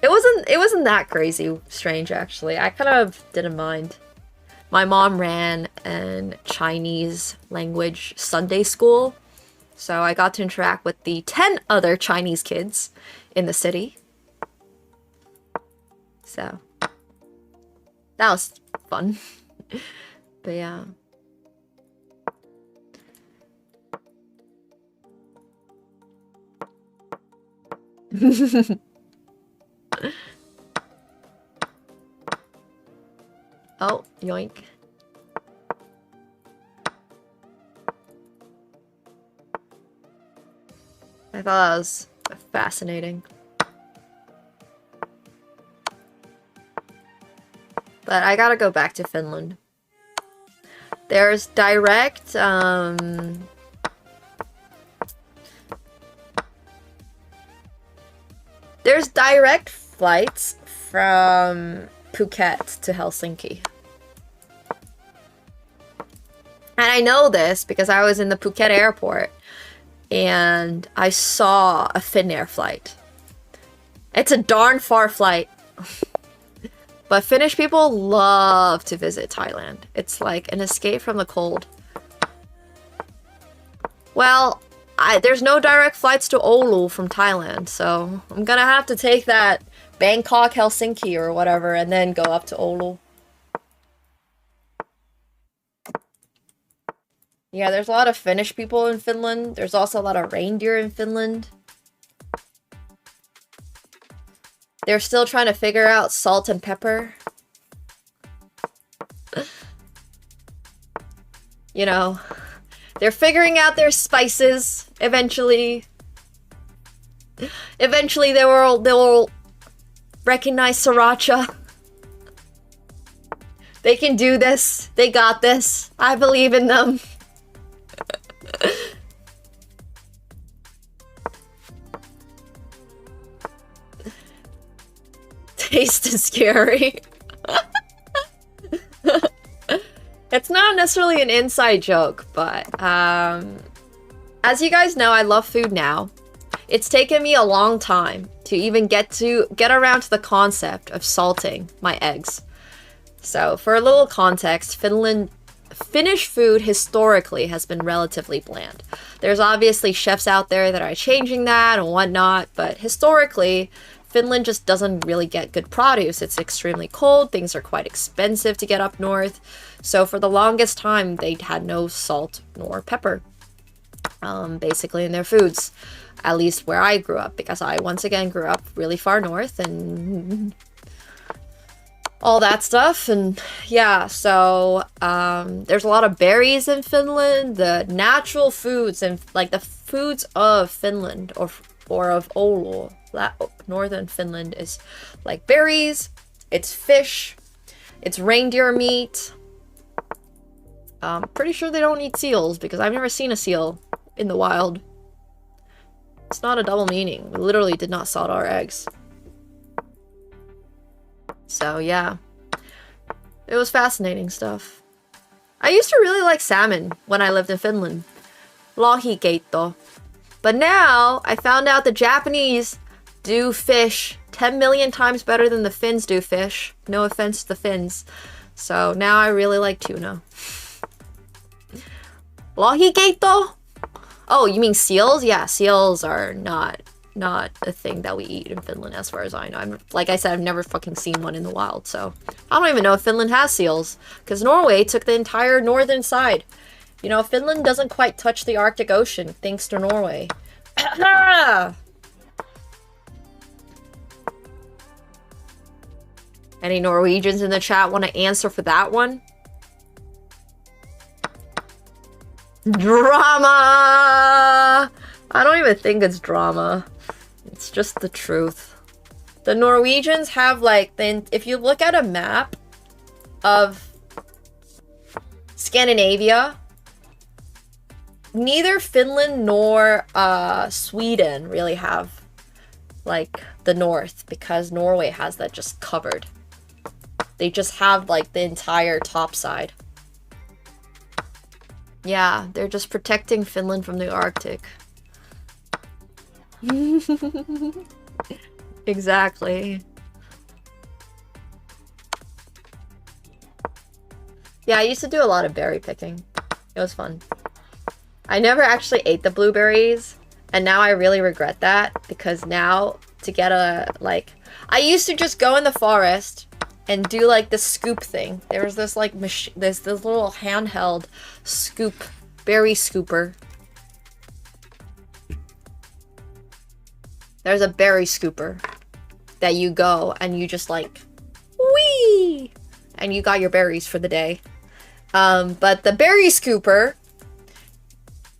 [SPEAKER 2] It wasn't that crazy strange actually. I kind of didn't mind. My mom ran an Chinese language Sunday school, so I got to interact with the 10 other Chinese kids in the city. So that was fun. But yeah. Oh, yoink. I thought that was fascinating. But I gotta go back to Finland. There's direct, there's direct flights from Phuket to Helsinki. And I know this because I was in the Phuket airport and I saw a Finnair flight. It's a darn far flight. But Finnish people love to visit Thailand. It's like an escape from the cold. Well, there's no direct flights to Oulu from Thailand, so I'm gonna have to take that Bangkok, Helsinki or whatever and then go up to Oulu. Yeah, there's a lot of Finnish people in Finland. There's also a lot of reindeer in Finland. They're still trying to figure out salt and pepper. You know, they're figuring out their spices eventually. Eventually they will recognize sriracha. They can do this. They got this. I believe in them. Taste is scary. It's not necessarily an inside joke, but as you guys know, I love food now. It's taken me a long time to even get around to the concept of salting my eggs. So, for a little context, Finnish food historically has been relatively bland. There's obviously chefs out there that are changing that and whatnot, but historically, Finland just doesn't really get good produce. It's extremely cold, things are quite expensive to get up north, so for the longest time, they had no salt nor pepper, basically in their foods. At least where I grew up, because I, once again, grew up really far north and all that stuff. And yeah, so there's a lot of berries in Finland. The natural foods and like the foods of Finland or of Oulu, northern Finland, is like berries, it's fish, it's reindeer meat. Pretty sure they don't eat seals because I've never seen a seal in the wild. It's not a double meaning. We literally did not salt our eggs. So yeah, it was fascinating stuff. I used to really like salmon when I lived in Finland. Lohikeitto. But now I found out the Japanese do fish 10 million times better than the Finns do fish. No offense to the Finns. So now I really like tuna. Lohikeitto? Oh, you mean seals? Yeah, seals are not a thing that we eat in Finland as far as I know. Like I said, I've never fucking seen one in the wild, so I don't even know if Finland has seals, because Norway took the entire northern side. You know, Finland doesn't quite touch the Arctic Ocean, thanks to Norway. Any Norwegians in the chat want to answer for that one? Drama! I don't even think it's drama. It's just the truth. The Norwegians have, like, if you look at a map of Scandinavia, neither Finland nor Sweden really have, like, the north, because Norway has that just covered. They just have, like, the entire top side. Yeah, they're just protecting Finland from the Arctic. Exactly. Yeah, I used to do a lot of berry picking. It was fun. I never actually ate the blueberries, and now I really regret that, because now to get a, like, I used to just go in the forest and do like the scoop thing. There was this like this little handheld scoop, berry scooper. There's a berry scooper that you go and you just like, whee! And you got your berries for the day. But the berry scooper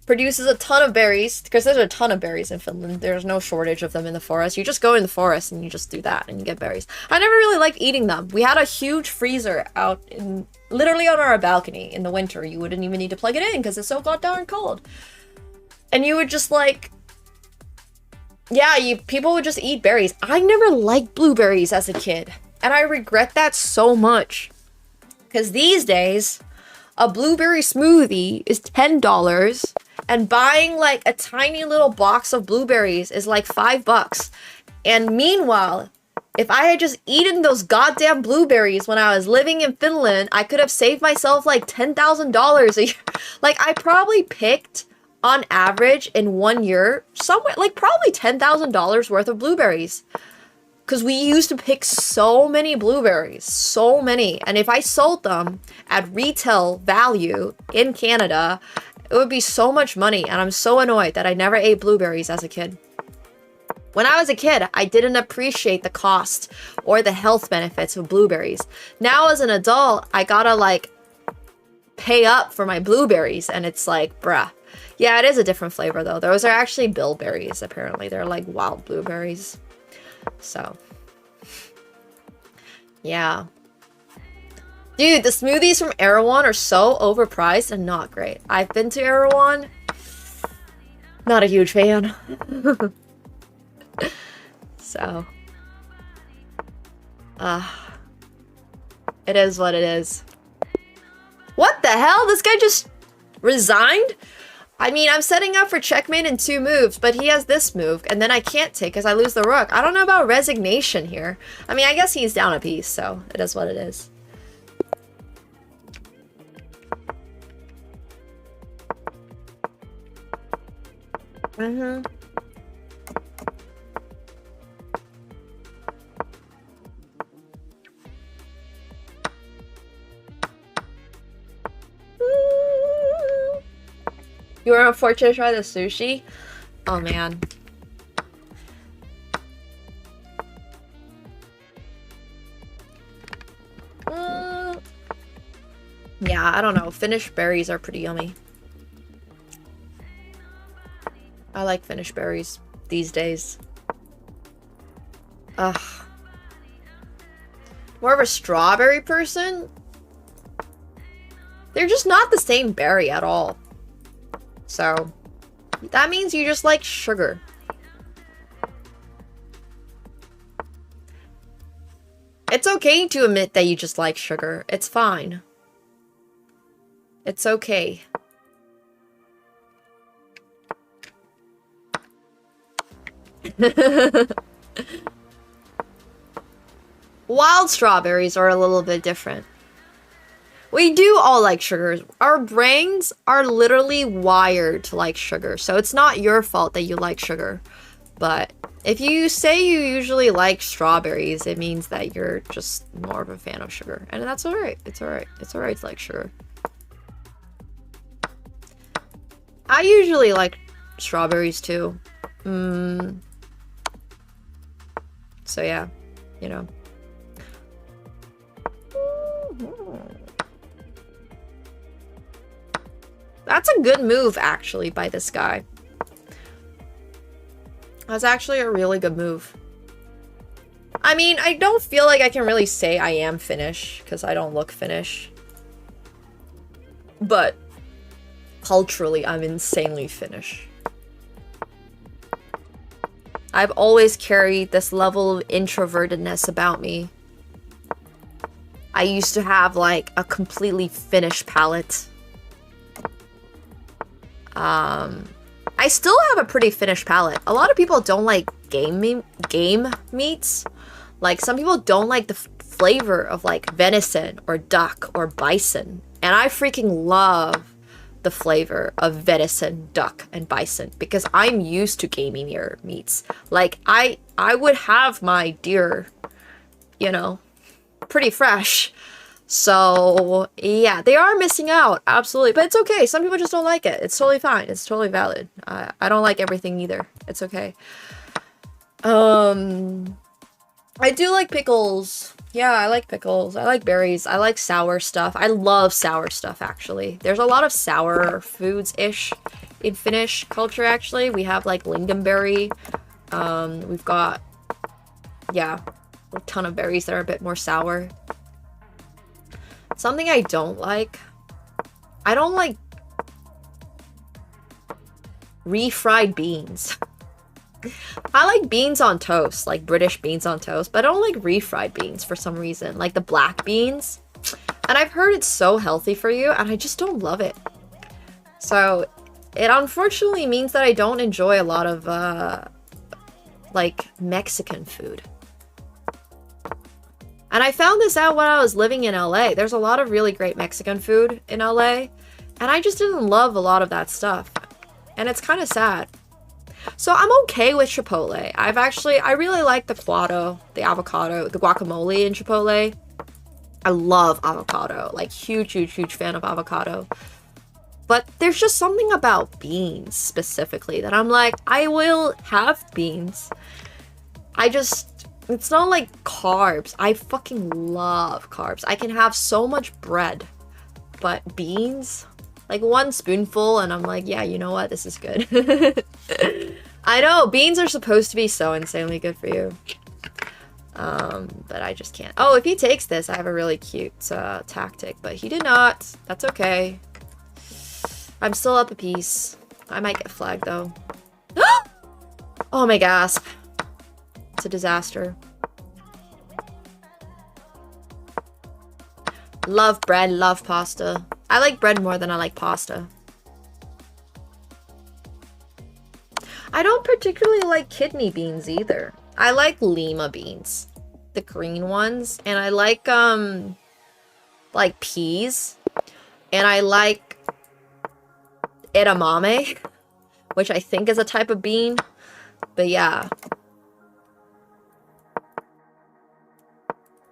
[SPEAKER 2] produces a ton of berries, because there's a ton of berries in Finland. There's no shortage of them in the forest. You just go in the forest and you just do that and you get berries. I never really liked eating them. We had a huge freezer out in, literally on our balcony in the winter. You wouldn't even need to plug it in because it's so goddamn cold. And you would just like, yeah, people would just eat berries. I never liked blueberries as a kid, and I regret that so much. Because these days, a blueberry smoothie is $10, and buying like a tiny little box of blueberries is like $5. And meanwhile, if I had just eaten those goddamn blueberries when I was living in Finland, I could have saved myself like $10,000 a year. Like, I probably picked, on average, in 1 year, somewhere like probably $10,000 worth of blueberries. Because we used to pick so many blueberries, so many. And if I sold them at retail value in Canada, it would be so much money. And I'm so annoyed that I never ate blueberries as a kid. When I was a kid, I didn't appreciate the cost or the health benefits of blueberries. Now as an adult, I gotta like pay up for my blueberries. And it's like, bruh. Yeah, it is a different flavor though. Those are actually bilberries, apparently. They're like wild blueberries. So, yeah. Dude, the smoothies from Erewhon are so overpriced and not great. I've been to Erewhon. Not a huge fan. So, it is what it is. What the hell? This guy just resigned? I mean, I'm setting up for checkmate in 2 moves, but he has this move, and then I can't take because I lose the rook. I don't know about resignation here. I mean, I guess he's down a piece, so it is what it is. You were unfortunate to try the sushi? Oh, man. Yeah, I don't know. Finnish berries are pretty yummy. I like Finnish berries these days. Ugh. More of a strawberry person? They're just not the same berry at all. So, that means you just like sugar. It's okay to admit that you just like sugar. It's fine. It's okay. Wild strawberries are a little bit different. We do all like sugar. Our brains are literally wired to like sugar. So it's not your fault that you like sugar. But if you say you usually like strawberries, it means that you're just more of a fan of sugar. And that's alright. It's alright. It's alright to like sugar. I usually like strawberries too. So yeah, you know. That's a good move, actually, by this guy. That's actually a really good move. I mean, I don't feel like I can really say I am Finnish, because I don't look Finnish. But culturally, I'm insanely Finnish. I've always carried this level of introvertedness about me. I used to have, like, a completely Finnish palate. I still have a pretty Finnish palate. A lot of people don't like game meats. Like, some people don't like the flavor of, like, venison or duck or bison. And I freaking love the flavor of venison, duck, and bison because I'm used to gamey meats. Like, I would have my deer, you know, pretty fresh. So, yeah, they are missing out, absolutely. But it's okay. Some people just don't like it. It's totally fine. It's totally valid. I don't like everything either. It's okay. I do like pickles. Yeah, I like pickles. I like berries. I like sour stuff. I love sour stuff, actually. There's a lot of sour foods-ish in Finnish culture, actually. We have, like, lingonberry. We've got, yeah, a ton of berries that are a bit more sour. Something I don't like refried beans. I like beans on toast, like British beans on toast, but I don't like refried beans for some reason, like the black beans. And I've heard it's so healthy for you, and I just don't love it. So it unfortunately means that I don't enjoy a lot of, like, Mexican food. And I found this out when I was living in LA. There's a lot of really great Mexican food in LA, and I just didn't love a lot of that stuff. And it's kind of sad. So I'm okay with Chipotle. I really like the Quado, the avocado, the guacamole in Chipotle. I love avocado. Like, huge fan of avocado. But there's just something about beans specifically that I'm like, I will have beans. It's not like carbs. I fucking love carbs. I can have so much bread. But beans? Like, one spoonful and I'm like, yeah, you know what? This is good. I know, beans are supposed to be so insanely good for you. But I just can't. Oh, if he takes this, I have a really cute tactic. But he did not. That's okay. I'm still up a piece. I might get flagged, though. Oh my gasp. It's a disaster. Love bread, love pasta. I like bread more than I like pasta. I don't particularly like kidney beans either. I like lima beans, the green ones, and I like peas, and I like edamame, which I think is a type of bean, but yeah.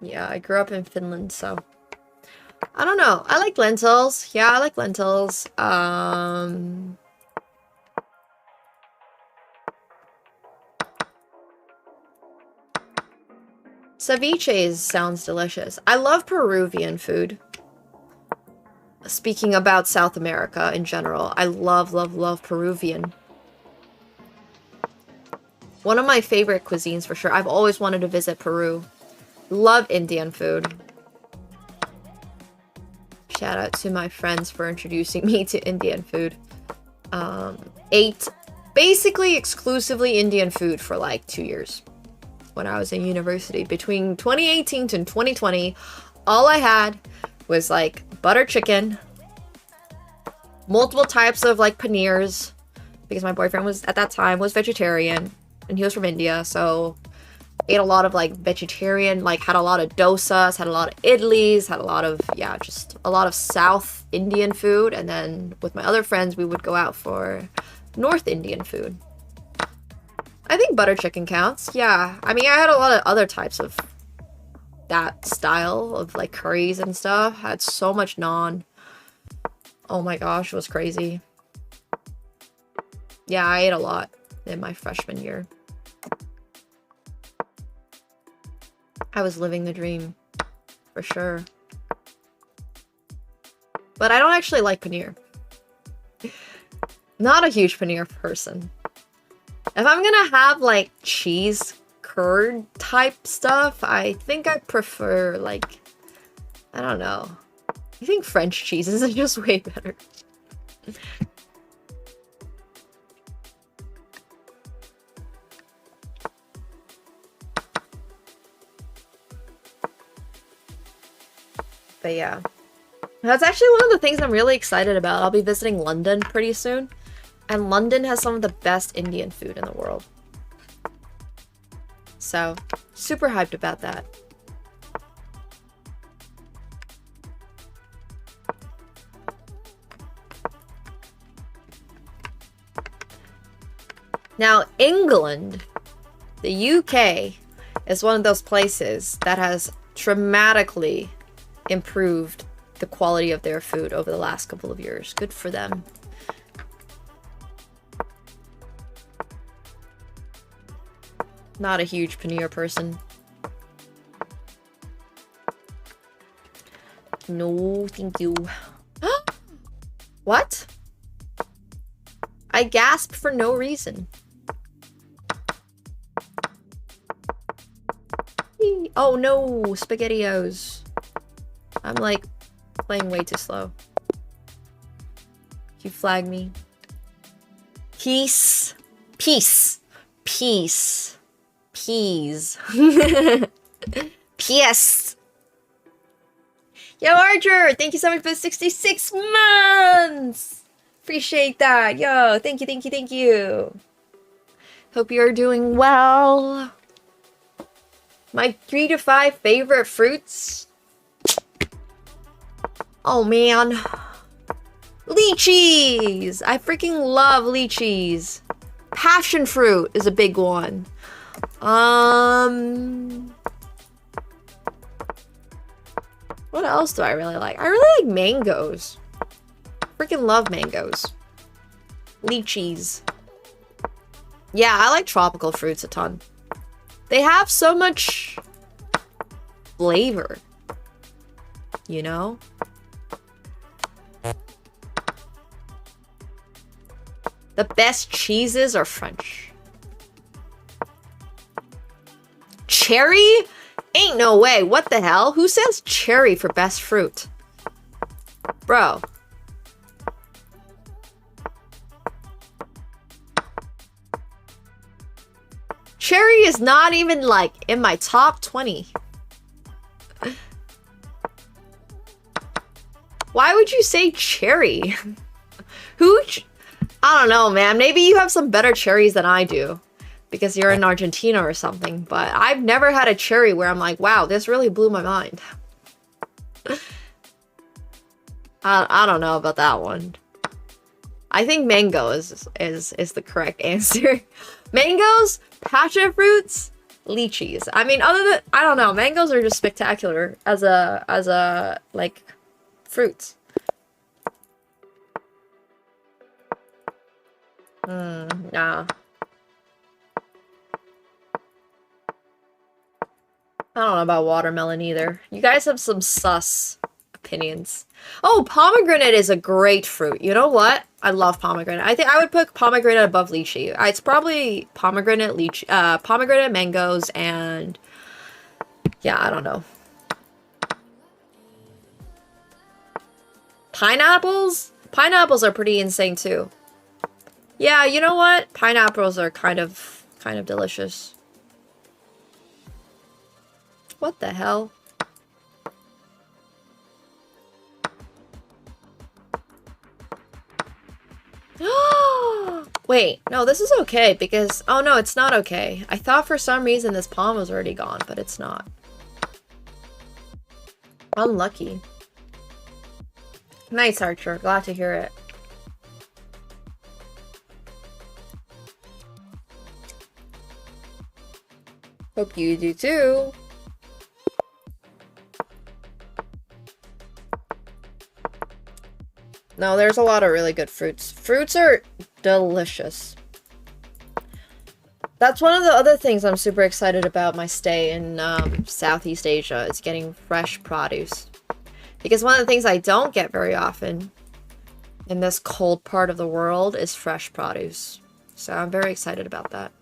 [SPEAKER 2] Yeah, I grew up in Finland, so I don't know. I like lentils. Yeah, I like lentils. Ceviche sounds delicious. I love Peruvian food. Speaking about South America in general, I love Peruvian. One of my favorite cuisines for sure. I've always wanted to visit Peru. Love Indian food. Shout out to my friends for introducing me to Indian food. Ate basically exclusively Indian food for like 2 years when I was in university. Between 2018 to 2020, all I had was like butter chicken, multiple types of like paneers, because my boyfriend was at that time was vegetarian and he was from India, so ate a lot of like vegetarian, like had a lot of dosas, had a lot of idlis, had a lot of, yeah, just a lot of South Indian food. And then with my other friends, we would go out for North Indian food. I think butter chicken counts. Yeah. I mean, I had a lot of other types of that style of like curries and stuff. I had so much naan. Oh my gosh, it was crazy. Yeah, I ate a lot in my freshman year. I was living the dream, for sure. But I don't actually like paneer. Not a huge paneer person. If I'm gonna have, like, cheese curd type stuff, I think I prefer, like, I don't know. I think French cheeses are just way better. But yeah, that's actually one of the things I'm really excited about. I'll be visiting London pretty soon, and London has some of the best Indian food in the world. So, super hyped about that. Now, England, the UK, is one of those places that has dramatically improved the quality of their food over the last couple of years. Good for them. Not a huge paneer person. No, thank you. What? I gasped for no reason. Oh no, SpaghettiOs. I'm like playing way too slow. You flag me. Peace. Peace. Peace. Peas. P.S. Yo, Archer! Thank you so much for 66 months! Appreciate that. Yo, thank you, thank you, thank you. Hope you're doing well. My 3 to 5 favorite fruits? Oh, man. Lychees! I freaking love lychees. Passion fruit is a big one. What else do I really like? I really like mangoes. Freaking love mangoes. Lychees. Yeah, I like tropical fruits a ton. They have so much flavor. You know? The best cheeses are French. Cherry? Ain't no way. What the hell? Who says cherry for best fruit? Bro. Cherry is not even, like, in my top 20. Why would you say cherry? I don't know, man. Maybe you have some better cherries than I do. Because you're in Argentina or something. But I've never had a cherry where I'm like, wow, this really blew my mind. I don't know about that one. I think mango is the correct answer. Mangoes, passion fruits, lychees. I mean, other than, I don't know, mangoes are just spectacular as a like fruits. Nah. I don't know about watermelon either. You guys have some sus opinions. Oh, pomegranate is a great fruit. You know what? I love pomegranate. I think I would put pomegranate above lychee. It's probably pomegranate, lychee, pomegranate, mangoes, and yeah, I don't know. Pineapples? Pineapples are pretty insane too. Yeah, you know what? Pineapples are kind of delicious. What the hell? Wait, no, this is okay because... Oh, no, it's not okay. I thought for some reason this palm was already gone, but it's not. Unlucky. Nice, Archer. Glad to hear it. Hope you do too. No, there's a lot of really good fruits. Fruits are delicious. That's one of the other things I'm super excited about my stay in Southeast Asia is getting fresh produce. Because one of the things I don't get very often in this cold part of the world is fresh produce. So I'm very excited about that.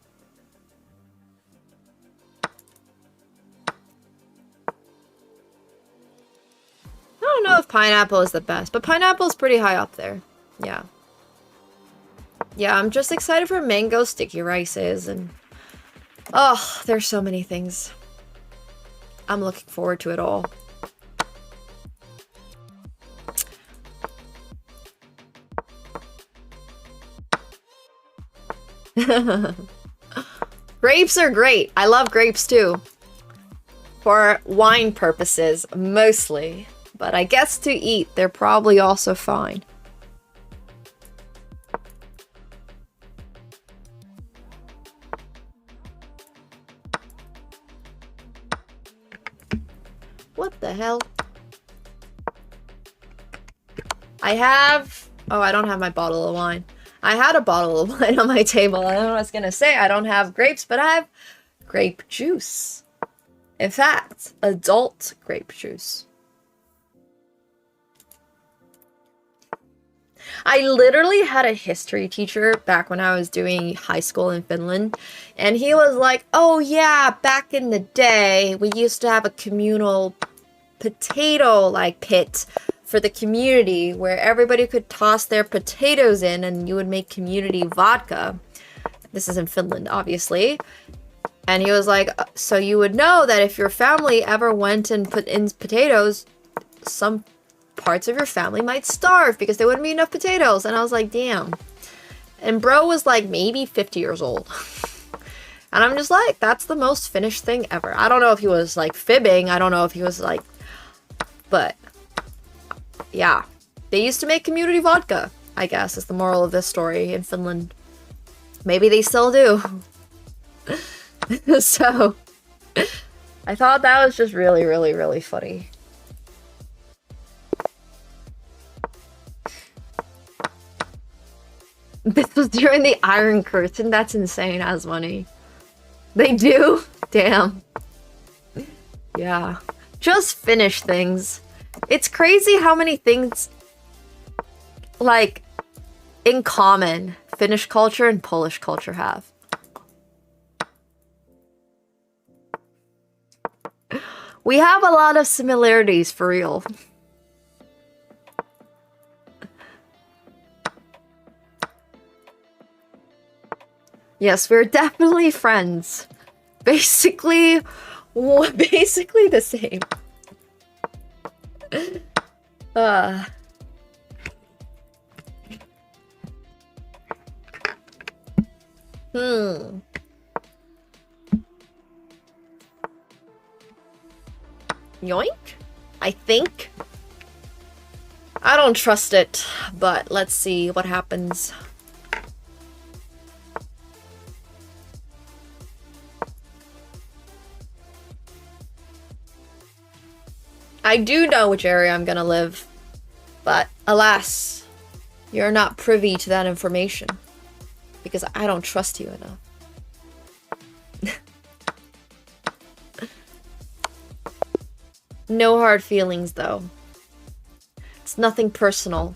[SPEAKER 2] I don't know if pineapple is the best, but pineapple is pretty high up there. Yeah. Yeah, I'm just excited for mango sticky rices and... Oh, there's so many things. I'm looking forward to it all. Grapes are great. I love grapes too. For wine purposes, mostly. But I guess to eat, they're probably also fine. What the hell? I have... Oh, I don't have my bottle of wine. I had a bottle of wine on my table. I don't know what I was gonna say. I don't have grapes, but I have grape juice. In fact, adult grape juice. I literally had a history teacher back when I was doing high school in Finland, and he was like, oh yeah, back in the day, we used to have a communal potato pit for the community where everybody could toss their potatoes in and you would make community vodka. This is in Finland, obviously. And he was like, so you would know that if your family ever went and put in potatoes, some parts of your family might starve because there wouldn't be enough potatoes. And I was like, damn. And bro was like maybe 50 years old. And I'm just like, that's the most Finnish thing ever. I don't know if he was like fibbing. I don't know if he was like, but yeah. They used to make community vodka, I guess, is the moral of this story in Finland. Maybe they still do. So, I thought that was just really, really, really funny. This was during the Iron Curtain? That's insane as money. They do? Damn. Yeah. Just Finnish things. It's crazy how many things, like, in common, Finnish culture and Polish culture have. We have a lot of similarities, for real. Yes, we're definitely friends. Basically the same. Yoink? I think. I don't trust it, but let's see what happens. I do know which area I'm gonna live, but alas, you're not privy to that information because I don't trust you enough. No hard feelings, though. It's nothing personal.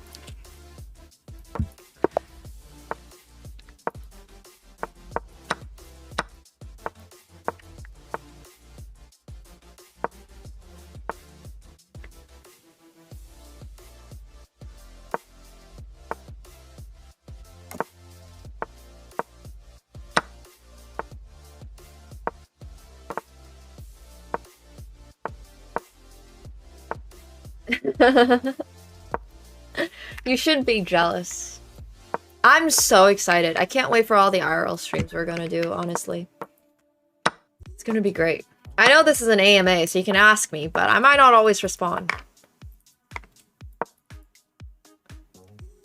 [SPEAKER 2] You should be jealous. I'm so excited. I can't wait for all the IRL streams we're gonna do, honestly. It's gonna be great. I know this is an AMA, so you can ask me, but I might not always respond.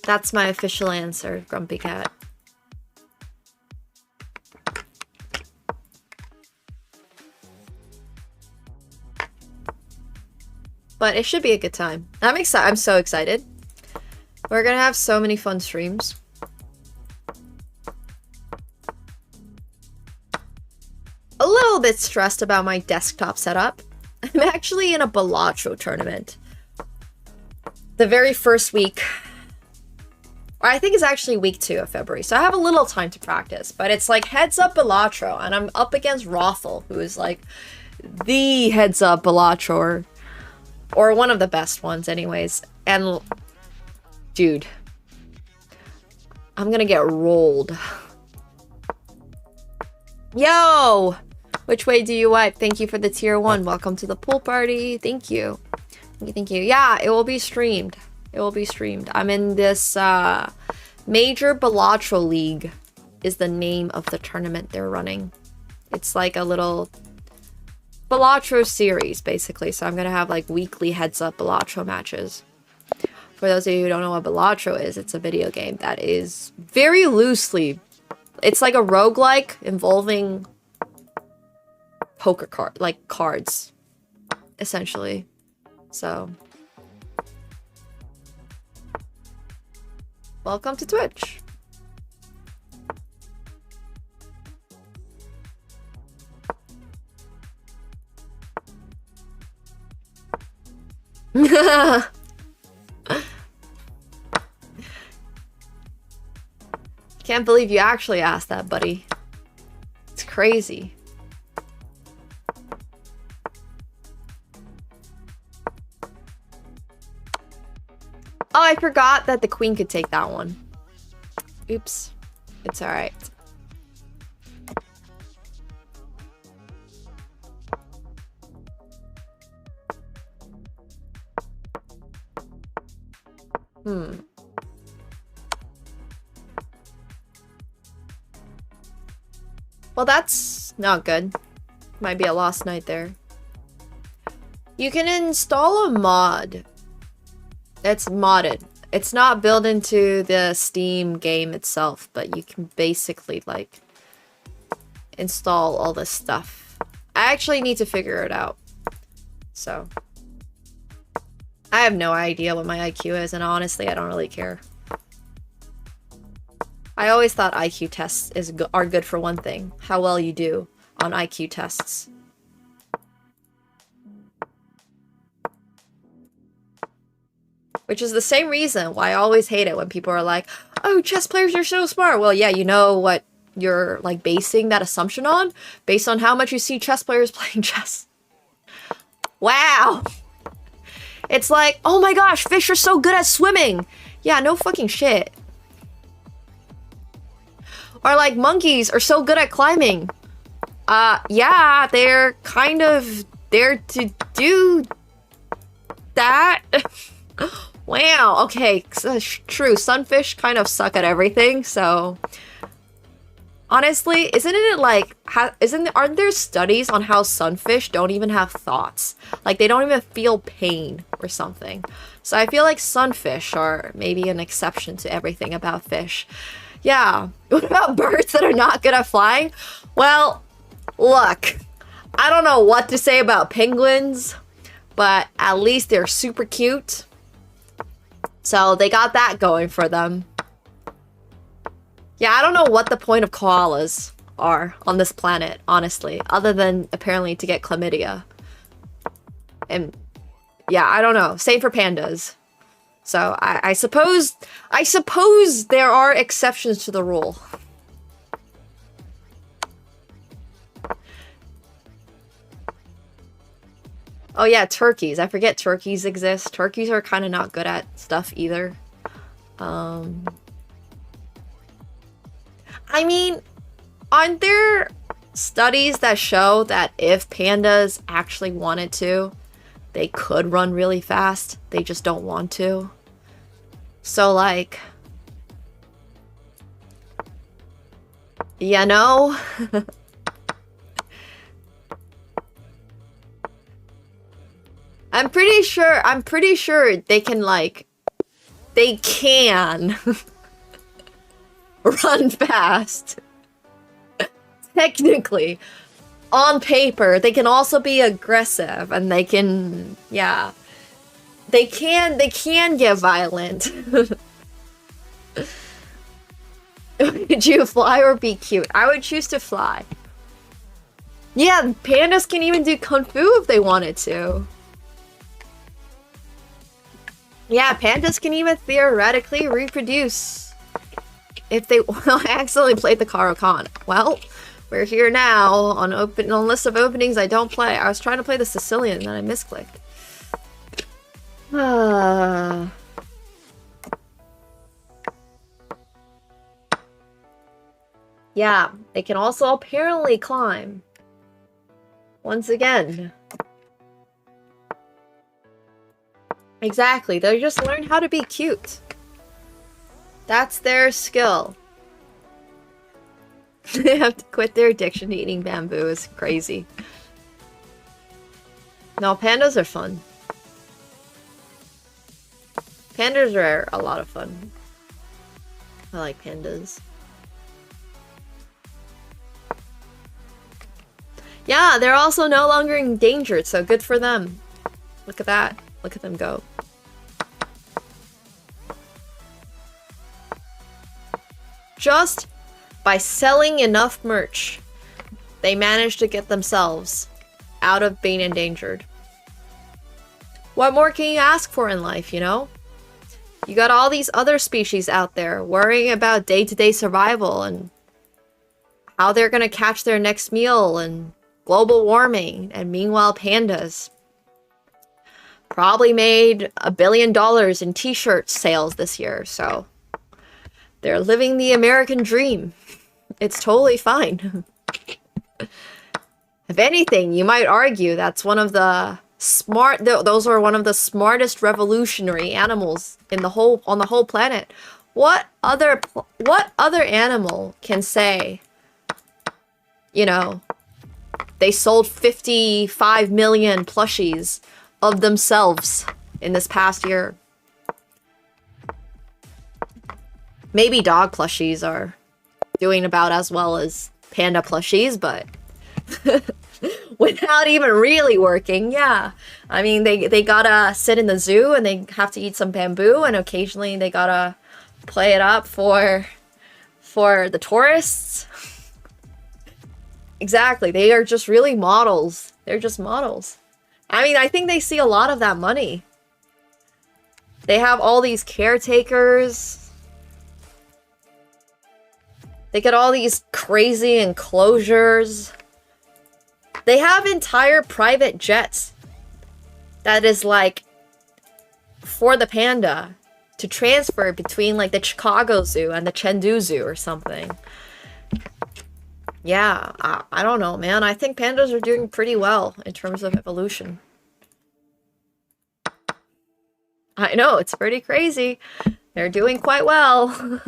[SPEAKER 2] That's my official answer, Grumpy Cat. But it should be a good time. I'm so excited. We're gonna have so many fun streams. A little bit stressed about my desktop setup. I'm actually in a Balatro tournament. The very first week. Or I think it's actually week 2 of February. So I have a little time to practice. But it's like heads up Balatro. And I'm up against Rothel, who is like the heads up Balatro. Or one of the best ones anyways. And dude, I'm gonna get rolled. Yo! Which way do you wipe? Thank you for the tier 1. Welcome to the pool party. Thank you. Thank you. Yeah, it will be streamed. It will be streamed. I'm in this Major Balatro League is the name of the tournament they're running. It's like a little Balatro series, basically. So I'm gonna have like weekly heads up Balatro matches. For those of you who don't know what Balatro is, it's a video game that is very loosely, it's like a roguelike involving poker cards. essentially. So, welcome to Twitch. Can't believe you actually asked that, buddy. It's crazy. Oh, I forgot that the queen could take that one. Oops. It's alright. Well, that's not good. Might be a lost night there. You can install a mod. It's modded. It's not built into the Steam game itself, but you can basically, like, install all this stuff. I actually need to figure it out. So, I have no idea what my IQ is, and honestly, I don't really care. I always thought IQ tests are good for one thing. How well you do on IQ tests. Which is the same reason why I always hate it when people are like, oh, chess players are so smart. Well, yeah, you know what you're, like, basing that assumption on? Based on how much you see chess players playing chess. Wow! It's like, oh my gosh, fish are so good at swimming! Yeah, no fucking shit. Or like, monkeys are so good at climbing. Yeah, they're kind of there to do that. Wow, okay, true. Sunfish kind of suck at everything, so... Honestly, isn't it like... aren't there studies on how sunfish don't even have thoughts? Like, they don't even feel pain or something. So I feel like sunfish are maybe an exception to everything about fish. Yeah. What about birds that are not good at flying? Well, look. I don't know what to say about penguins, but at least they're super cute. So they got that going for them. Yeah, I don't know what the point of koalas are on this planet, honestly, other than apparently to get chlamydia. And yeah, I don't know. Same for pandas. So I suppose there are exceptions to the rule. Oh yeah, turkeys. I forget turkeys exist. Turkeys are kind of not good at stuff either. I mean, aren't there studies that show that if pandas actually wanted to, they could run really fast? They just don't want to. So, like, you know? I'm pretty sure they can, like, they can run fast. Technically. On paper, they can also be aggressive, and they can, yeah. They can get violent. Would you fly or be cute? I would choose to fly. Yeah, pandas can even do kung fu if they wanted to. Yeah, pandas can even theoretically reproduce. If they... Well, I accidentally played the Karo Khan. Well, we're here now on list of openings I don't play. I was trying to play the Sicilian and then I misclicked. Yeah, they can also apparently climb. Once again. Exactly, they just learn how to be cute. That's their skill. They have to quit their addiction to eating bamboo. It's crazy. No, pandas are fun. Pandas are a lot of fun. I like pandas. Yeah, they're also no longer endangered, so good for them. Look at that. Look at them go. Just by selling enough merch, they managed to get themselves out of being endangered. What more can you ask for in life, you know? You got all these other species out there worrying about day-to-day survival and how they're gonna catch their next meal and global warming, and meanwhile pandas probably made $1 billion in t-shirt sales this year, so they're living the American dream. It's totally fine. If anything, you might argue that's one of the those are one of the smartest revolutionary animals in the on the whole planet. What other animal can say, you know, they sold 55 million plushies of themselves in this past year? Maybe dog plushies are doing about as well as panda plushies, but without even really working, yeah. I mean, they gotta sit in the zoo and they have to eat some bamboo, and occasionally they gotta play it up for the tourists. Exactly, they are just really models. They're just models. I mean, I think they see a lot of that money. They have all these caretakers. They get all these crazy enclosures. They have entire private jets that is like for the panda to transfer between like the Chicago Zoo and the Chengdu Zoo or something. Yeah, I don't know, man. I think pandas are doing pretty well in terms of evolution. I know, it's pretty crazy. They're doing quite well.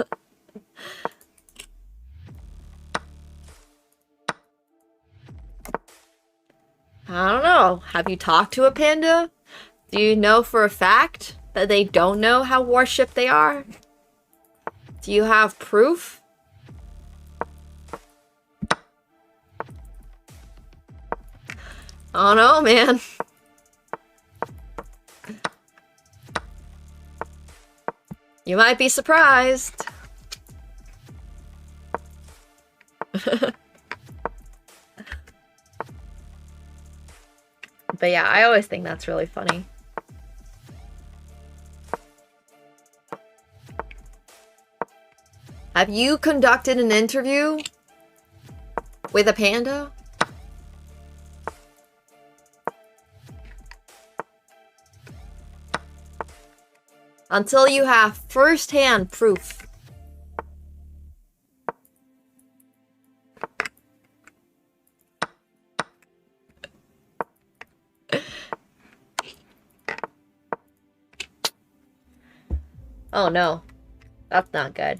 [SPEAKER 2] I don't know. Have you talked to a panda? Do you know for a fact that they don't know how warship they are? Do you have proof? I don't know, man. You might be surprised. But yeah, I always think that's really funny. Have you conducted an interview with a panda? Until you have first-hand proof. Oh no, that's not good.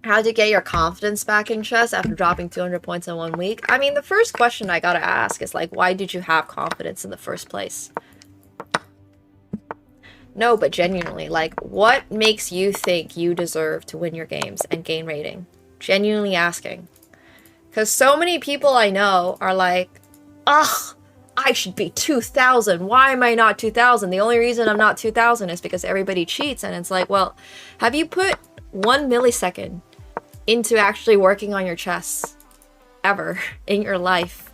[SPEAKER 2] How'd you get your confidence back in chess after dropping 200 points in 1 week? I mean, the first question I gotta ask is like, why did you have confidence in the first place? No, but genuinely, like, what makes you think you deserve to win your games and gain rating? Genuinely asking. Because so many people I know are like, ugh, I should be 2,000. Why am I not 2,000? The only reason I'm not 2,000 is because everybody cheats. And it's like, well, have you put 1 millisecond into actually working on your chess ever in your life?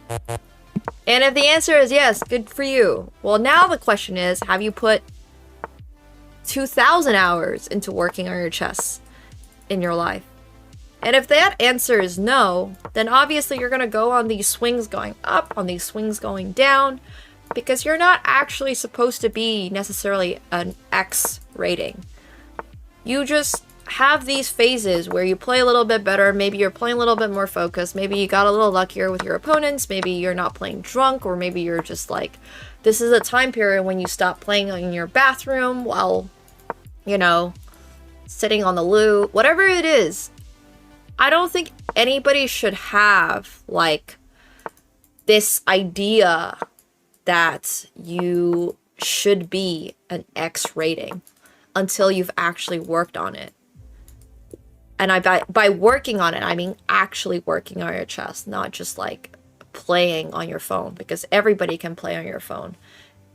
[SPEAKER 2] And if the answer is yes, good for you. Well, now the question is, have you put 2,000 hours into working on your chess in your life? And if that answer is no, then obviously you're going to go on these swings going up, on these swings going down, because you're not actually supposed to be necessarily an X rating. You just have these phases where you play a little bit better, maybe you're playing a little bit more focused, maybe you got a little luckier with your opponents, maybe you're not playing drunk, or maybe you're just like, this is a time period when you stop playing in your bathroom while, you know, sitting on the loo, whatever it is. I don't think anybody should have, like, this idea that you should be an X rating until you've actually worked on it. And by working on it, I mean actually working on your chess, not just like playing on your phone, because everybody can play on your phone.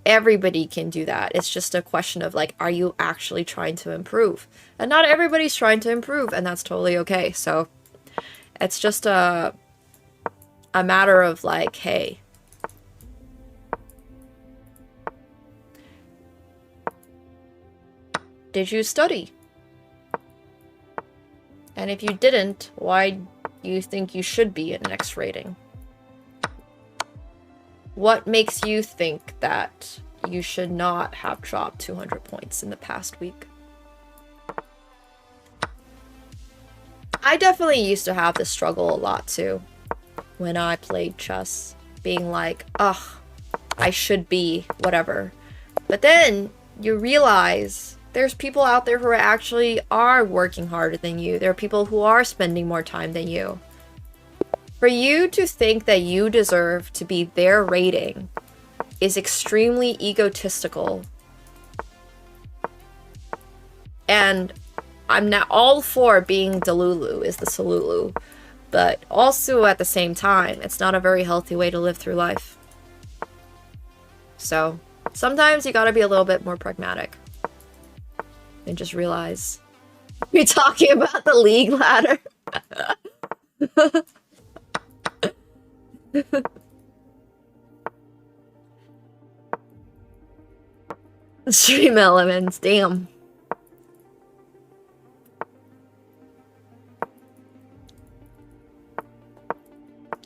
[SPEAKER 2] Everybody can do that. It's just a question of like, are you actually trying to improve? And not everybody's trying to improve, and that's totally okay. So it's just a matter of like, hey, did you study? And if you didn't, why do you think you should be in next rating? What makes you think that you should not have dropped 200 points in the past week? I definitely used to have this struggle a lot too when I played chess, being like, ugh, I should be whatever. But then you realize there's people out there who actually are working harder than you. There are people who are spending more time than you. For you to think that you deserve to be their rating is extremely egotistical. And I'm not all for being Delulu is the Salulu, but also at the same time, it's not a very healthy way to live through life. So sometimes you gotta be a little bit more pragmatic and just realize we're talking about the league ladder. Stream elements, damn.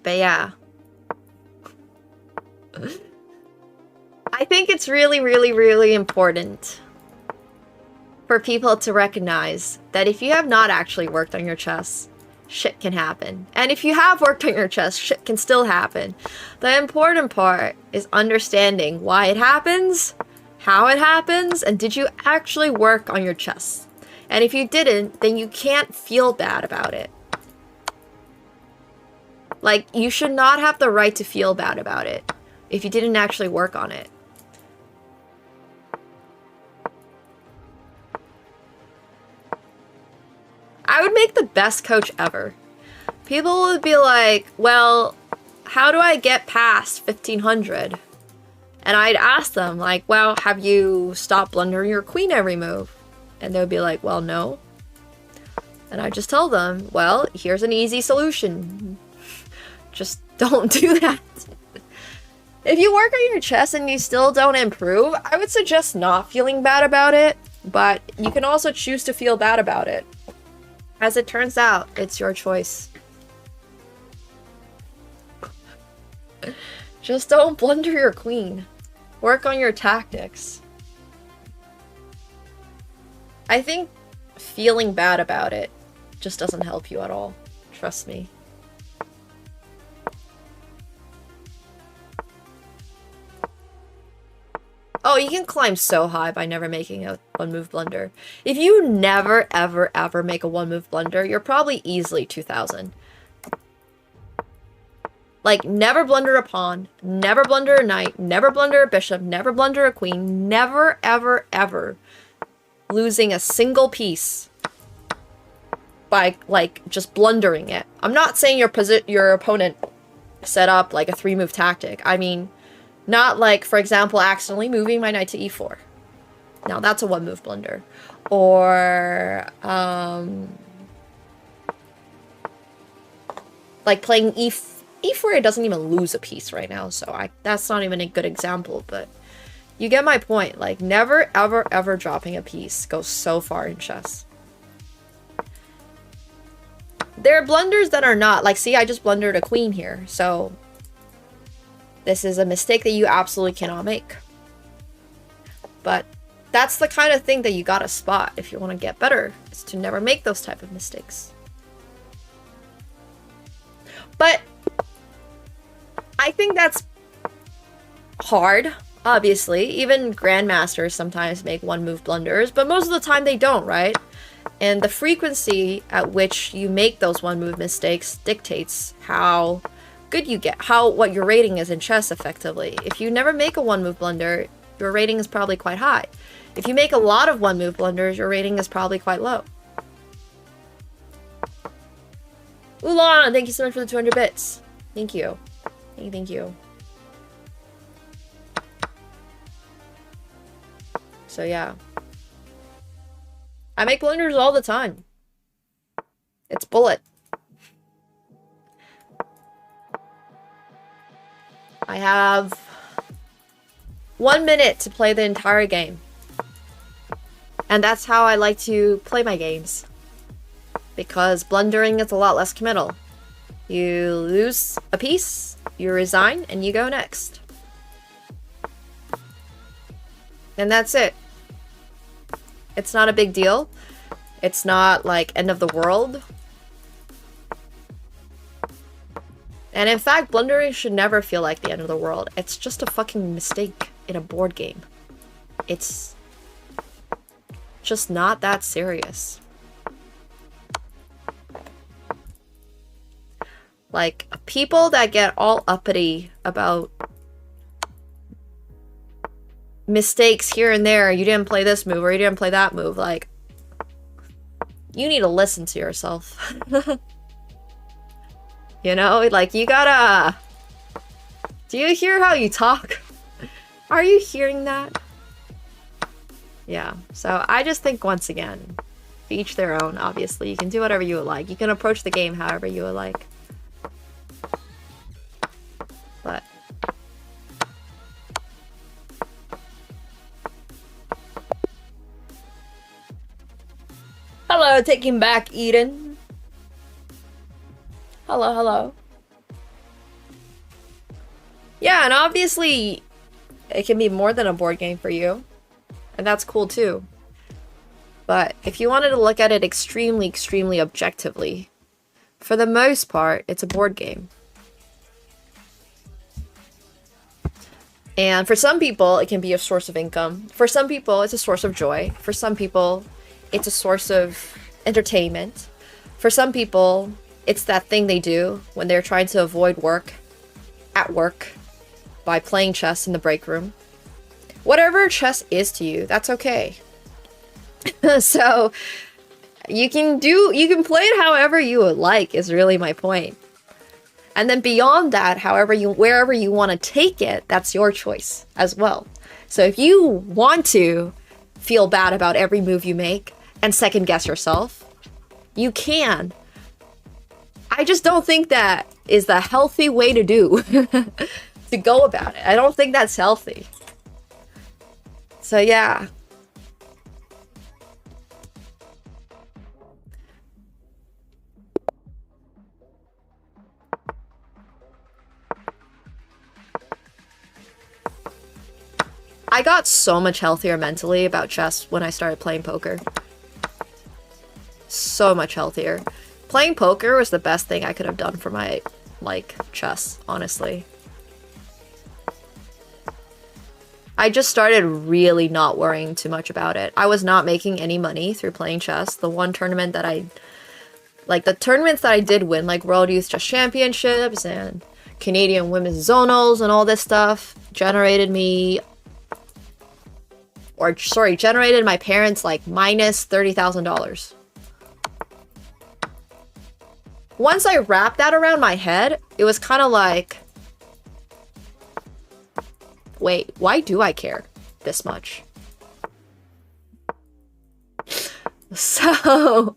[SPEAKER 2] But yeah. I think it's really, really, really important for people to recognize that if you have not actually worked on your chess, shit can happen. And if you have worked on your chess, shit can still happen. The important part is understanding why it happens, how it happens, and did you actually work on your chess? And if you didn't, then you can't feel bad about it. Like, you should not have the right to feel bad about it if you didn't actually work on it. I would make the best coach ever. People would be like, well, how do I get past 1500? And I'd ask them, like, well, have you stopped blundering your queen every move? And they would be like, well, no. And I just tell them, well, here's an easy solution. Just don't do that. If you work on your chess and you still don't improve, I would suggest not feeling bad about it, but you can also choose to feel bad about it. As it turns out, it's your choice. Just don't blunder your queen. Work on your tactics. I think feeling bad about it just doesn't help you at all. Trust me. Oh, you can climb so high by never making a one-move blunder. If you never, ever, ever make a one-move blunder, you're probably easily 2000. Like, never blunder a pawn, never blunder a knight, never blunder a bishop, never blunder a queen, never, ever, ever losing a single piece by, like, just blundering it. I'm not saying your opponent set up, like, a 3-move tactic. I mean, not like, for example, accidentally moving my knight to e4. Now, that's a one-move blunder. Or, like, playing e4, it doesn't even lose a piece right now, so that's not even a good example, but you get my point. Like, never, ever, ever dropping a piece goes so far in chess. There are blunders that are not. Like, see, I just blundered a queen here, so this is a mistake that you absolutely cannot make. But that's the kind of thing that you gotta spot if you want to get better, is to never make those type of mistakes. But I think that's hard, obviously. Even grandmasters sometimes make one-move blunders, but most of the time they don't, right? And the frequency at which you make those one-move mistakes dictates how good you get, what your rating is in chess, effectively. If you never make a one-move blunder, your rating is probably quite high. If you make a lot of one-move blunders, your rating is probably quite low. Ulan, thank you so much for the 200 bits. Thank you. Thank you. So yeah. I make blunders all the time. It's bullet. I have 1 minute to play the entire game. And that's how I like to play my games. Because blundering is a lot less committal. You lose a piece, you resign, and you go next. And that's it. It's not a big deal. It's not like end of the world. And in fact, blundering should never feel like the end of the world. It's just a fucking mistake in a board game. It's just not that serious. Like, people that get all uppity about mistakes here and there, you didn't play this move or you didn't play that move, like, you need to listen to yourself. You know, like, you gotta... Do you hear how you talk? Are you hearing that? Yeah, so I just think, once again, to each their own, obviously. You can do whatever you would like. You can approach the game however you would like. But... Hello, taking back Eden. Hello, hello. Yeah, and obviously it can be more than a board game for you. And that's cool too. But if you wanted to look at it extremely, extremely objectively, for the most part, it's a board game. And for some people, it can be a source of income. For some people, it's a source of joy. For some people, it's a source of entertainment. For some people, it's that thing they do when they're trying to avoid work at work by playing chess in the break room. Whatever chess is to you, that's okay. So you can play it however you would like, is really my point. And then beyond that, wherever you want to take it, that's your choice as well. So if you want to feel bad about every move you make and second guess yourself, you can. I just don't think that is the healthy way to do, to go about it. I don't think that's healthy. So yeah. I got so much healthier mentally about chess when I started playing poker. So much healthier. Playing poker was the best thing I could have done for my, like, chess, honestly. I just started really not worrying too much about it. I was not making any money through playing chess. The one tournament that the tournaments that I did win, like World Youth Chess Championships and Canadian Women's Zonals and all this stuff, generated my parents like minus $30,000. Once I wrapped that around my head, it was kind of like, wait, why do I care this much? So,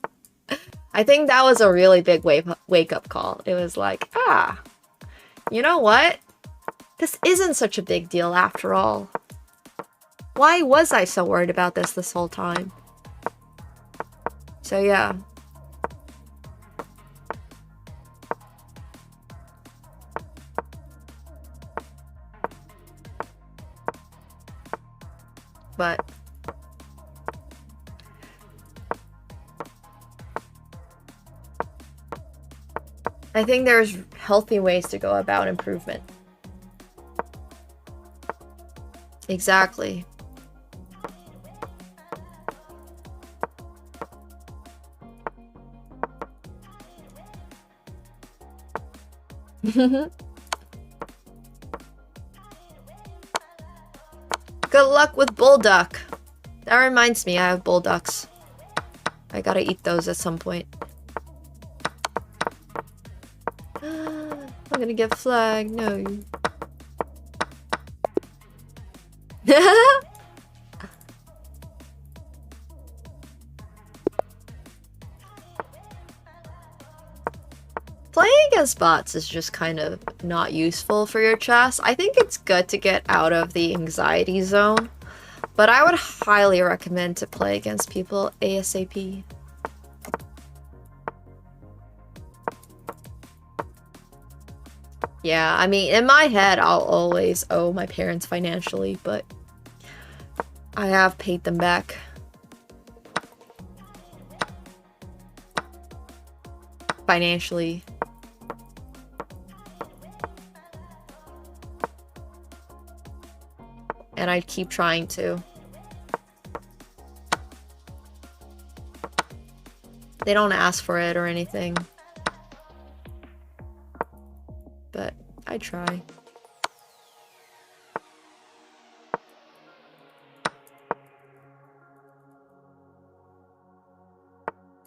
[SPEAKER 2] I think that was a really big wake-up call. It was like, you know what? This isn't such a big deal after all. Why was I so worried about this whole time? So yeah. But I think there's healthy ways to go about improvement. Exactly. Good luck with bull duck. That reminds me, I have bull ducks. I gotta eat those at some point. Gonna get flagged. No. Playing against bots is just kind of not useful for your chess. I think it's good to get out of the anxiety zone, but I would highly recommend to play against people ASAP. Yeah, I mean, in my head, I'll always owe my parents financially, but I have paid them back. Financially. And I keep trying to. They don't ask for it or anything. But I try.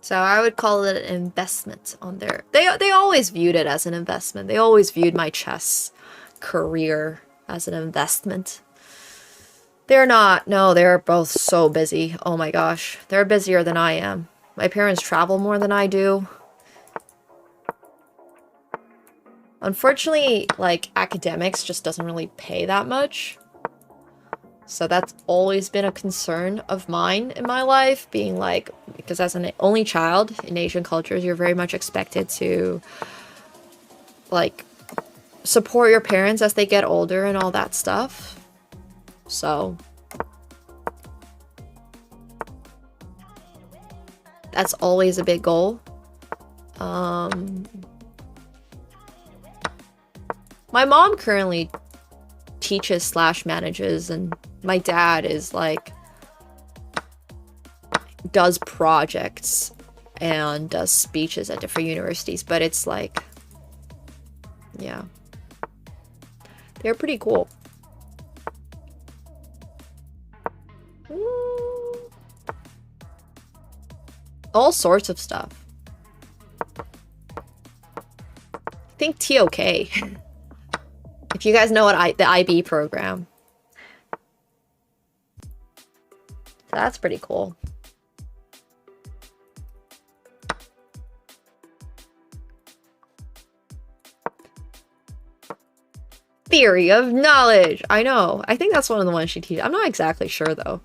[SPEAKER 2] So I would call it an investment on their... They always viewed it as an investment. They always viewed my chess career as an investment. They're not. No, they're both so busy. Oh my gosh. They're busier than I am. My parents travel more than I do. Unfortunately, like, academics just doesn't really pay that much. So that's always been a concern of mine in my life, being like, because as an only child in Asian cultures, you're very much expected to, like, support your parents as they get older and all that stuff. So that's always a big goal. My mom currently teaches / manages, and my dad is like does projects and does speeches at different universities, but it's like, yeah, they're pretty cool. All sorts of stuff. I think TOK. If you guys know what the IB program. That's pretty cool. Theory of knowledge. I know. I think that's one of the ones she teaches. I'm not exactly sure though.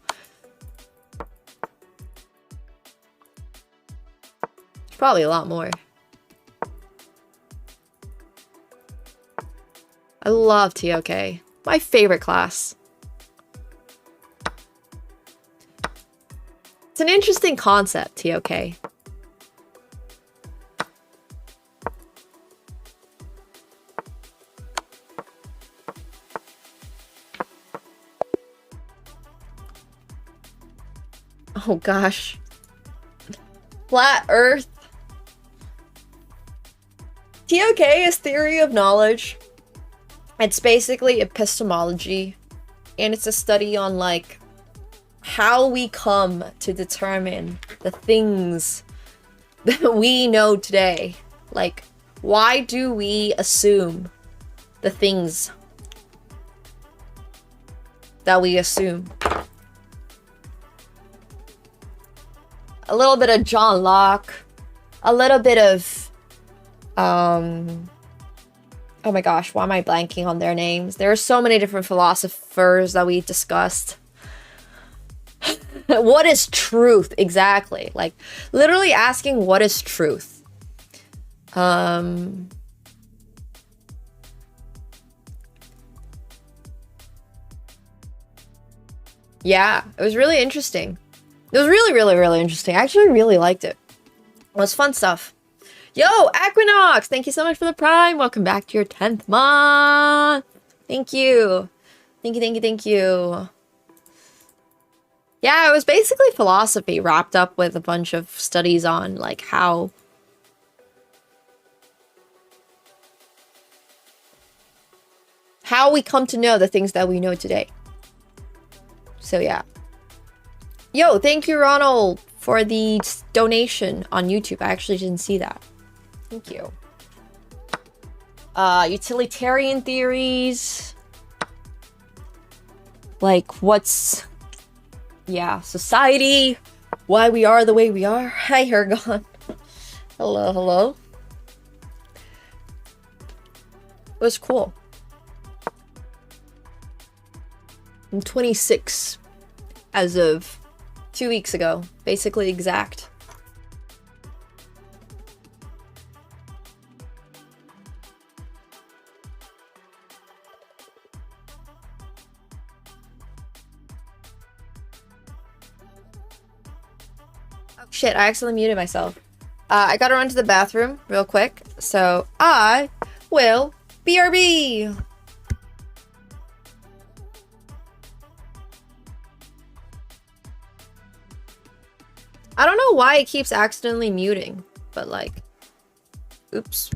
[SPEAKER 2] There's probably a lot more. I love TOK. My favorite class. It's an interesting concept, TOK. Oh gosh. Flat Earth. TOK is theory of knowledge. It's basically epistemology, and it's a study on like how we come to determine the things that we know today. Like, why do we assume the things that we assume? A little bit of John Locke, a little bit of oh my gosh, why am I blanking on their names? There are so many different philosophers that we discussed. What is truth? Exactly. Like, literally asking what is truth. Yeah, it was really interesting. It was really, really, really interesting. I actually really liked it. It was fun stuff. Yo, Equinox! Thank you so much for the Prime. Welcome back to your 10th month. Thank you. Thank you, thank you, thank you. Yeah, it was basically philosophy wrapped up with a bunch of studies on, like, how we come to know the things that we know today. So, yeah. Yo, thank you, Ronald, for the donation on YouTube. I actually didn't see that. Thank you. Utilitarian theories. Like, what's... Yeah, society. Why we are the way we are. Hi, Hergon. Hello, hello. It was cool. I'm 26 as of 2 weeks ago. Basically exact. Oh shit, I accidentally muted myself. I gotta run to the bathroom real quick, so I will BRB! I don't know why it keeps accidentally muting, but like, oops.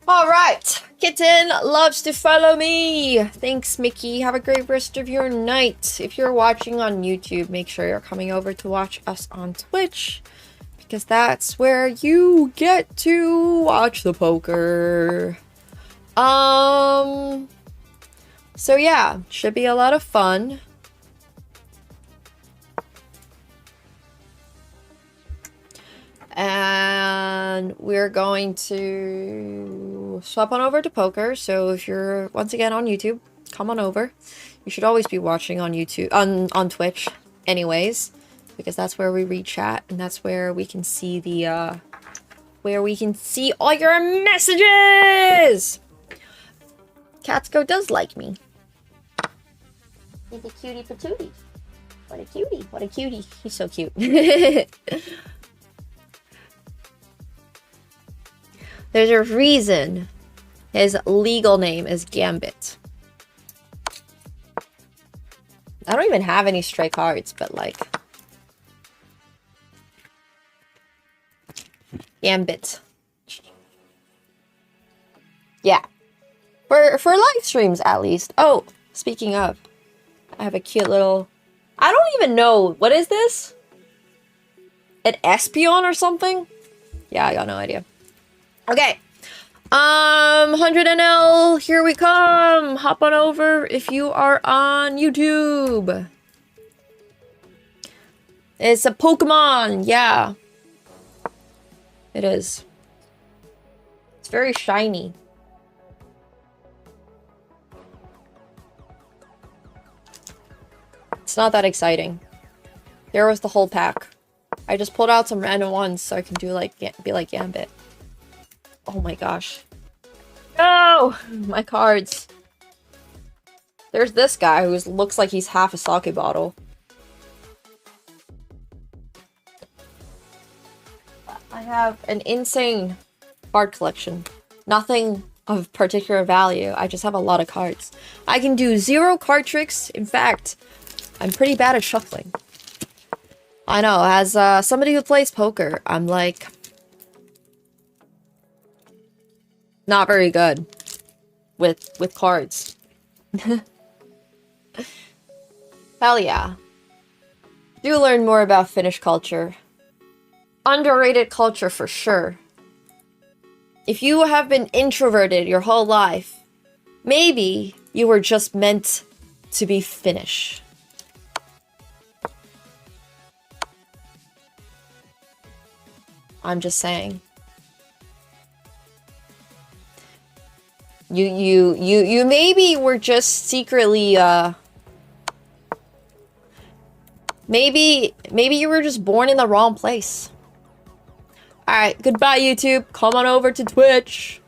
[SPEAKER 2] All right. Kitten loves to follow me. Thanks, Mickey. Have a great rest of your night. If you're watching on YouTube, make sure you're coming over to watch us on Twitch, because that's where you get to watch the poker. So yeah, should be a lot of fun. And we're going to swap on over to poker. So if you're once again on YouTube, come on over. You should always be watching on YouTube, on Twitch anyways, because that's where we read chat and that's where we can see the where we can see all your messages. Catsko does like me. He's a cutie patootie. What a cutie. What a cutie. He's so cute. There's a reason his legal name is Gambit. I don't even have any stray cards, but like... Gambit. Yeah. For live streams, at least. Oh, speaking of, I have a cute little... I don't even know. What is this? An Espion or something? Yeah, I got no idea. Okay. 100 NL, here we come. Hop on over if you are on YouTube. It's a Pokemon, yeah. It is. It's very shiny. It's not that exciting. There was the whole pack. I just pulled out some random ones so I can do like be like Gambit. Oh my gosh. No! My cards. There's this guy who looks like he's half a sake bottle. I have an insane card collection. Nothing of particular value. I just have a lot of cards. I can do 0 card tricks. In fact, I'm pretty bad at shuffling. I know, as somebody who plays poker, I'm like... not very good with cards. Hell yeah. Do learn more about Finnish culture. Underrated culture for sure. If you have been introverted your whole life, maybe you were just meant to be Finnish. I'm just saying. You maybe were just secretly, maybe you were just born in the wrong place. Alright, goodbye YouTube. Come on over to Twitch.